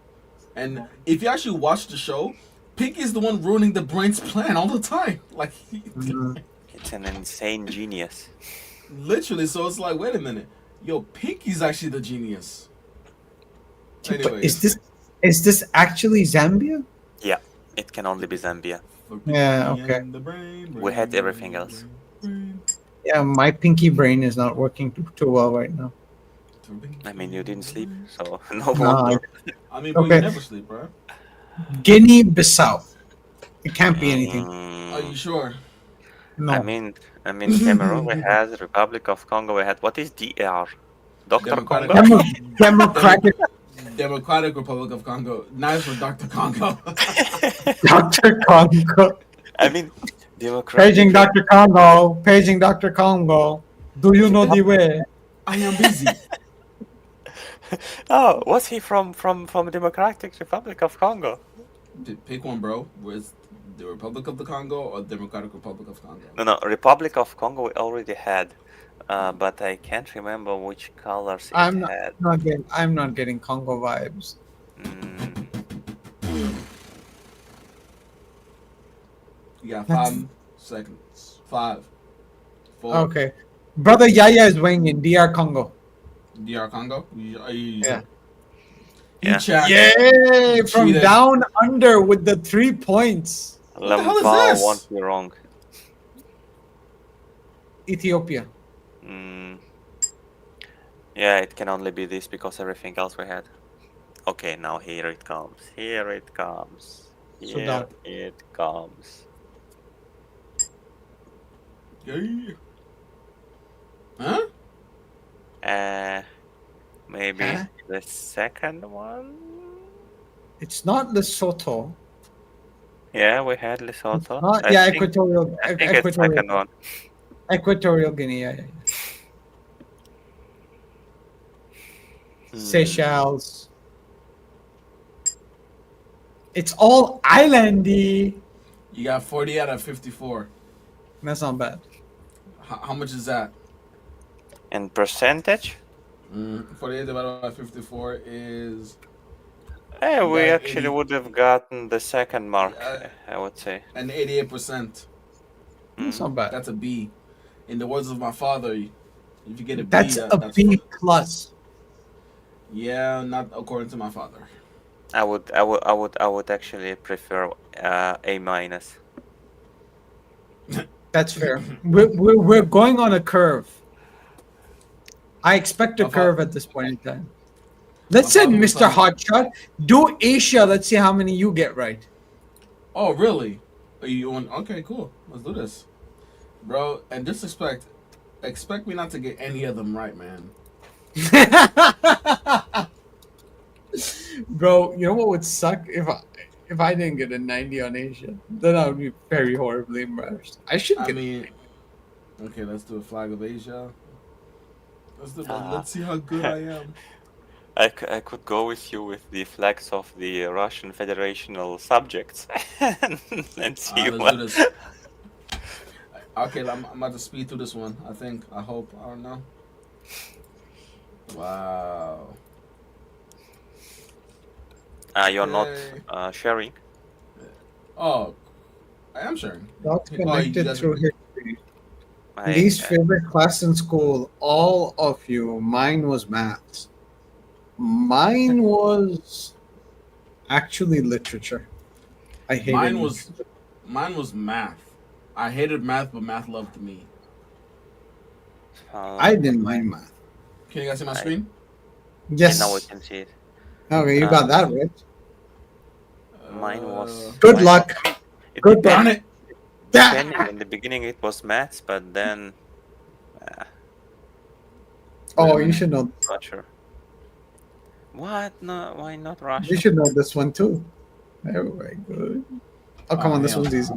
And if you actually watch the show, Pinky's the one ruining the Brain's plan all the time. Like, Mhm. It's an insane genius. literally. So it's like, wait a minute. Yo, Pinky's actually the genius. But Anyways. is this actually Zambia? Yeah, it can only be Zambia. For Yeah, Pinky okay. and the Brain, We had brain, everything brain, else. brain, Yeah, my pinky brain is not working too well right now. brain. I mean, you didn't sleep, so no No, wonder. I mean, bro, Okay. you never sleep, bro. Guinea-Bissau. It can't be anything. Are you sure? No. I mean, Cameroon. We had Republic of Congo. We had what is DR? Dr. Democratic- Congo. Democratic Democratic Republic of Congo. Nice for Dr. Congo. Dr. Congo. I mean, Democratic. Paging Dr. Congo. Paging Dr. Congo. Do you know the way? I am busy. Oh, was he from Democratic Republic of Congo? Pick one, bro. Was the Republic of the Congo or Democratic Republic of Congo? No, Republic of Congo we already had, but I can't remember which colors it I'm had. I'm not getting Congo vibes. Mm, You got 5 seconds. 5, 4. Okay. Brother Yaya is weighing in. DR Congo. DR Congo? Yeah. Yeah. Chat. Yay! From Cheated. down under with the 3 points. the hell is Lamval this? won't be wrong. Ethiopia. Mm, yeah, it can only be this because everything else we had. Okay, now here it comes. Here it comes. Here Sudan. it comes. Yeah. Huh? Maybe Huh? the second one. It's not Lesotho. Yeah, we had Lesotho. Not, I yeah, think Equatorial, I think it's second one. Equatorial Guinea. Yeah. Seychelles. It's all islandy. You got 40 out of 54. That's not bad. How much is that? In percentage? 48 divided by 54 is We Yeah, actually 80. would have gotten the second mark, I would say. an 88%. That's not bad. That's a B. In the words of my father, if you get a B, That's a that's B plus. Yeah, not according to my father. I would actually prefer A minus. That's fair. We're going on a curve. I expect a My fa- curve at this point in time. Let's My send father was Mr. telling Hotshot. Do Asia. Let's see how many you get right. Oh, really? Are you on? Okay, cool. Let's do this, bro. And just expect me not to get any of them right, man. Bro, you know what would suck if I didn't get a 90 on Asia? Then I would be very horribly embarrassed. I should I get. mean, okay, let's do a flag of Asia. Let's see how good I am. I could go with you with the flags of the Russian Federational subjects and see Let's what. do this. Okay, I'm about to speed through this one. I hope. I don't know. Wow. You're not Yay. sharing. Oh, I am sharing. Dots Oh, you connected guys through are- history. I- Least favorite class in school. All of you. Mine was maths. Mine was actually literature. I hated Mine was math. I hated math, but math loved me. I didn't mind math. Can you guys see my screen? Yes. Now we can see it. Okay, you got that right. Mine was. Good luck. It Good Darn depended- it! depended. In the beginning, it was maths, but then. Oh, you should know. Not sure. What? No, why not Russia? You should know this one too. Very good. Oh, come on, this hell one's no. easy.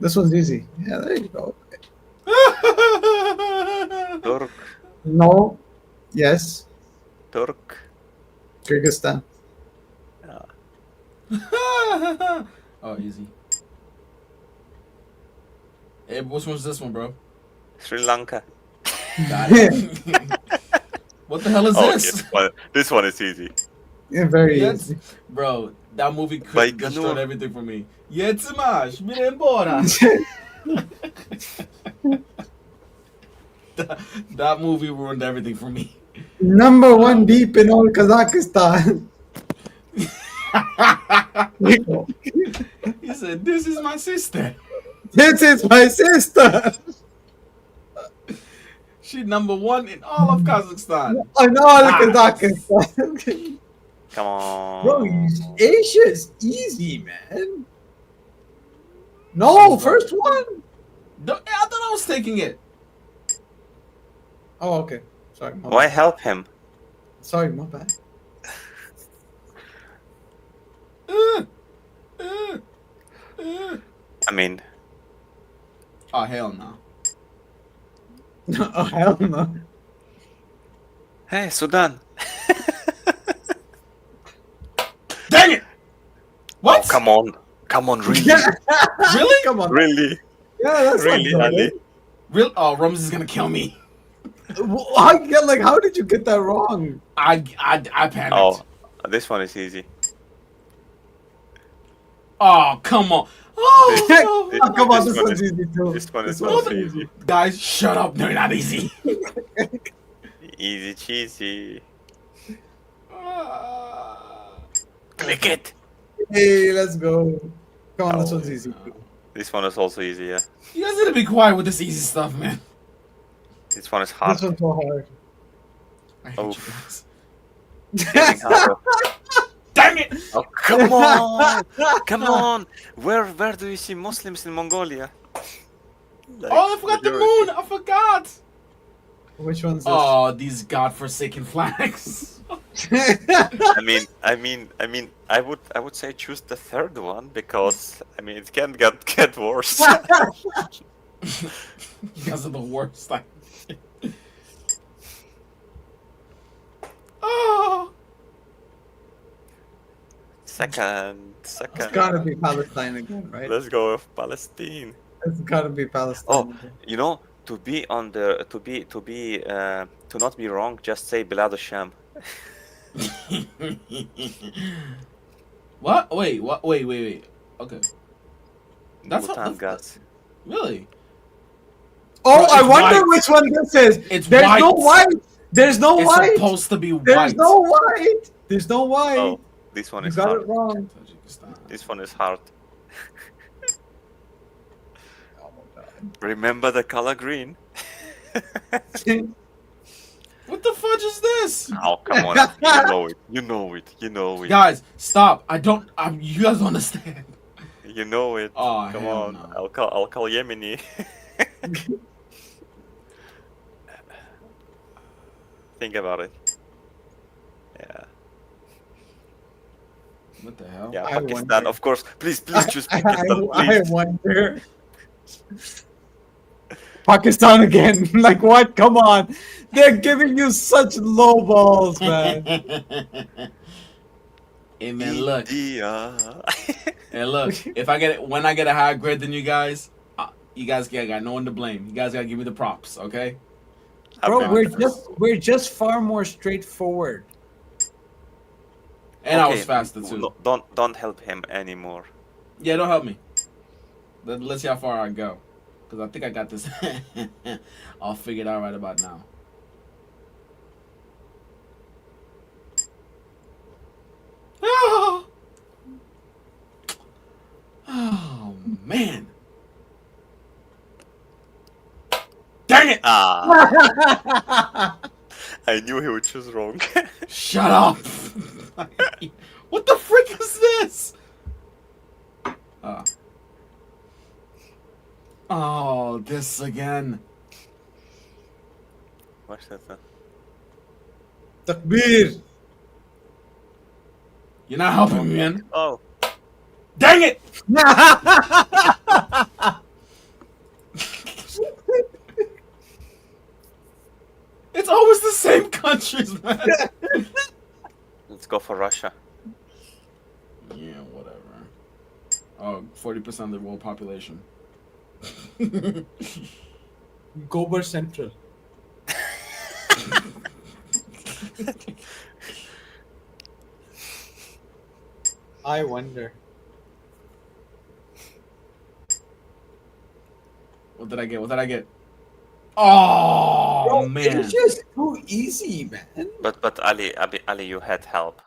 This one's easy. Yeah, there you go. Turk. No. Yes. Turk. Kyrgyzstan. Oh, easy. Hey, which one's this one, bro? Sri Lanka. Got it. What the hell is Oh, this? this one is easy. Yeah, very Yes. easy. Bro, that movie Baikonur. destroyed everything for me. Yetsumash, mire embora. That movie ruined everything for me. Number one deep in all Kazakhstan. He said, "This is my sister. This is my sister. She number one in all of Kazakhstan." On all Kazakhstan. Come on. Bro, Asia is easy, man. No, first one. I thought I was taking it. Oh, okay. Sorry. My Why bad. help him? Sorry, my bad. I mean, Oh hell no. Oh, hell no. hey, Sudan. Dang it! What? Oh, come on. Come on, really? Really? Come on. Really? Yeah, that's Really, not Ali? bad. Real? Oh, Rums is gonna kill me. How did you get that wrong? I panicked. Oh, this one is easy. Oh, come on. This- Oh, this- Oh, come on, this this one one's is- easy too. This one is This also one's easy. guys, shut up. They're not easy. Easy cheesy. Ah. Click it. Hey, let's go. Come on, this Oh, one's easy too. This one is also easy, yeah. You guys need to be quiet with this easy stuff, man. This one is hard. This one's so hard. I hate you Oof. guys. Getting harder. Dang it! Oh, come on! Come on! Where do you see Muslims in Mongolia? Like, Oh, I forgot the majority. moon. I forgot. Which one's this? Oh, these godforsaken flags. I would say choose the third one because it can get worse. You guys are the worst. Oh. Second. It's gotta be Palestine again, right? Let's go with Palestine. It's gotta be Palestine. Oh, again. you know, to not be wrong, just say Bilad Sham. What? Wait. What? Wait. Okay. That's Bhutan gas. Really. Oh, Bro, I it's wonder white. which one this is. It's There's white. no white. There's no It's white. supposed to be white. There's no white. There's no white. Oh, this one You is got hard. it wrong. Tajikistan. This one is hard. Oh my Remember the color green? god. What the fudge is this? Oh, come on. You know it. Guys, stop. You guys don't understand. You know it. Oh, Come hell on. no. I'll call Yemeni. Think about it. Yeah. What the hell? Yeah, I Pakistan, wonder. of course. Please choose Pakistan, I please. wonder. Pakistan again. Like what? Come on. They're giving you such low balls, man. Hey man, look. India. Hey, look. When I get a higher grade than you guys got no one to blame. You guys gotta give me the props, okay? Bro, Okay. we're just far more straightforward. And I Okay, was faster too. Don't help him anymore. Yeah, don't help me. Let's see how far I go. Because I think I got this all figured out right about now. Oh, oh man. Dang it! Ah, I knew he would choose wrong. Shut up! What the frick is this? Oh, this again. What's that? Takbir. You're not helping me, man. Oh, Dang it! It's always the same countries, man. let's go for Russia. Yeah, whatever. Oh, 40% of the world population. Gober Central. I wonder. What did I get? Oh, Bro, man. it's just too easy, man. But Ali, you had help.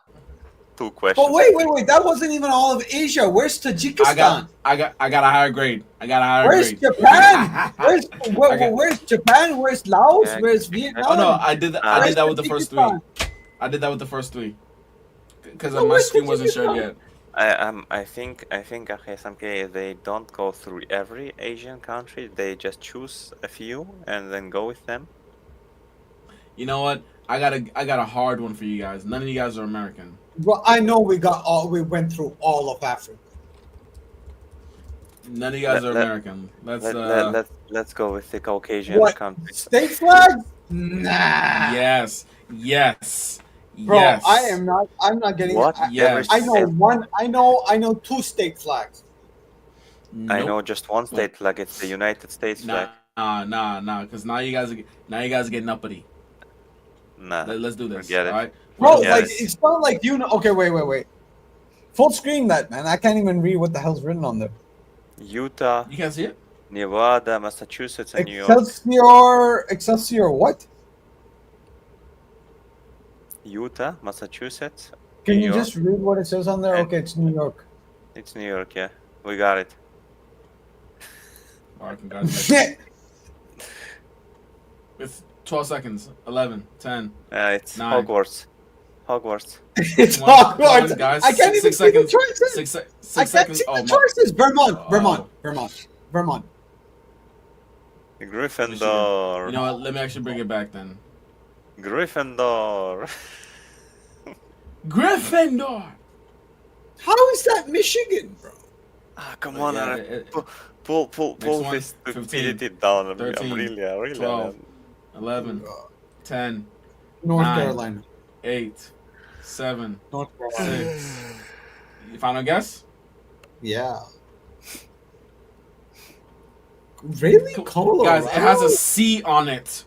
2 questions. But wait. That wasn't even all of Asia. Where's Tajikistan? I got a higher grade. Where's grade. Japan? Where's got- where's Japan? Where's Laos? Yeah. Where's Vietnam? Oh no, I did that with the first 3. Tajikistan? I did that with the first 3. Because No, my where's screen wasn't shared Tajikistan? yet. I think SMK, they don't go through every Asian country. They just choose a few and then go with them. You know what? I got a hard one for you guys. None of you guys are American. Well, I know we went through all of Africa. None of you guys Let- are let- American. Let's go with the Caucasian What? countries. State flags? Nah. Yes. Bro, yes. I'm not getting What? Yes. I know one. I know 2 state flags. I Nope. know just one state flag. It's the United States flag. Nah. Because now you guys are getting uppity. Nah. Let's do this. Forget it. All right. Bro, Yes. like it's not like you know. Okay, wait. Full screen that, man. I can't even read what the hell's written on there. Utah, You can't see it. Nevada, Massachusetts, and New York. Excelsior. What? Utah, Massachusetts. Can New you York. just read what it says on there? And- Okay, it's New York. It's New York. Yeah, we got it. All right, congratulations. It's 12 seconds. 11, 10. It's Nine. Hogwarts. Hogwarts. It's Come on, Hogwarts. guys. I can't even see the choices. Six I can't seconds. see Oh, the choices. Vermont. Oh. Vermont. Gryffindor. You know what? Let me actually bring it back then. Gryffindor. Gryffindor. How is that Michigan, bro? Ah, come But on, yeah, Aaron. Pull one, this 15, stupidity down. I'm 13, really 12, 11, 10, North 9, Carolina. 8, 7, North Carolina. 6. You final guess? Yeah. Really? Colorado? Guys, it has a C on it.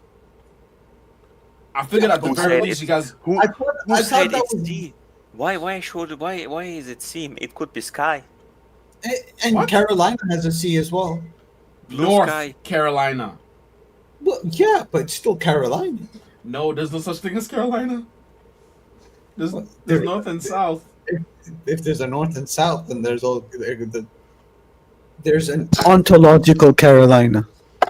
I figured at the Who very said least it? you guys. Who, I thought said that it's was. C? Why is it C? It could be sky. And What? Carolina has a C as well. Blue North sky. Carolina. Well, yeah, but still Carolina. No, there's no such thing as Carolina. There's There- North and South. If there's a North and South, then there's an ontological Carolina.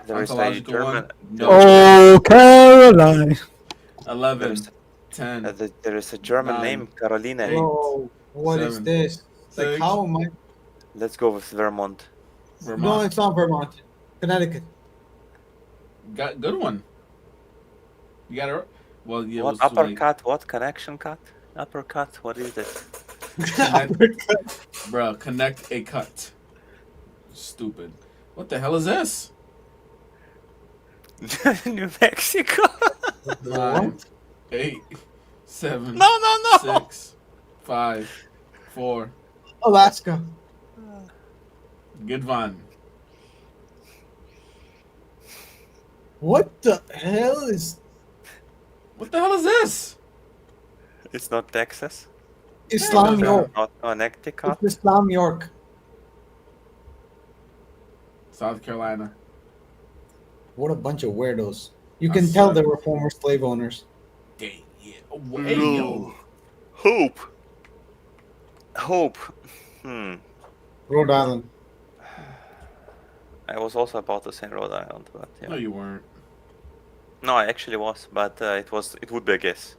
There is a Ontological German. one? No. Oh, Carolina. 11, There's, 10, there is a German 9, name, Carolina. 8, Bro, what is 7, this? Like, 6. how am I? Let's go with Vermont. Vermont. No, it's not Vermont. Connecticut. Got good one. You got it. Well, yeah. What it was too late. uppercut? What connection cut? Uppercut? What is it? Bro, connect a cut. Stupid. What the hell is this? New Mexico. 9, 8, 7, No. 6, 5, 4. Alaska. Good one. What the hell is? What the hell is this? It's not Texas. Islam Yeah. York. Not Connecticut. It's Islam York. South Carolina. What a bunch of weirdos. You I can tell swear. they were former slave owners. Dang, yeah. Oh, hey, yo. Hope. Rhode Island. I was also about to say Rhode Island, but yeah. No, you weren't. No, I actually was, but it would be a guess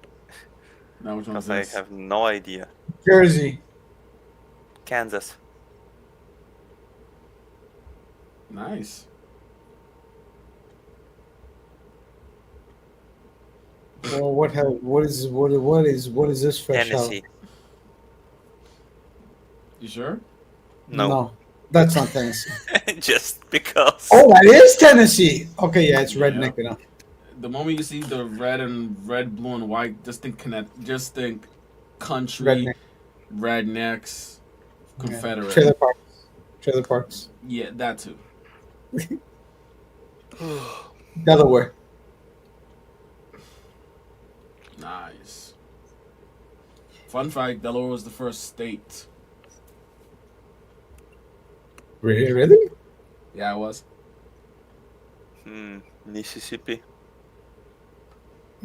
Now which one's because I this? have no idea. Jersey. Kansas. Nice. Well, what is this fresh out? Tennessee. You sure? No. That's not Tennessee. Just because. Oh, that is Tennessee. Okay, yeah, it's Yeah. redneck enough. The moment you see the red, blue, and white, just think country, Redneck. rednecks, Confederate. Trailer parks. Yeah, that too. Delaware. Nice. Fun fact: Delaware was the first state. Really? Yeah, it was. Mississippi.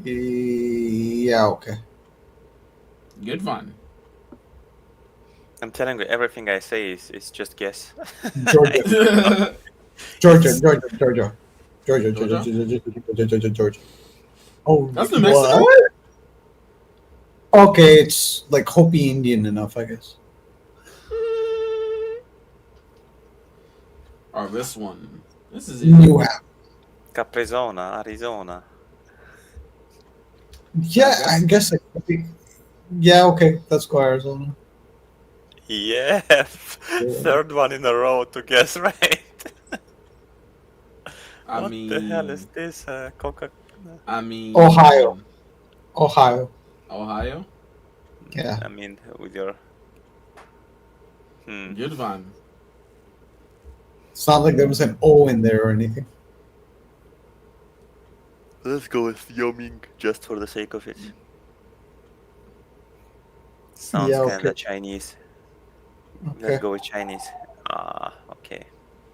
Yeah, okay. Good fun. I'm telling you, everything I say is just guess. Georgia. Georgia. Oh, That's New Mexico? what? Okay, it's like Hopi Indian enough, I guess. Or this one. This is easy. New Hampshire. Caprizona, Arizona. Yeah, I guess it could be. Yeah, okay, let's go Arizona. Yeah, third one in a row to guess right. I What mean, the hell is this? Coca. I mean, Ohio. Ohio. Yeah. I mean, with your. Good one. It's not like there was an O in there or anything. Let's go with Wyoming just for the sake of it. Sounds Yeah, kinda okay. Chinese. Okay. Let's go with Chinese. Okay.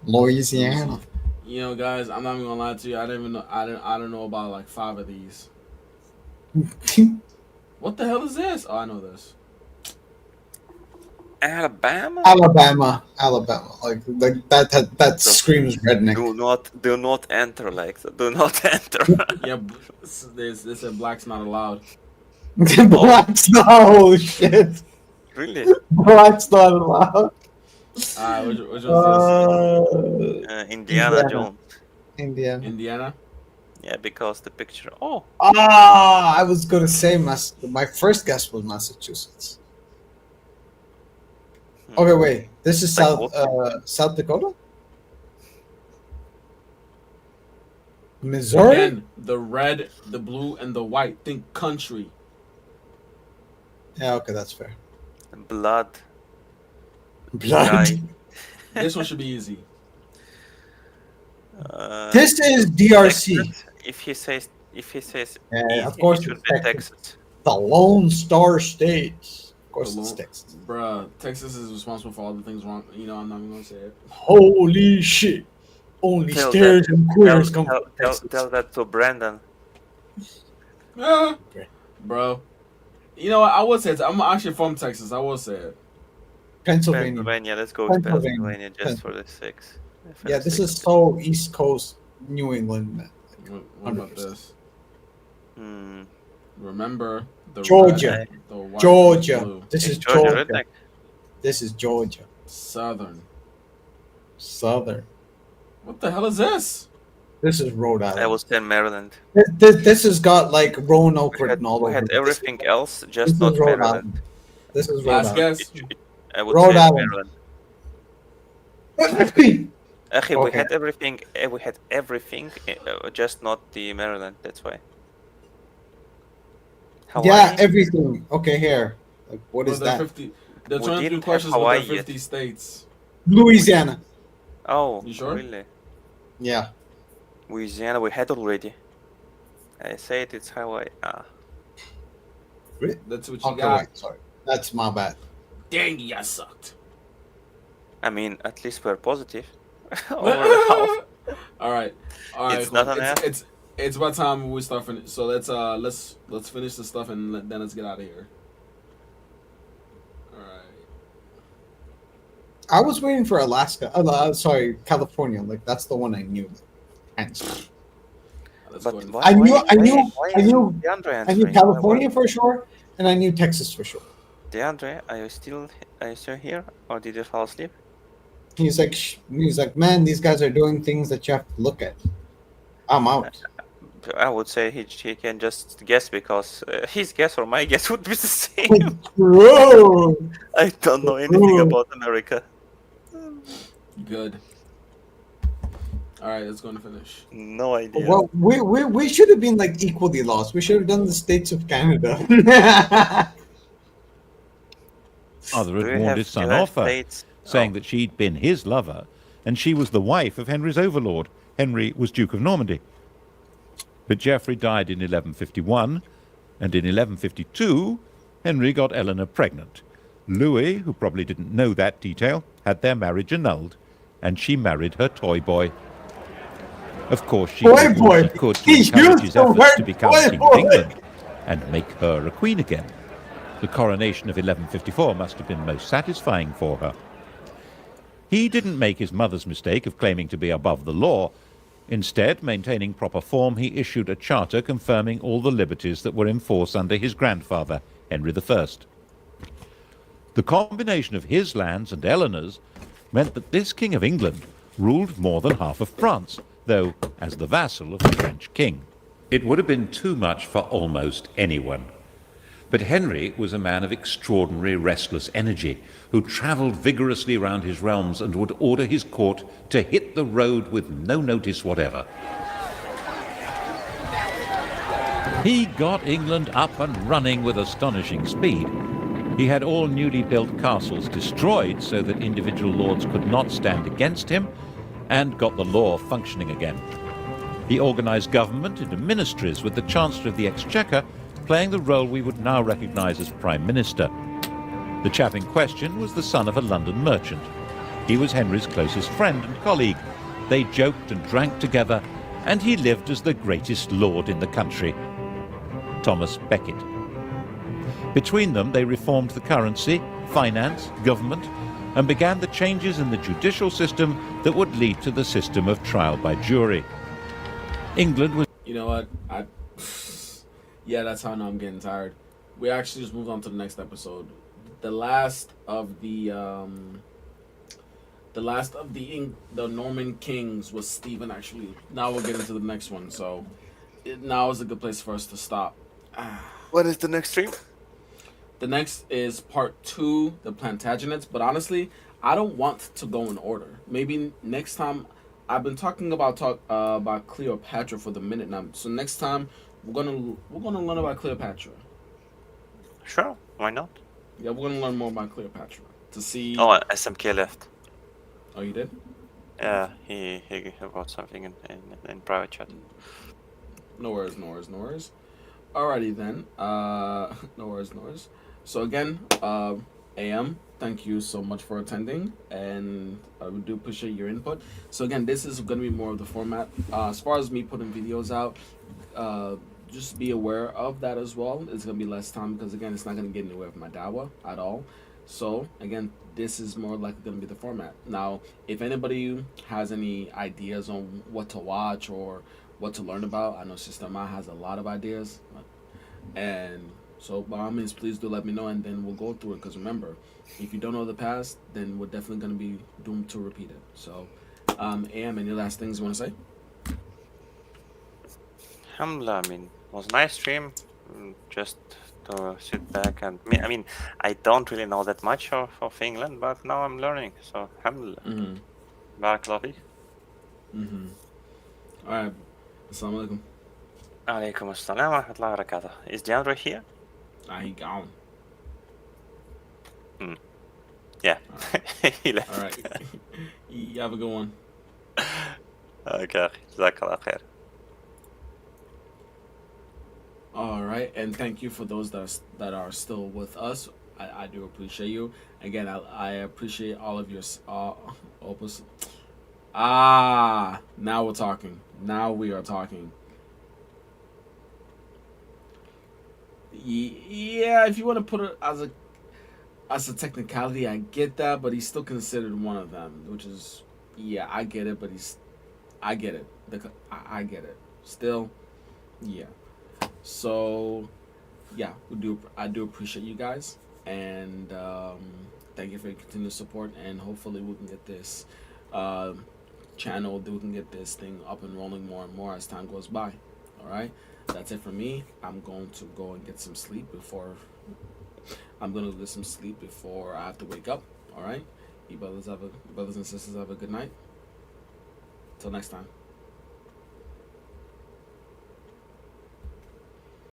Louisiana. You know, guys, I'm not even gonna lie to you. I didn't even know. I don't know about like 5 of these. What the hell is this? Oh, I know this. Alabama? Alabama. Like that screams redneck. Do not enter like that. Do not enter. Yeah, they said blacks not allowed. Black's not. Oh shit! Really? Black's not allowed. Which one's this? Indiana Jones. Indiana. Indiana. Yeah, because the picture. Oh, I was gonna say my first guess was Massachusetts. Okay, wait. This is Like South Dakota? Missouri? Again, the red, the blue, and the white. Think country. Yeah, okay, that's fair. blood. Blood. Guy. This one should be easy. This is DRC. Texas. If he says Yeah, of easy, course it should it's be Texas. Texas. The Lone Star State. Of course it's Lone- Texas. Bruh, Texas is responsible for all the things wrong. You know, I'm not even gonna say it. Holy shit. Only Tell stairs and queers come Tell, from tell, Texas. tell that to Brandon. Yeah. Bro. You know what? I will say it. I'm actually from Texas. I will say it. Pennsylvania. Let's go with Pennsylvania. Pennsylvania just for the six. for Yeah, the this six. is so East Coast New England, man. What about 100%. this? Hmm. Remember the Georgia. red, the white, Georgia. the blue. This is Georgia Georgia. redneck. This is Georgia. Southern. Southern. What the hell is this? This is Rhode I Island. will say Maryland. This has got like Roanoke We had, written all we over had it. everything else, This just is not Rhode Maryland. Island. This is Rhode Last Island. guess. I would Rhode say Island. Maryland. Okay. Actually, we had everything. We had everything, just not the Maryland. That's why. Hawaii. Yeah, everything. Okay, here. Like, what is Well, there are that? 50, there are We 23 didn't have questions, but Hawaii there are yet. 50 states. Louisiana. Oh, You sure? really? Yeah. Louisiana, we had already. I said it's Hawaii. That's what you Okay, got. wait, sorry. That's my bad. Dang, you sucked. I mean, at least we're positive. Over the half. All right. It's cool. not an F. It's about time we start finish. So let's finish the stuff and then let's get out of here. All right. I was waiting for Alaska. Sorry, California. Like that's the one I knew. Hence. Let's But go ahead. why- I knew- why- I knew- why I is knew- DeAndre I knew answering? California for sure, and I knew Texas for sure. DeAndre, are you still here, or did you fall asleep? He's like, man, these guys are doing things that you have to look at. I'm out. I would say he can just guess because his guess or my guess would be the same. Bro. I don't know anything about America. Good. All right, let's go and finish. No idea. Well, we should have been like equally lost. We should have done the states of Canada. Father Do had you warned have his son United off her, States? saying that she'd been his lover, and she was the wife of Henry's overlord. Henry was Duke of Normandy. But Geoffrey died in 1151, and in 1152, Henry got Eleanor pregnant. Louis, who probably didn't know that detail, had their marriage annulled, and she married her toy boy. Of course, she Toy did all boy. she could to He encourage used his the efforts word to become toy King boy. of England and make her a queen again. The coronation of 1154 must have been most satisfying for her. He didn't make his mother's mistake of claiming to be above the law. Instead, maintaining proper form, he issued a charter confirming all the liberties that were in force under his grandfather, Henry I. The combination of his lands and Eleanor's meant that this King of England ruled more than half of France, though as the vassal of the French king. It would have been too much for almost anyone. But Henry was a man of extraordinary restless energy, who travelled vigorously round his realms and would order his court to hit the road with no notice whatever. He got England up and running with astonishing speed. He had all newly built castles destroyed so that individual lords could not stand against him, and got the law functioning again. He organized government into ministries, with the Chancellor of the Exchequer playing the role we would now recognize as Prime Minister. The chap in question was the son of a London merchant. He was Henry's closest friend and colleague. They joked and drank together, and he lived as the greatest lord in the country, Thomas Becket. Between them, they reformed the currency, finance, government, and began the changes in the judicial system that would lead to the system of trial by jury. England was... You know what? Yeah, that's how I know I'm getting tired. we actually just moved on to the next episode. The last of the Norman kings was Stephen. Actually, now we'll get into the next one. So now is a good place for us to stop. What is the next stream? The next is part 2, the Plantagenets. But honestly, I don't want to go in order. Maybe next time. I've been talking about Cleopatra for the minute now. So next time we're gonna learn about Cleopatra. Sure, why not? Yeah, we're gonna learn more about Cleopatra to see. Oh, SMK left. Oh, you did? Yeah, he wrote something in private chat. No worries, no worries, no worries. Alrighty then. No worries, no worries. So again, AM, thank you so much for attending, and I do appreciate your input. So again, this is going to be more of the format. As far as me putting videos out, just be aware of that as well. It's going to be less time because again, it's not going to get in the way of my dawa at all. So again, this is more likely going to be the format. Now, if anybody has any ideas on what to watch or what to learn about, I know Sister Ma has a lot of ideas, and so by all means, please do let me know, and then we'll go through it. Because remember, if you don't know the past, then we're definitely going to be doomed to repeat it. So, AM, any last things you want to say? Alhamdulillah, I mean, it was a nice stream. Just to sit back and I mean, I don't really know that much of England, but now I'm learning. So, alhamdulillah. Barakallah feek. All right. Assalamu alaikum. Alaikum assalam wa rahmatullahi wa barakatuh. Is DeAndre here? He gone. Yeah. He All left. right. You have a good one. Okay. Jazakallah khair. All right, and thank you for those that are still with us. I do appreciate you. Again, I appreciate all of your opus. Now we're talking. Now we are talking. Yeah, if you want to put it as a technicality, I get that, but he's still considered one of them, which is, yeah, I get it, but I get it. I get it. Still, yeah. So, yeah, I do appreciate you guys, and thank you for your continued support, and hopefully we can get this channel, we can get this thing up and rolling more and more as time goes by. All right, that's it for me. I'm going to go and get some sleep before I have to wake up. All right, you brothers and sisters have a good night. Till next time.